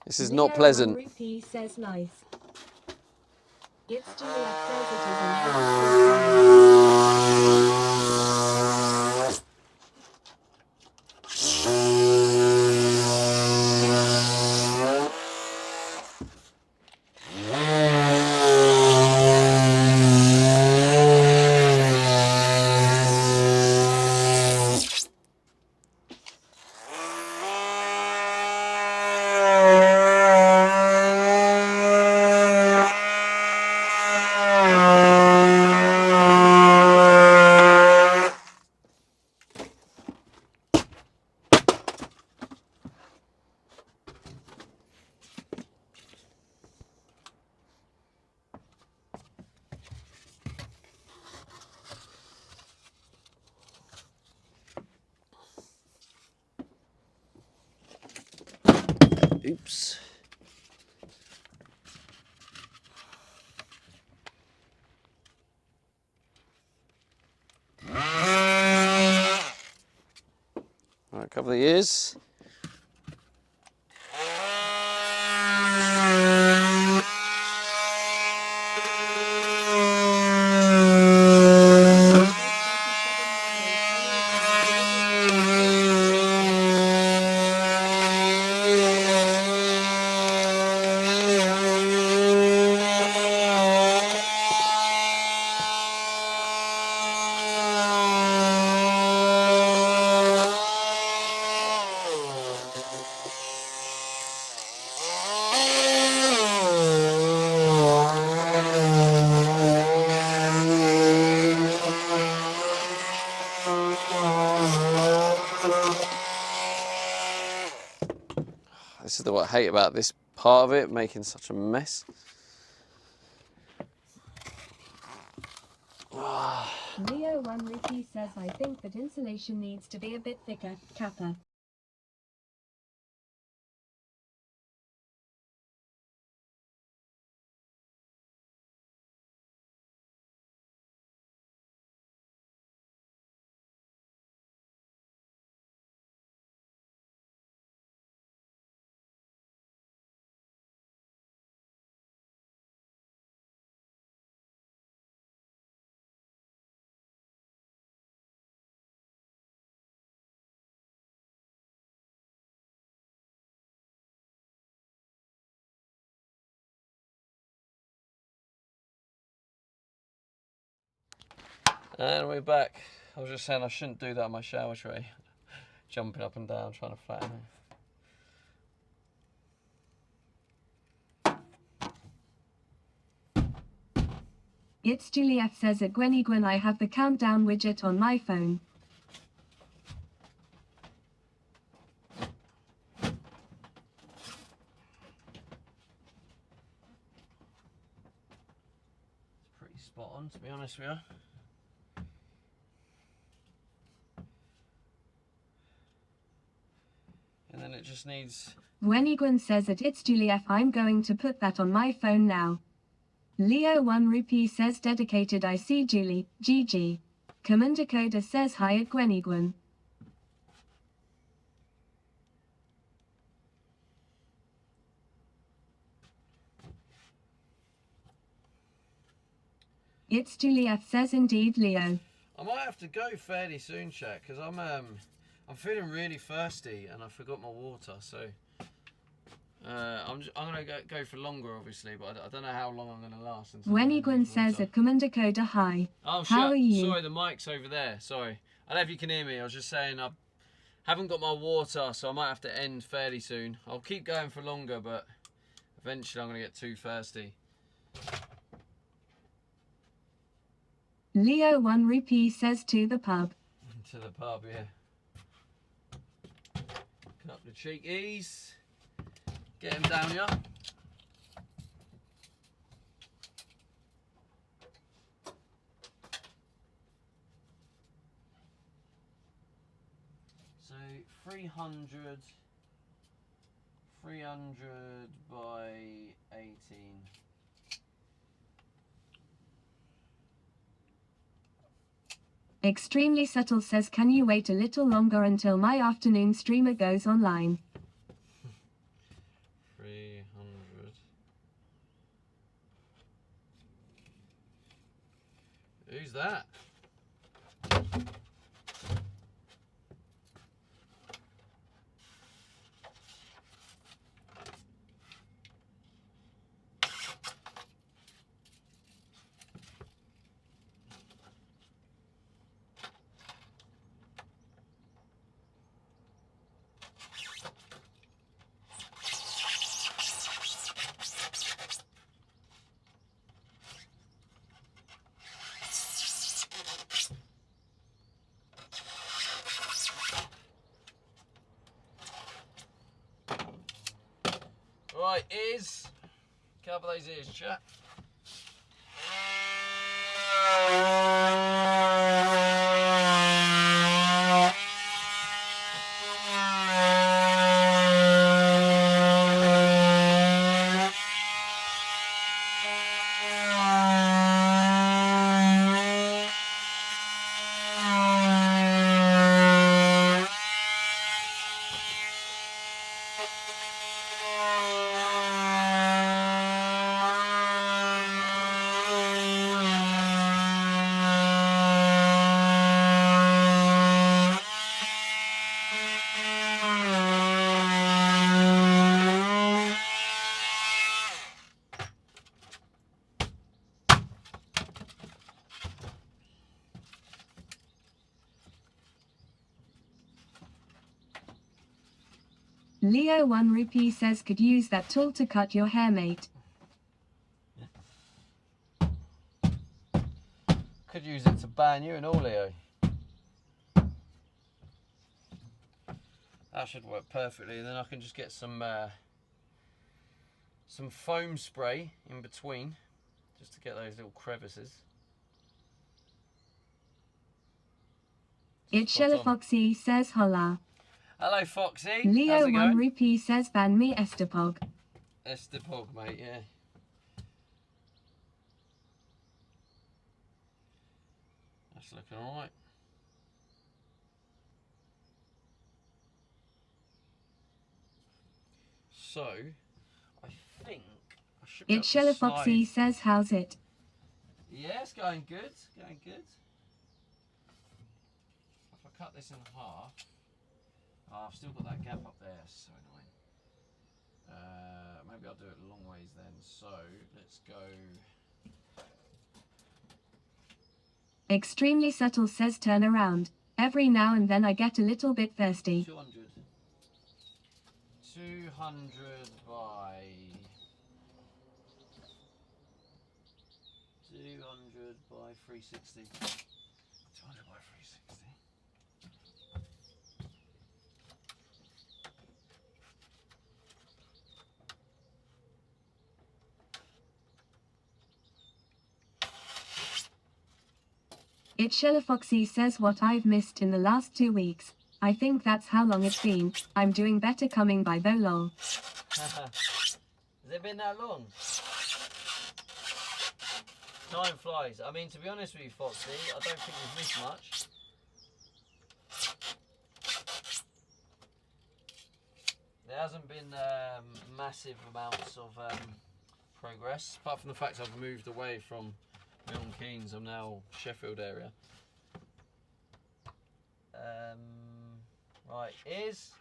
This is not pleasant. Leo 1 Rupee says nice. It's Juliet says it is an Oops. cover the ears. This is what I hate about this part of it, making such a mess. Leo 1 Rupee says I think that insulation needs to be a bit thicker, Kappa. And we're back. I was just saying I shouldn't do that on my shower tray. Jumping up and down, trying to flatten it. It's Juliet says at Gwenny Gwen I have the countdown widget on my phone. It's pretty spot on, to be honest with you. And then it just needs... Gwenny Gwen says at It's Juliet I'm going to put that on my phone now. Leo 1 Rupee says dedicated I see Julie, GG. Commander Coda says hi at Gwenny Gwen. It's Juliet says indeed Leo. I might have to go fairly soon, chat, because I'm feeling really thirsty and I forgot my water, so I'm gonna go for longer, obviously, but I don't know how long I'm gonna last. Gwenny Gwen says at Commander Coda hi. Oh, how are you? Sorry, the mic's over there. Sorry, I don't know if you can hear me. I was just saying I haven't got my water, so I might have to end fairly soon. I'll keep going for longer, but eventually I'm gonna get too thirsty. Leo 1 Rupee says to the pub. To the pub, yeah. Couple of cheekies. Get him down here. So 300 by 18. Extremely Subtle says can you wait a little longer until my afternoon streamer goes online? 300. Who's that? Right, ears. Cover those ears, chat. Leo 1 rupee says could use that tool to cut your hair, mate. Could use it to ban you and all, Leo. That should work perfectly, and then I can just get some foam spray in between, just to get those little crevices. It's Spot Shella on. Foxy says holla. Hello, Foxy. How's Leo it 1 going? rupee says ban me Estepog. Estepog, mate, yeah. That's looking alright. So, I think I should be It's able to Shella Foxy slide. says how's it? Yeah, it's going good. Going good. If I cut this in half, oh, I've still got that gap up there. So annoying. Maybe I'll do it long ways then. So let's go. Extremely subtle says turn around. Every now and then I get a little bit thirsty. 200. 200 by 360. 200 by 360. It's Shella Foxy says what I've missed in the last 2 weeks. I think that's how long it's been. I'm doing better coming by though lol. Has it been that long? Time flies. I mean, to be honest with you, Foxy, I don't think we've missed much. There hasn't been massive amounts of progress, apart from the fact I've moved away from Milton Keynes. I'm now Sheffield area. Right, is...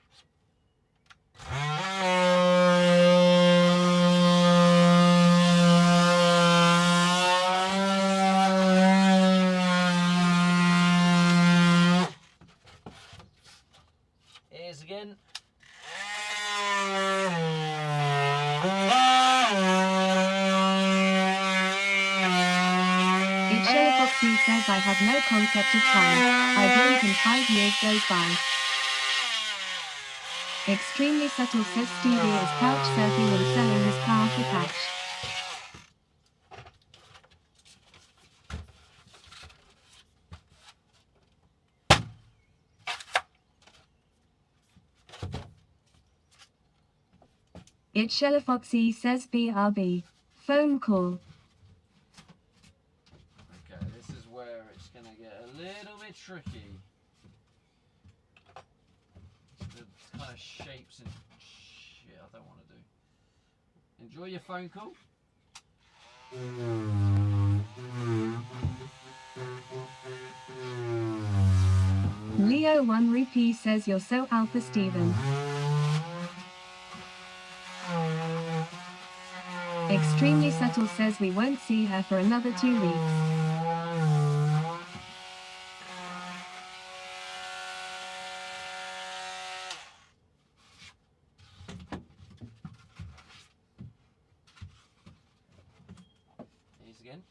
Is again. It's Shella Foxy says I have no concept of time. I blink and 5 years goes by. Extremely subtle says Stevie is couch surfing and selling his car for cash. It's Shella Foxy says BRB. Phone call. Okay, this is where it's going to get a little bit tricky. The kind of shapes and shit I don't want to do. Enjoy your phone call. Leo 1 rupee says you're so alpha Steven. Extremely subtle says we won't see her for another 2 weeks. Here's again.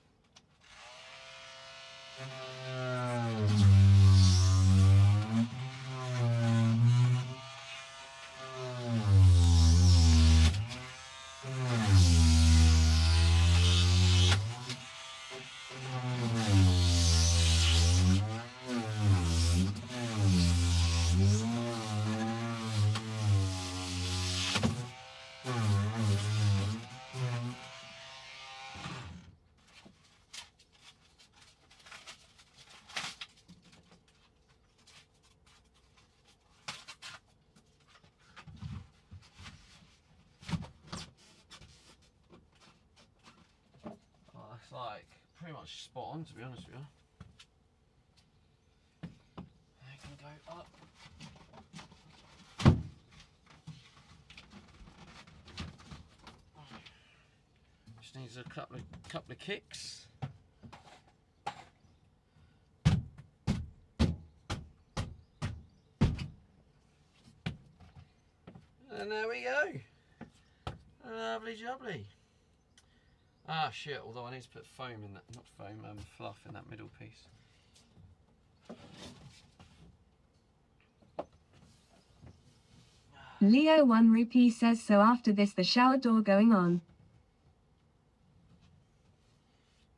That's like pretty much spot on, to be honest with you. I can go up. Just needs a couple of kicks. And there we go. Lovely jubbly. Ah shit, although I need to put foam in that, not foam, fluff in that middle piece. Leo 1 rupee says so after this the shower door going on.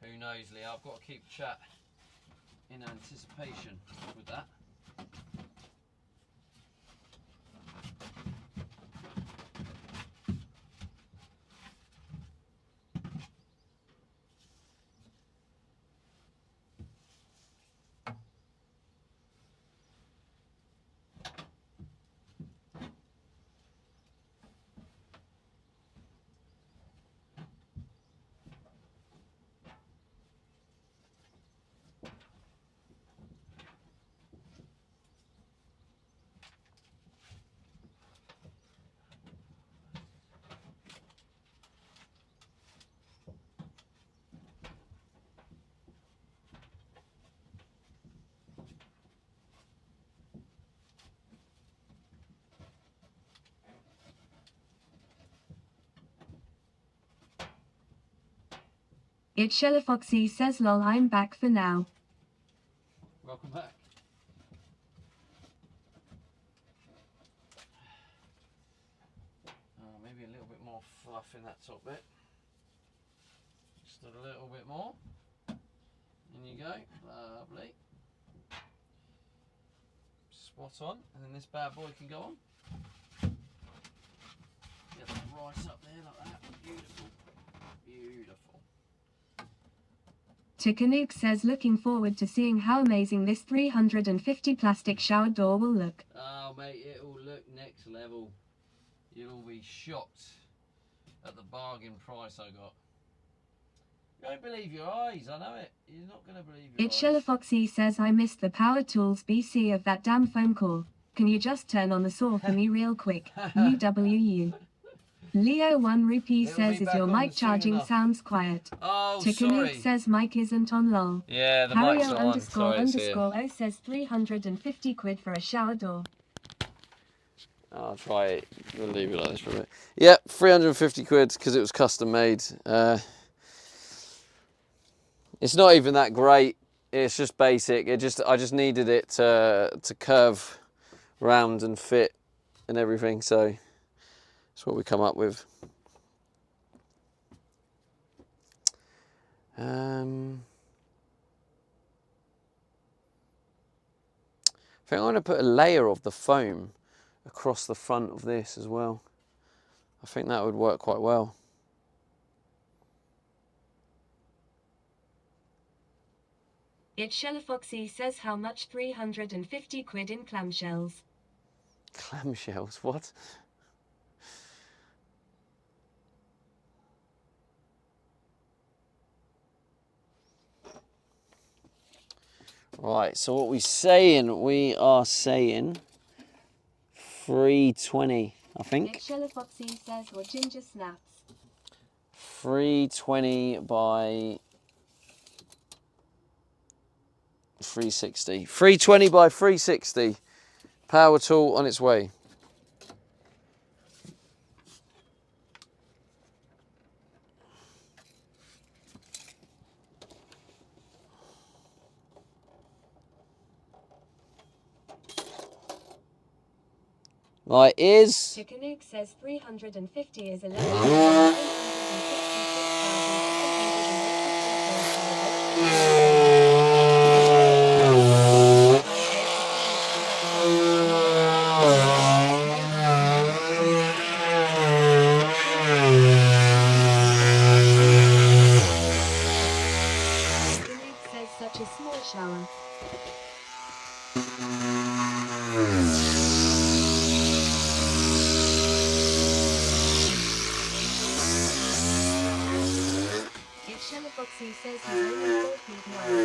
Who knows, Leo? I've got to keep chat in anticipation with that. It's Shella Foxy says lol I'm back for now. Welcome back. Maybe a little bit more fluff in that top bit. Just a little bit more. In you go. Lovely. Spot on. And then this bad boy can go on. Get that right up there like that. Beautiful. Beautiful. Tikanuke says looking forward to seeing how amazing this 350 plastic shower door will look. Oh mate, it'll look next level. You'll be shocked at the bargain price I got. You won't believe your eyes, I know it. You're not going to believe your It's eyes. Shella Foxy says I missed the Power Tools BC of that damn phone call. Can you just turn on the saw for me real quick? UWU. Leo 1 rupee It'll says be is back your on mic soon charging enough. sounds quiet. Oh, Tikanuke sorry. says mic isn't on lol. Yeah, the mic's Hario not on. underscore Sorry, it's here. underscore O says 350 quid for a shower door. I'll try it. We'll leave it like this for a bit. Yep, 350 quid because it was custom made. It's not even that great. It's just basic. I just needed it to curve round and fit and everything. So that's what we come up with. I think I'm going to put a layer of the foam across the front of this as well. I think that would work quite well. It's Shella Foxy says how much 350 quid in clamshells. Clamshells, what? Right, so what we saying? We are saying 320, I think. It's Shella Foxy says or ginger snaps. 320 by 360. 320 by 360. Power tool on its way. Right, is Tikanuke says 350 is 11,356,000. Tikanuke says such a small shower. Shella Foxy says he's only 4 feet wide.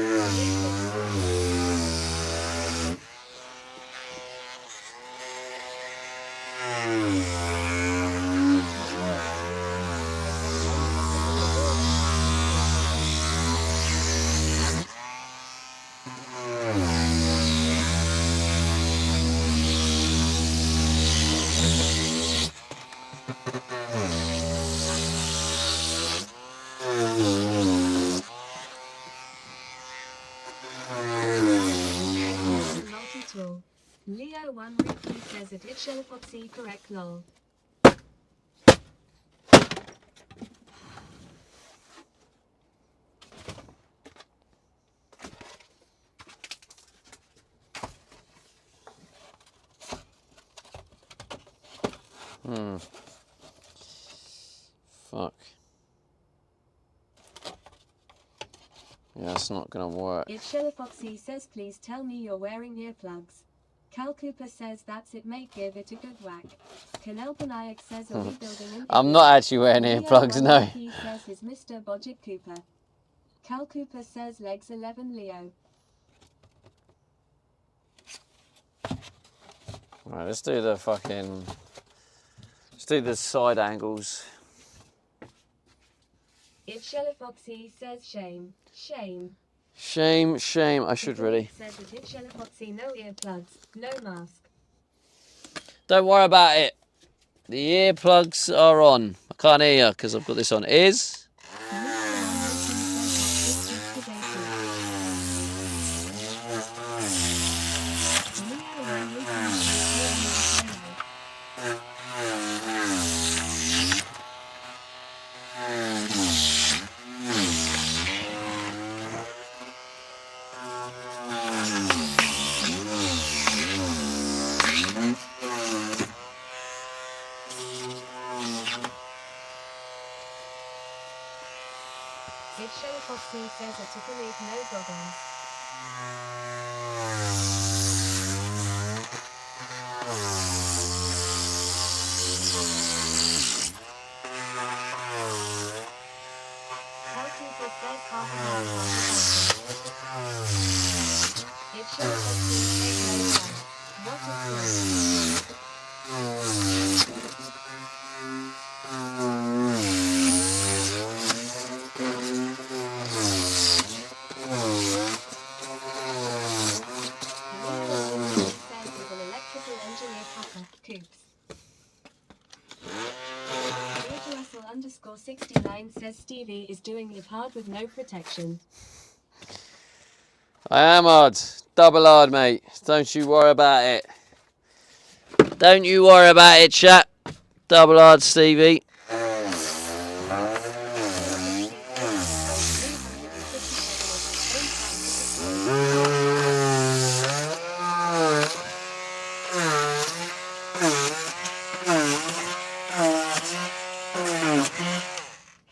literal. Leo 1 repeat says it shall foxy correct lol. Fuck. Yeah, that's not gonna work. It shall foxy says please tell me you're wearing earplugs. Cal Cooper says that's it mate give it a good whack. Canel Panayak says are we building in I'm not actually wearing Leo earplugs, no. 1 He says is Mr. Bodget Cooper. Cal Cooper says legs 11 Leo. Right, let's do the fucking... Let's do the side angles. It shall foxy says shame. Shame. Shame, shame. I should really. Says it shall foxy no earplugs, no mask. Don't worry about it. The earplugs are on. I can't hear you because I've got this on. Is? It shall foxy says it to believe no goggles. Cal Cooper says half an hour. It shall foxy says no one. What is Russell 69 says Stevie is doing it hard with no protection. I am hard. Double hard, mate. Don't you worry about it. Don't you worry about it, chat. Double hard, Stevie.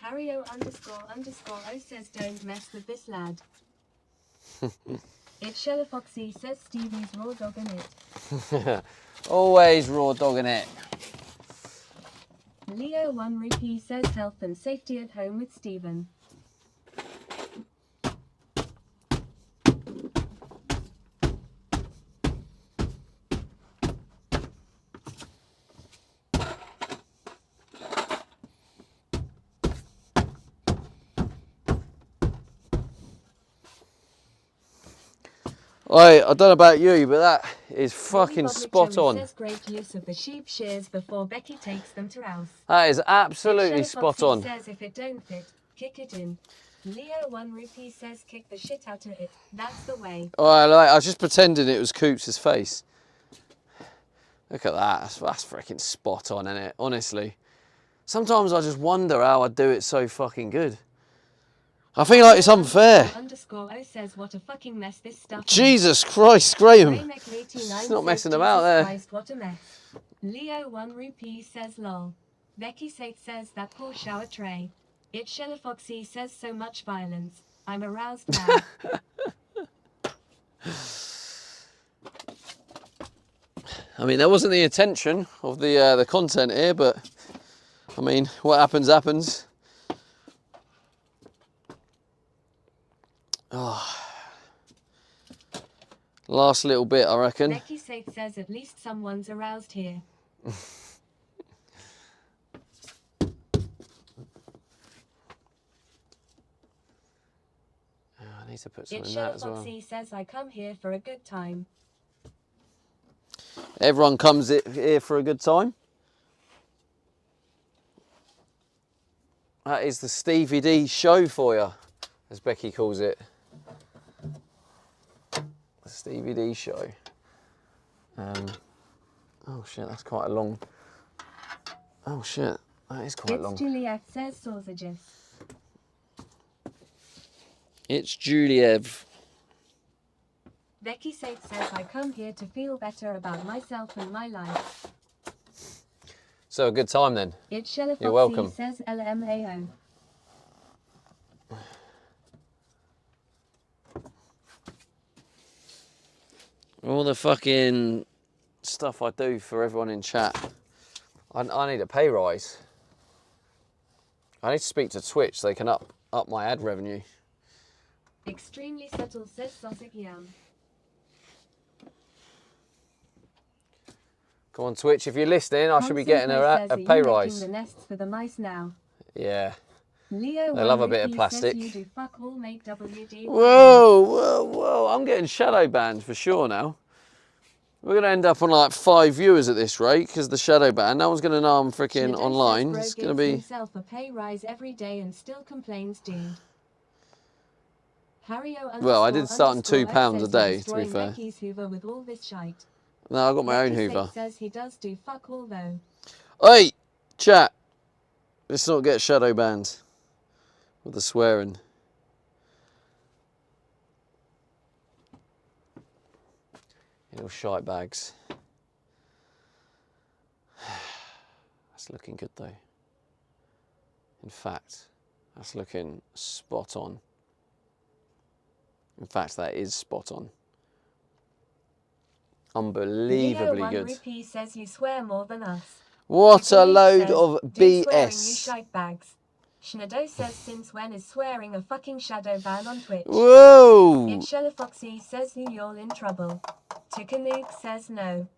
Harryo__O says don't mess with this lad. It Shella Foxy says Stevie's raw dog in it. Always raw dog in it. Leo 1 Rupee says health and safety at home with Steven. Oi, I don't know about you, but that is fucking Public spot Joey on. says great use of the sheep shears before Becky takes them to house. That is absolutely Shella spot Foxy on. says if it don't fit, kick it in. Leo 1 Rupee says kick the shit out of it. That's the way. Alright, like, I was just pretending it was Coops' face. Look at that. That's freaking spot on, isn't it? Honestly. Sometimes I just wonder how I do it so fucking good. I think like it's unfair. _O says what a fucking mess this stuff Jesus Christ, Graham. It's It's not messing about there. Christ, what a mess. Leo 1 Rupee says lol. Becky Sate says that poor shower tray. It Shella Foxy says so much violence. I'm aroused now. I mean, that wasn't the intention of the content here, but I mean, what happens, happens. Oh. Last little bit, I reckon. Becky Sate says at least someone's aroused here. I need to put It something in that Shella as well. Foxy says I come here for a good time. Everyone comes here for a good time. That is the Stevie D show for you, as Becky calls it. The Stevie D show. Oh shit, that's quite a long. Oh shit, that is quite It's long. Juliet says sausages. It's Juliev. Becky Safe says I come here to feel better about myself and my life. So a good time then. It's Shella You're welcome. says LMAO. All the fucking stuff I do for everyone in chat. I need a pay rise. I need to speak to Twitch so they can up my ad revenue. Extremely subtle says sausage yam. Come on, Twitch, if you're listening, I should be getting Constantly a says, pay "Are you rise. making the nests for the mice now?" Yeah. Leo They love a bit of Rupee plastic. Says you do fuck all, make WD. Whoa, whoa, whoa. I'm getting shadow banned for sure now. We're going to end up on like 5 viewers at this rate because the shadow ban. No one's going to know I'm freaking online. Bro It's going to gives be... himself a pay rise every day and still complains, dude. Well, I did start on £2 a day, to be destroying fair. Becky's Hoover with all this shite. No, I've got my own Becky Hoover. says he does do fuck all though. Hey, chat. Let's not get shadow banned with the swearing. You little shite bags. That's looking good though. In fact, that's looking spot on. In fact, that is spot on. Unbelievably Leo good. Rupee says you swear more than us. What a load says, of "Do swearing, you BS. shite bags." Shnado says since when is swearing a fucking shadow ban on Twitch? Whoa! It's Shella Foxy says who you're in trouble. Tikanook says no.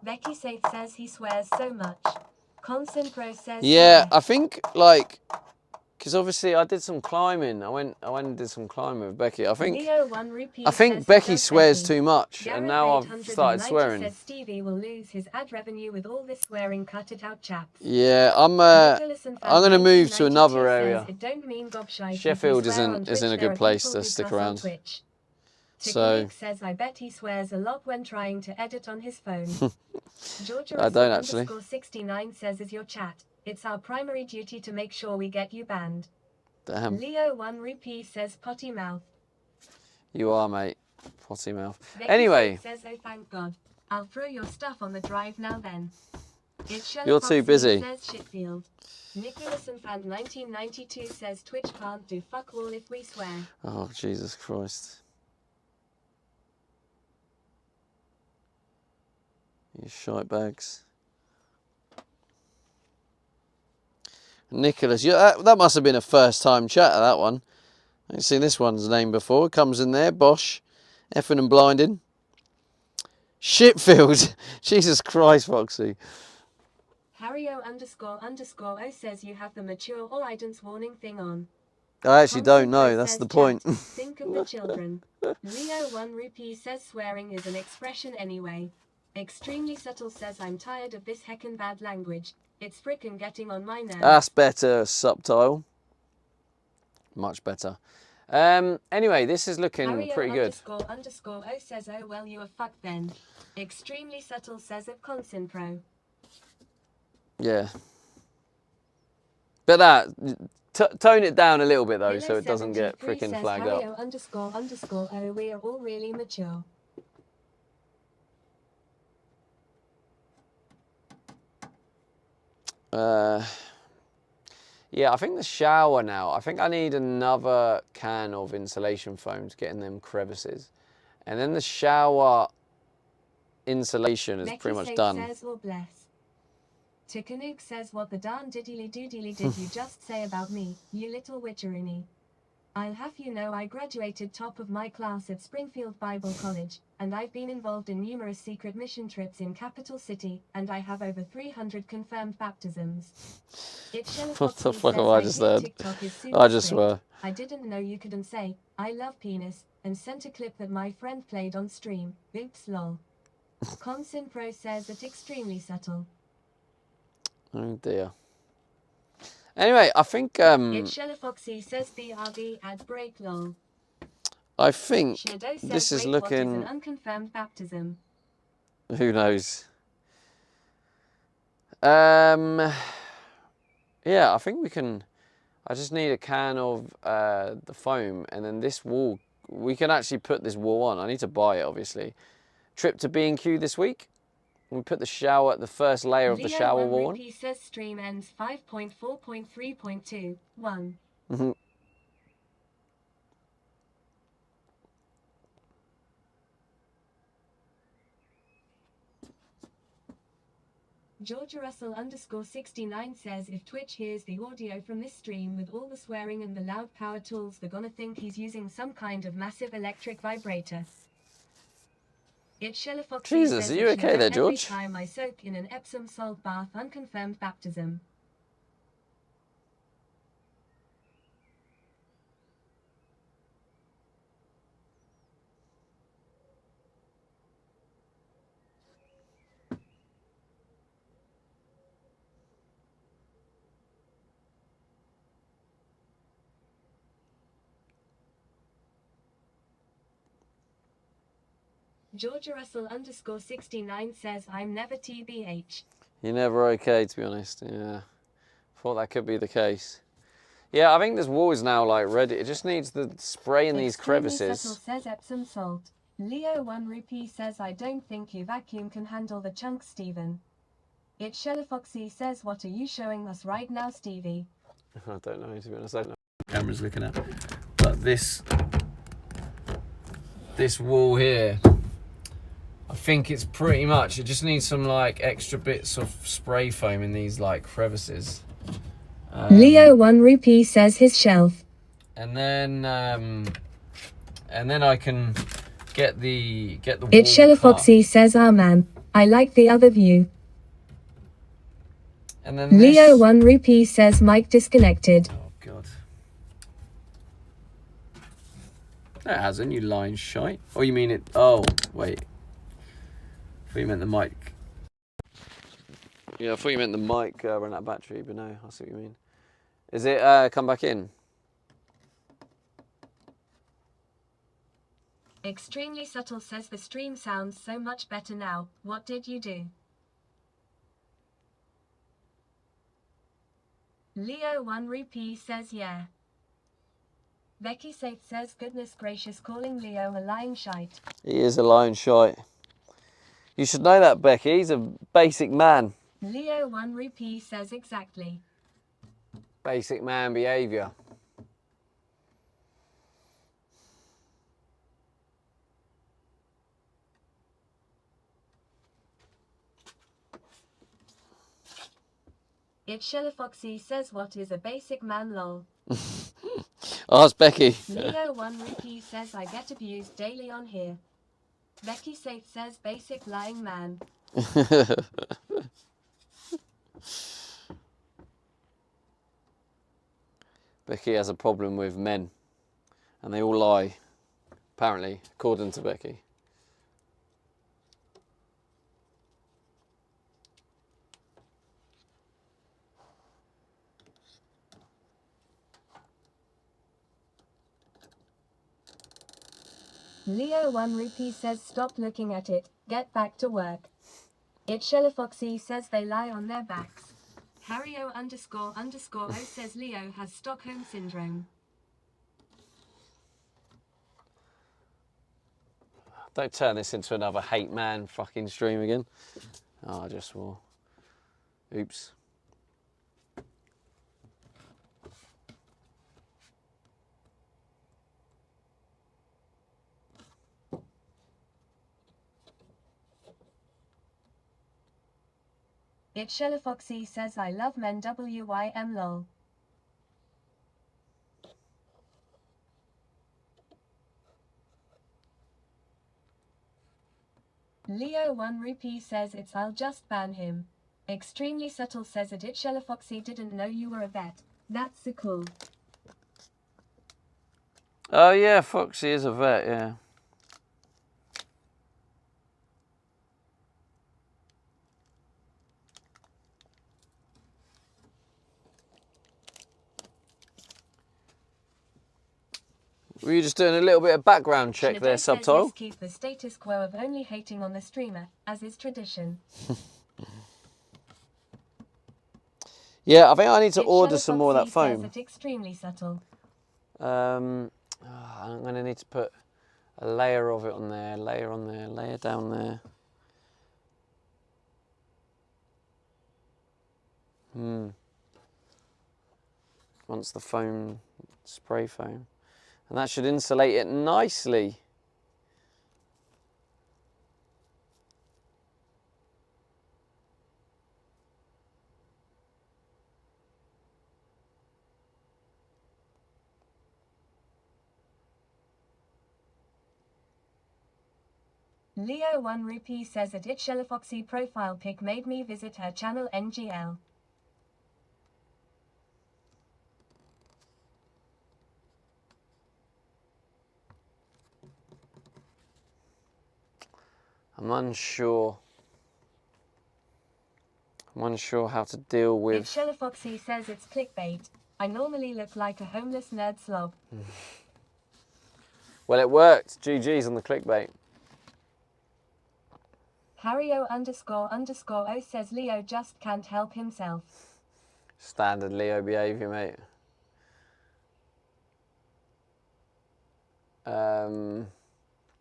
Becky Safe says he swears so much. Consin Pro says Yeah, I think like, because obviously I did some climbing. I went and did some climbing with Becky. I think Becky swears too much, and now I've started swearing. Said Stevie will lose his ad revenue with all this swearing. Cut it out, chaps. Yeah, I'm going to move to another area. It don't mean gobshite Sheffield if you swear on isn't a Twitch. good There are place people to who stick cuss on around. Twitch. So Tikanook says I bet he swears a lot when trying to edit on his phone. Georgia I don't actually. 69 says is your chat. It's our primary duty to make sure we get you banned. Damn. Leo 1 Rupee says potty mouth. You are, mate. Potty mouth. Becky Anyway. says, oh thank God. I'll throw your stuff on the drive now then. It's You're too busy. Says Shitfield. Nicholas and Fan 1992 says Twitch can't do fuck all if we swear. Oh, Jesus Christ. You shite bags. Nicholas, that must have been a first time chatter, that one. I ain't seen this one's name before. It comes in there, Bosch. Effing and blinding. Shitfield. Jesus Christ, Foxy. Harryo __O says you have the mature or guidance warning thing on. I actually don't know, that's the point. Think of the children. Leo 1 Rupee says swearing is an expression anyway. Extremely subtle says I'm tired of this heckin' bad language. It's frickin' getting on my nerves. That's better, subtile. Much better. Anyway, this is looking pretty good. __O says oh well you a fuck then. Extremely subtle says of Consin Pro. Yeah. But that, tone it down a little bit though, so it doesn't get freaking flagged up. __O we are all really mature. Yeah, I think the shower now, I think I need another can of insulation foam to get in them crevices. And then the shower insulation is pretty much done. Says or bless. Tikanook says what the darn diddly did you just say about me, you little witcherini. I'll have you know I graduated top of my class at Springfield Bible College, and I've been involved in numerous secret mission trips in Capital City, and I have over 300 confirmed baptisms. What the fuck have I just said? I just swear. I didn't know you couldn't say, I love penis, and sent a clip that my friend played on stream. Oops lol. Consin Pro says it extremely subtle. Oh dear. Anyway, I think It's Shella Foxy says BRB ad break lol. I think Shadow says this is wait, what is an looking... unconfirmed baptism? Who knows? Yeah, I think we can... I just need a can of the foam, and then this wall, we can actually put this wall on. I need to buy it, obviously. Trip to B&Q this week. We put the shower, the first layer of the shower wall on. Leo1 says stream ends 5.4.3.2. 1. Georgia Russell _69 says if Twitch hears the audio from this stream with all the swearing and the loud power tools, they're gonna think he's using some kind of massive electric vibrator. It's Sheila Foxy Jesus, says are you it okay there, every George? time I soak in an Epsom salt bath, unconfirmed baptism. Georgia Russell _69 says I'm never TBH. You're never okay, to be honest. Yeah, thought that could be the case. Yeah, I think this wall is now like ready. It just needs the spray in these Extremely crevices. Subtle says Epsom salt. Leo1 Rupee says I don't think your vacuum can handle the chunks, Stephen. It's Sheila Foxy says what are you showing us right now, Stevie? I don't know, to be honest. I don't know what the camera's looking at. But this wall here, I think it's pretty much, it just needs some like extra bits of spray foam in these like crevices. Leo1 Rupee says his shelf. And then I can get the wall It's Sheila cut. Foxy says ah man, I like the other view. And then Leo1 Rupee says mic disconnected. Oh god. No, it hasn't, you lying shite. Oh, you mean it? Oh, wait. I thought you meant the mic. Yeah, I thought you meant the mic ran out of battery, but no, I see what you mean. Is it come back in? Extremely Subtle says the stream sounds so much better now. What did you do? Leo1 Rupee says yeah. Becky Saith says goodness gracious, calling Leo a lying shite. He is a lying shite. You should know that, Becky. He's a basic man. Leo1 Rupee says exactly. Basic man behaviour. It's Sheila Foxy says what is a basic man lol. Ask Becky. Leo1 Rupee says I get abused daily on here. Becky Saith says basic lying man. Becky has a problem with men. And they all lie. Apparently, according to Becky. Leo1 Rupee says stop looking at it, get back to work. It's Sheila Foxy says they lie on their backs. Harrio __O says Leo has Stockholm Syndrome. Don't turn this into another hate man fucking stream again. Oh, I just swore. Oops. It's Sheila Foxy says I love men WYM lol. Leo1 Rupee says it's I'll just ban him. Extremely Subtle says it Sheila Foxy didn't know you were a vet. That's so cool. Oh yeah, Foxy is a vet, yeah. Were you just doing a little bit of background check Schneider there, says Subtitle? yes, keep the status quo of only hating on the streamer, as is tradition. Yeah, I think I need to It's order Sherlock some more of that Foxy says foam. it extremely subtle. I'm going to need to put a layer of it on there, layer on there, layer down there. Once the foam, spray foam. And that should insulate it nicely. Leo 1 Rupee says that It's Sherlock Foxy profile pic made me visit her channel NGL. I'm unsure. I'm unsure how to deal with... It's Sherlock Foxy says it's clickbait. I normally look like a homeless nerd slob. Well, it worked. GG's on the clickbait. Harryo___O says Leo just can't help himself. Standard Leo behaviour, mate.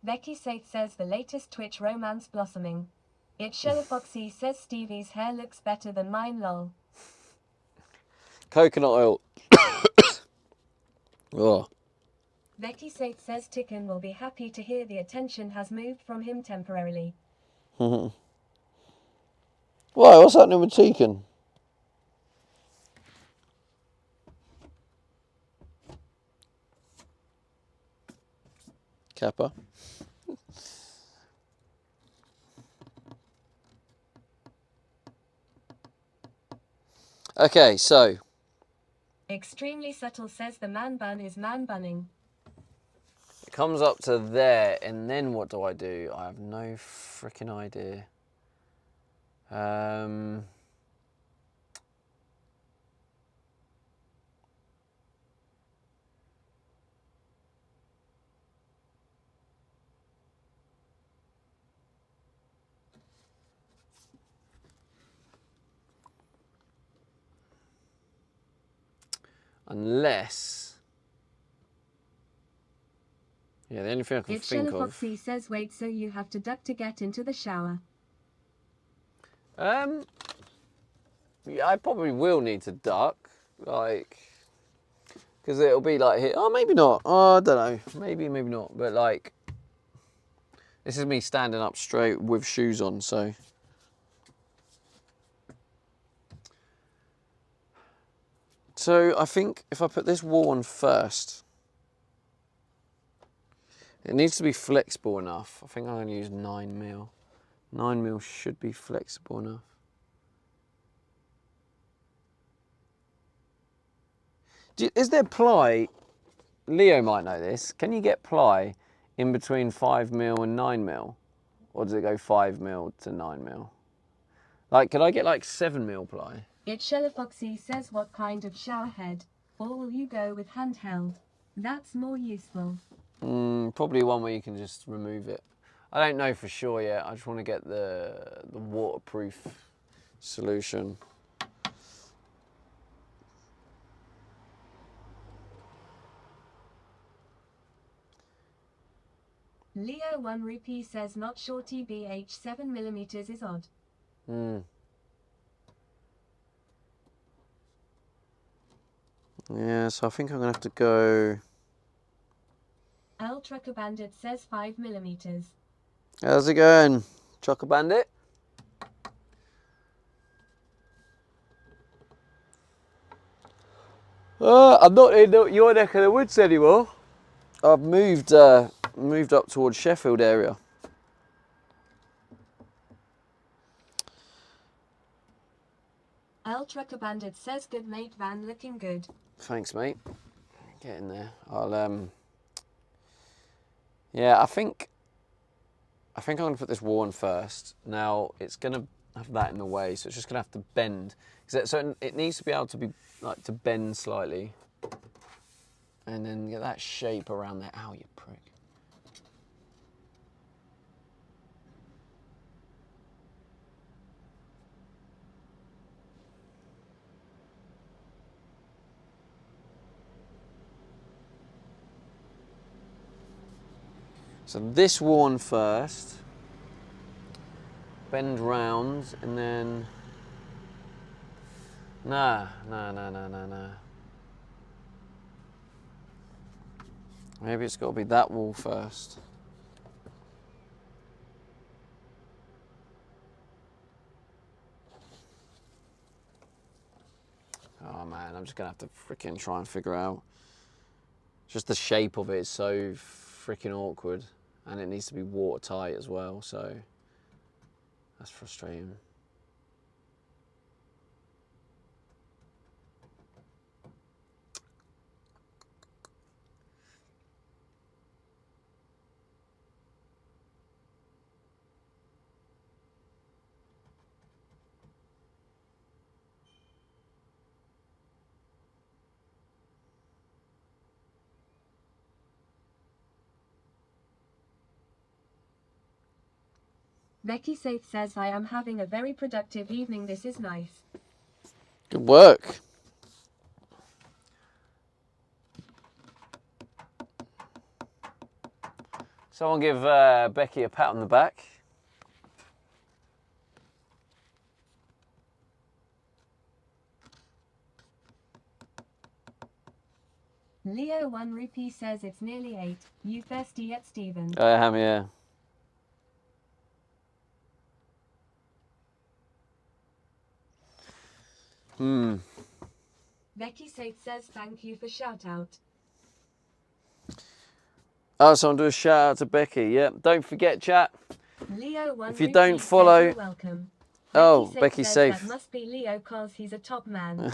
Becky Saith says the latest Twitch romance blossoming. It's Sherlock Foxy says Stevie's hair looks better than mine, lol. Coconut oil. Oh. Becky Saith says Tikkun will be happy to hear the attention has moved from him temporarily. Why? What's happening with Tegan? Kappa. Okay, so. Extremely subtle says the man bun is man bunning. It comes up to there, and then what do? I have no freaking idea. Unless... Yeah, the only thing I can It's think Sherlock of... Foxy says wait, so you have to duck to get into the shower. Yeah, I probably will need to duck, like, because it'll be like here. Oh, maybe not. Oh, I don't know. Maybe not. But like, this is me standing up straight with shoes on, so. So I think if I put this wall on first, it needs to be flexible enough. I think I'm going to use 9mm. 9mm should be flexible enough. Is there ply? Leo might know this. Can you get ply in between 5mm and 9mm? Or does it go 5mm to 9mm? Like, could I get like 7mm ply? It's Sherlock Foxy says what kind of shower head? Or will you go with handheld? That's more useful. Probably one where you can just remove it. I don't know for sure yet. I just want to get the waterproof solution. Leo 1 Rupee says not sure TBH 7mm is odd. Yeah, so I think I'm going to have to go... L Trucker Bandit says 5mm. How's it going, Trucker Bandit? I'm not in your neck of the woods anymore. I've moved up towards Sheffield area. L Trucker Bandit says good mate van looking good. Thanks, mate. Get in there. I'll yeah, I think I'm gonna put this wall on first. Now it's gonna have that in the way, so it's just gonna have to bend. So it needs to be able to be like to bend slightly. And then get that shape around there. Ow, you prick. So this one first, bend round, and then, nah. Maybe it's got to be that wall first. Oh man, I'm just gonna have to freaking try and figure out. Just the shape of it is so freaking awkward. And it needs to be watertight as well, so that's frustrating. Becky Safe says I am having a very productive evening. This is nice. Good work. Someone give Becky a pat on the back. Leo 1 Rupee says it's nearly 8. You thirsty yet, Stephen? I am, yeah. Becky Safe says thank you for shout out. Oh, someone do a shout out to Becky. Yeah, don't forget, chat. Leo 1 If you Rupee don't says follow- you're welcome. Oh, Safe Becky's says safe. That must be Leo cause he's a top man.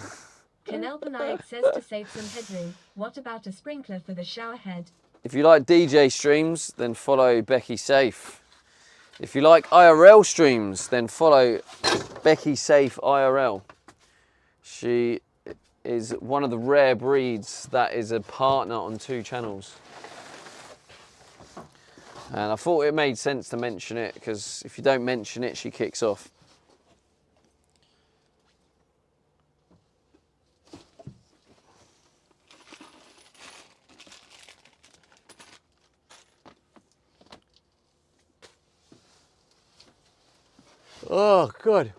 Canal Panayak says to save some headroom. What about a sprinkler for the shower head? If you like DJ streams, then follow Becky Safe. If you like IRL streams, then follow Becky Safe IRL. She is one of the rare breeds that is a partner on 2 channels. And I thought it made sense to mention it, because if you don't mention it, she kicks off. Oh, good.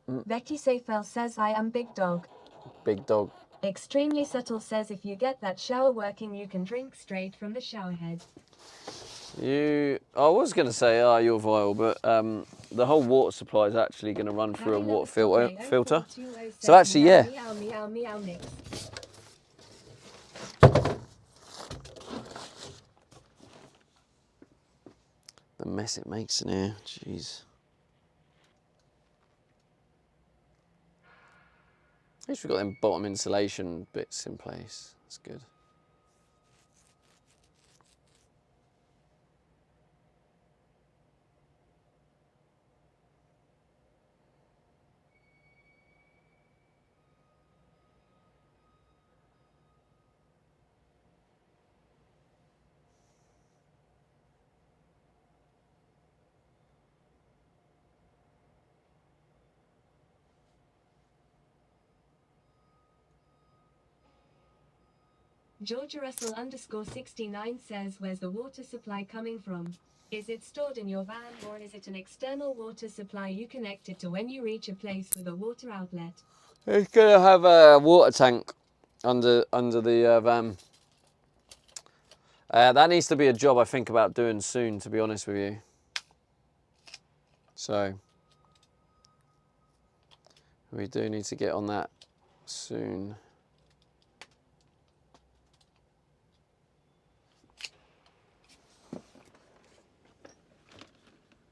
Becky Safel says I am big dog. Big dog. Extremely subtle says if you get that shower working you can drink straight from the shower head. I was going to say, you're vile, but the whole water supply is actually going to run through a water filter. So actually, yeah. Meow, meow, meow, mix. The mess it makes in here, jeez. At least we've got them bottom insulation bits in place. That's good. Georgia Russell _69 says where's the water supply coming from? Is it stored in your van or is it an external water supply you connect it to when you reach a place with a water outlet? It's going to have a water tank under the van. That needs to be a job I think about doing soon, to be honest with you. So we do need to get on that soon.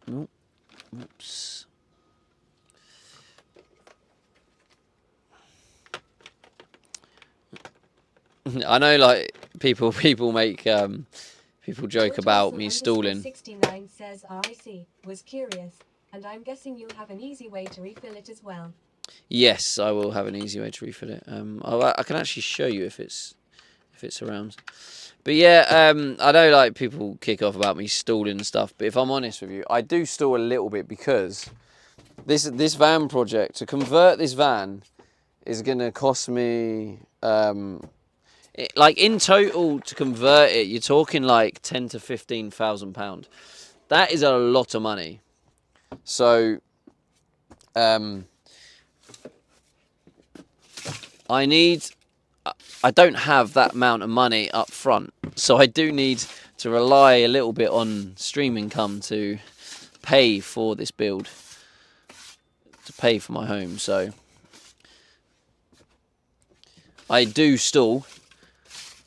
Nope. Oops. I know, like people make people joke about me stalling. 69 says RIC was curious, and I'm guessing you'll have an easy way to refill it as well. Yes, I will have an easy way to refill it. I can actually show you if if it's around. But yeah, I know like people kick off about me stalling and stuff, but if I'm honest with you, I do stall a little bit because this van project, to convert this van is going to cost me, like in total to convert it, you're talking like £10,000 to £15,000. That is a lot of money. So I don't have that amount of money up front, so I do need to rely a little bit on stream income to pay for this build, to pay for my home. So I do stall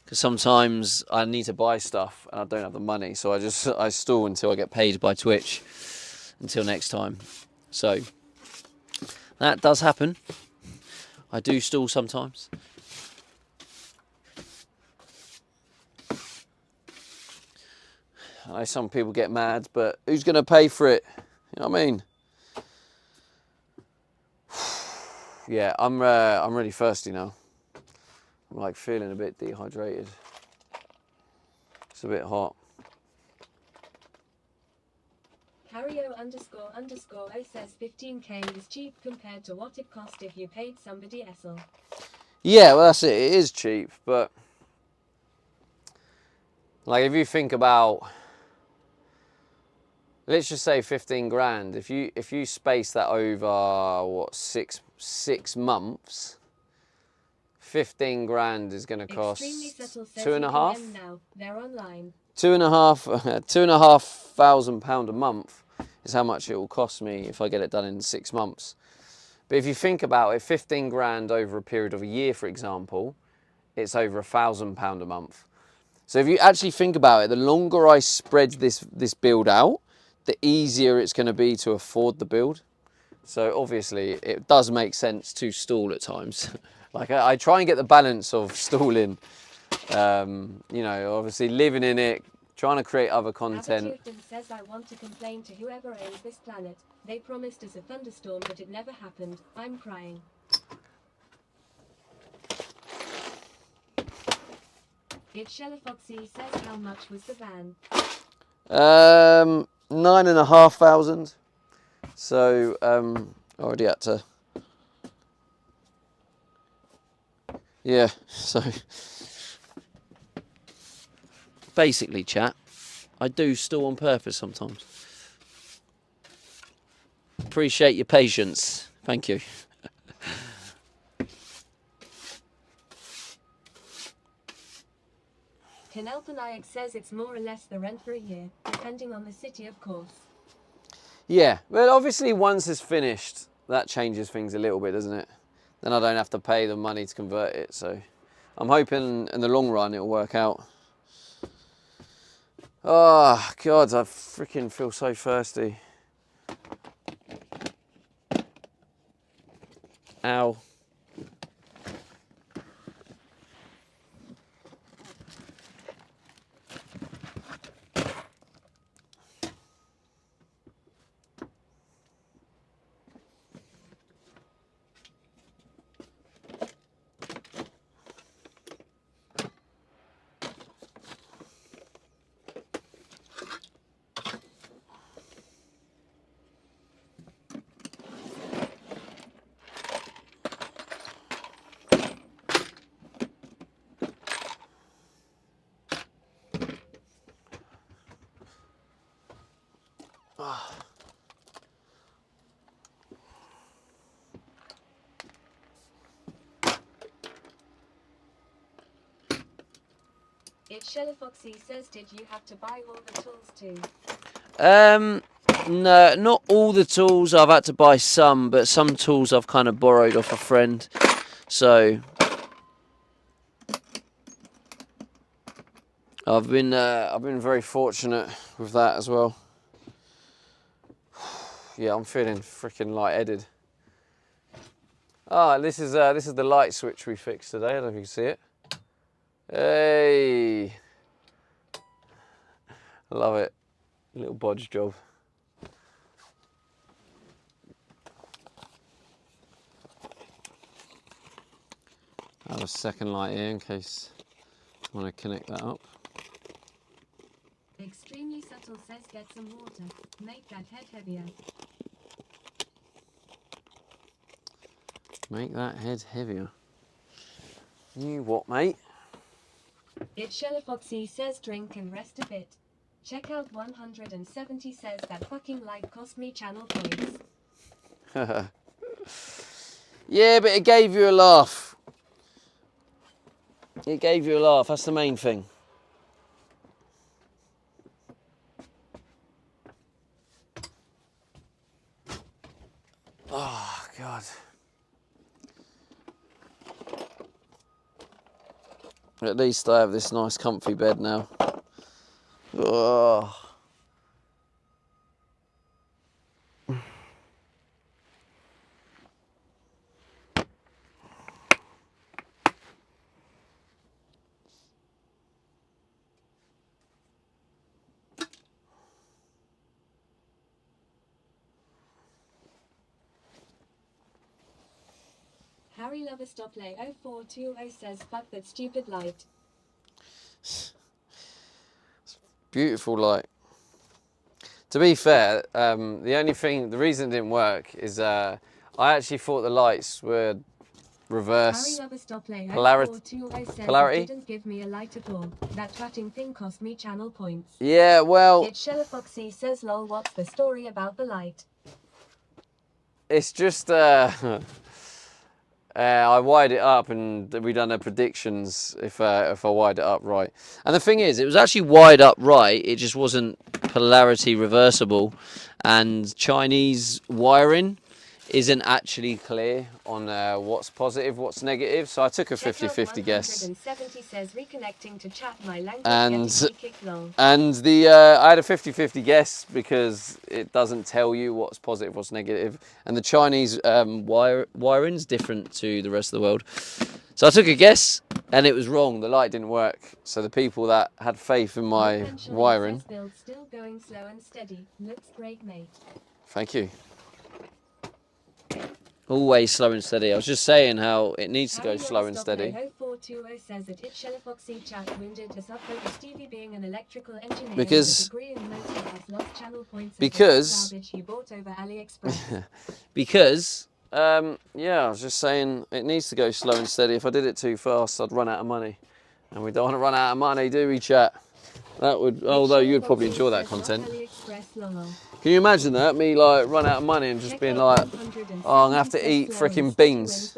because sometimes I need to buy stuff and I don't have the money, so I stall until I get paid by Twitch until next time. So that does happen. I do stall sometimes. I know some people get mad, but who's going to pay for it? You know what I mean? Yeah, I'm really thirsty now. I'm like feeling a bit dehydrated. It's a bit hot. Cario__O says 15k is cheap compared to what it cost if you paid somebody else. Yeah, well that's it. It is cheap, but like if you think about, let's just say 15 grand. If you space that over what six months, 15 grand is going to cost two and a half. Now. They're online. £2,500 a month is how much it will cost me if I get it done in 6 months. But if you think about it, 15 grand over a period of a year, for example, it's over £1,000 a month. So if you actually think about it, the longer I spread this build out, the easier it's going to be to afford the build. So obviously it does make sense to stall at times. Like I try and get the balance of stalling, you know, obviously living in it, trying to create other content. Abertufton says I want to complain to whoever owns this planet. They promised us a thunderstorm, but it never happened. I'm crying. It's Shellafoxy says how much was the van? 9,500. So already had to. Yeah. So basically, chat, I do stall on purpose sometimes. Appreciate your patience. Thank you. Kenelpanayak says it's more or less the rent for a year, depending on the city, of course. Yeah, well, obviously once it's finished, that changes things a little bit, doesn't it? Then I don't have to pay the money to convert it. So I'm hoping in the long run it'll work out. Oh, God, I freaking feel so thirsty. Ow. It's Shellafoxy says, did you have to buy all the tools too? No, not all the tools. I've had to buy some, but some tools I've kind of borrowed off a friend. So I've been very fortunate with that as well. Yeah, I'm feeling freaking lightheaded. Ah, this is the light switch we fixed today. I don't know if you can see it. Hey, I love it. A little bodge job. I have a second light here in case want to connect that up. Extremely subtle says get some water. Make that head heavier. Make that head heavier. You what, mate? It's Foxy says drink and rest a bit. Check out 170 says that fucking light cost me channel points. Yeah, but it gave you a laugh. It gave you a laugh, that's the main thing. Oh, God. At least I have this nice comfy bed now. Oh. Harry Lover Stoplay 0420 says fuck that stupid light. Beautiful light. To be fair, the reason it didn't work is I actually thought the lights were reverse Harry Lover Stoplay polarity. 0420 says Polarity? it didn't give me a light at all. That twatting thing cost me channel points. Yeah, well, It's Foxy says lol what's the story about the light? it's just I wired it up and we done the predictions if I wired it up right. And the thing is, it was actually wired up right. It just wasn't polarity reversible, and Chinese wiring isn't actually clear on what's positive, what's negative. So I took a 50-50 guess. 170 says reconnecting to chat my language And lol. And I had a 50-50 guess because it doesn't tell you what's positive, what's negative. And the Chinese wiring's different to the rest of the world. So I took a guess and it was wrong. The light didn't work. So the people that had faith in my wiring. Build still going slow and steady. Looks great, mate. Thank you. Always slow and steady. I was just saying how it needs to go slow and steady. 0420 says that it's Foxy chat wounded us up over Stevie being an electrical engineer Because- with a degree in motor has lost channel points Because- garbage you bought over AliExpress. Because, yeah, I was just saying it needs to go slow and steady. If I did it too fast, I'd run out of money. And we don't want to run out of money, do we, chat? That would, although you'd probably enjoy that content. Can you imagine that? Me, like, run out of money and just being like, oh, I'm going to have to eat freaking beans.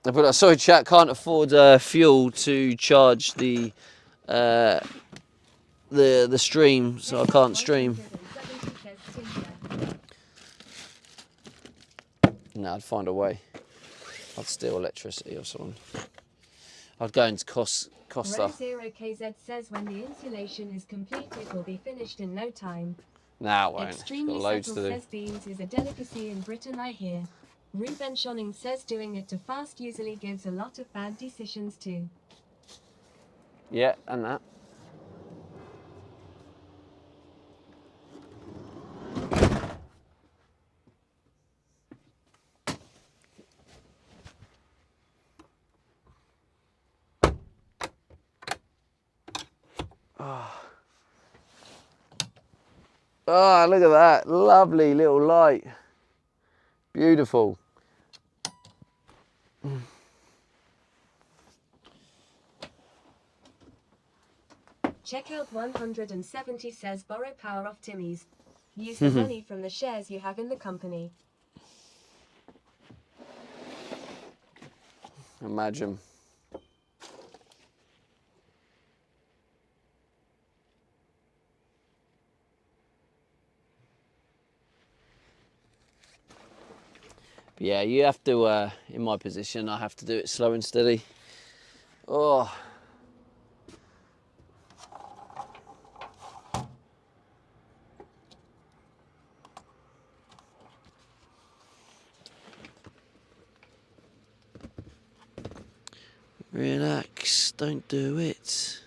But sorry, chat, can't afford fuel to charge the stream, so I can't stream. No, I'd find a way. I'd steal electricity or something. I'd go into Costa. Rose0 KZ says when the insulation is complete, it will be finished in no time. Nah, it won't. Extremely Got loads subtle to do. says beans is a delicacy in Britain, I hear. Ruben Schonning says doing it too fast usually gives a lot of bad decisions too. Yeah, and that. Oh, look at that. Lovely little light. Beautiful. Check out 170 says borrow power off Timmy's. Use the money from the shares you have in the company. Imagine. But yeah, you have to, in my position, I have to do it slow and steady. Oh. Relax, don't do it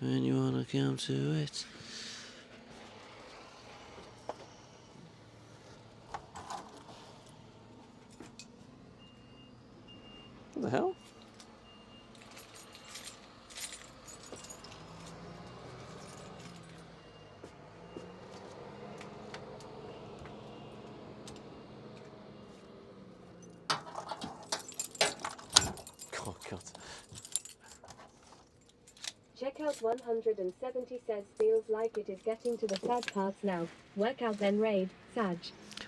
when you want to come to it. What the hell? Checkout 170 says feels like it is getting to the sad parts now. Workout then raid, Sag.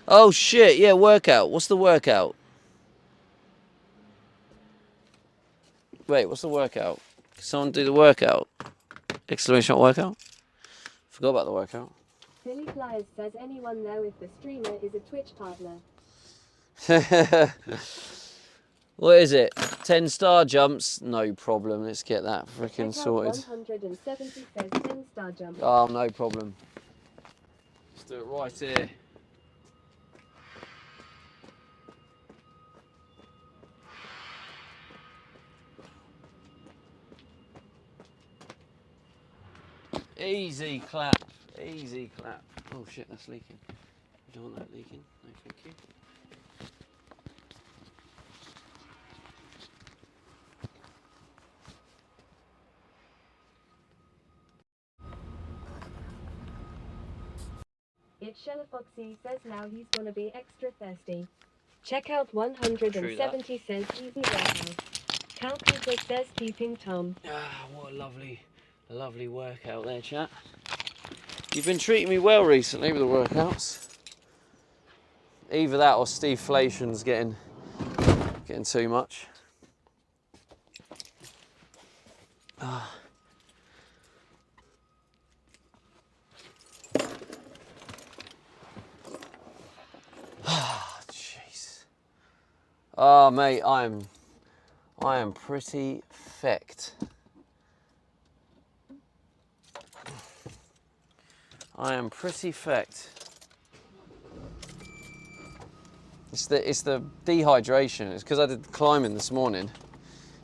Oh shit, yeah, workout. What's the workout? Wait, what's the workout? Can someone do the workout? Exclamation mark workout? Forgot about the workout. Billy Flyers says anyone know if the streamer is a Twitch partner? What is it? 10 star jumps? No problem. Let's get that freaking Checkout sorted. 170 says 10-star jump. Oh, no problem. Let's do it right here. Easy clap. Easy clap. Oh shit, that's leaking. You don't want that leaking? No, thank you. It's Shella Foxy says now he's gonna be extra thirsty. Checkout 170 says easy warehouse. Cal Cooper says keeping Tom. Ah, what a lovely workout there, chat. You've been treating me well recently with the workouts. Either that or Steve-flation's getting too much. Ah. Jeez. Oh, mate, I am pretty fecked. I am pretty fecked. It's the dehydration. It's because I did climbing this morning.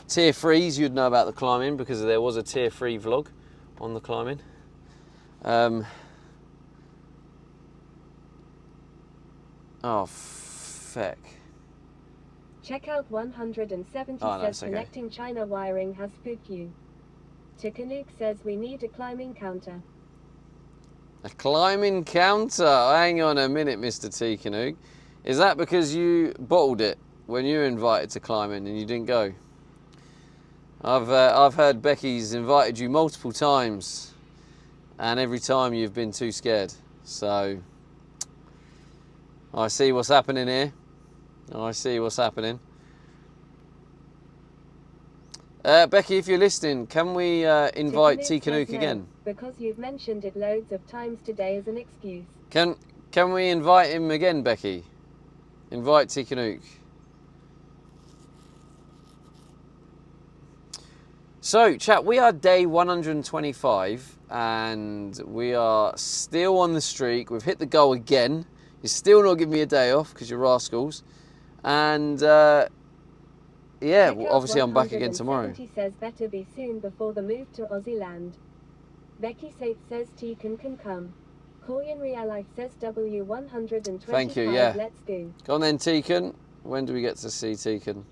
Tier 3s, you'd know about the climbing because there was a tier 3 vlog on the climbing. Oh, feck. Checkout 170 Oh, no, says it's okay. connecting China wiring has spooked you. Tikanuke says we need a climbing counter. A climbing counter? Hang on a minute, Mr. Tikanuke. Is that because you bottled it when you were invited to climbing and you didn't go? I've heard Becky's invited you multiple times, and every time you've been too scared. So I see what's happening here. I see what's happening. Becky, if you're listening, can we invite Tikanuke says no, again? Because you've mentioned it loads of times today as an excuse. Can we invite him again, Becky? Invite Tikanuke. So, chat, we are day 125 and we are still on the streak. We've hit the goal again. You're still not giving me a day off because you're rascals. And yeah, well, obviously I'm back again tomorrow. 170 says better be soon before the move to Aussie land. Becky Safe says Tegan can come. Korean Real Life says W125. Thank you, yeah. Let's go. Go on then, Tegan. When do we get to see Tegan?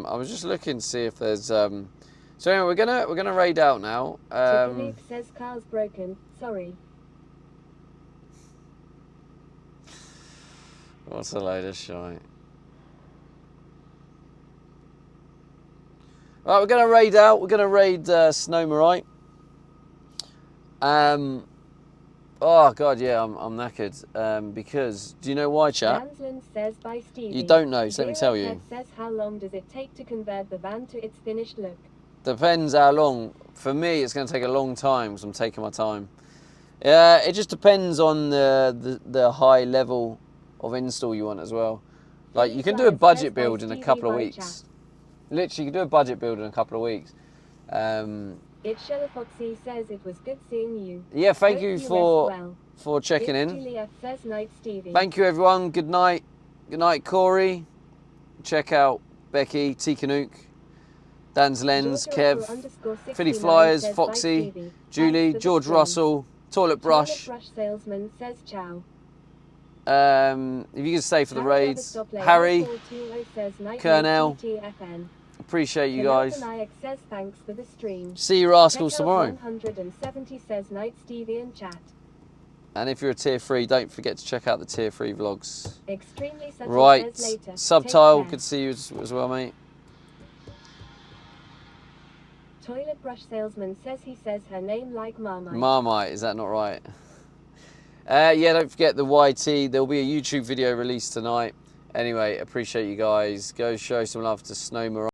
I was just looking to see if there's so anyway, we're gonna raid out now. Tikanuke says car's broken. Sorry. What's a load of shite. Right, we're gonna raid out. We're gonna raid Snowmarite. Oh god, yeah, I'm knackered. Because do you know why, chat? Danslin says by Stevie. You don't know, so let me tell you. Head says how long does it take to convert the van to its finished look? Depends how long. For me, it's going to take a long time because I'm taking my time. It just depends on the high level of install you want as well. Like you can do a budget build in a couple of weeks. Literally, you can do a budget build in a couple of weeks. It's Shella Foxy says it was good seeing you. Yeah, thank Hope you rest for well. checking It's in. Juliet says night Stevie. Thank you, everyone. Good night. Good night, Corey. Check out Becky, Tikanuke, Dan's Lens, George Kev, Russell _ Philly 69 Flyers, says Foxy, bye, Stevie. Julie, Thanks for the George stream. Russell, Toilet Brush. Toilet Brush salesman says ciao. If you can stay for the Harry raids, Everstoplay Harry, 420 says night Colonel. TTFN. appreciate you guys. Penultimate says thanks for the stream. See you rascals Checkout tomorrow. 170 says night Stevie and chat. Later. if you're a tier 3, don't forget to check out the tier 3 vlogs. Extremely subtle Right, says later. Subtile, Take care. good to see you as well, mate. Toilet brush salesman says he says her name like Marmite. Marmite, is that not right? Yeah, don't forget the YT. There'll be a YouTube video released tonight. Anyway, appreciate you guys. Go show some love to Snow Mirage.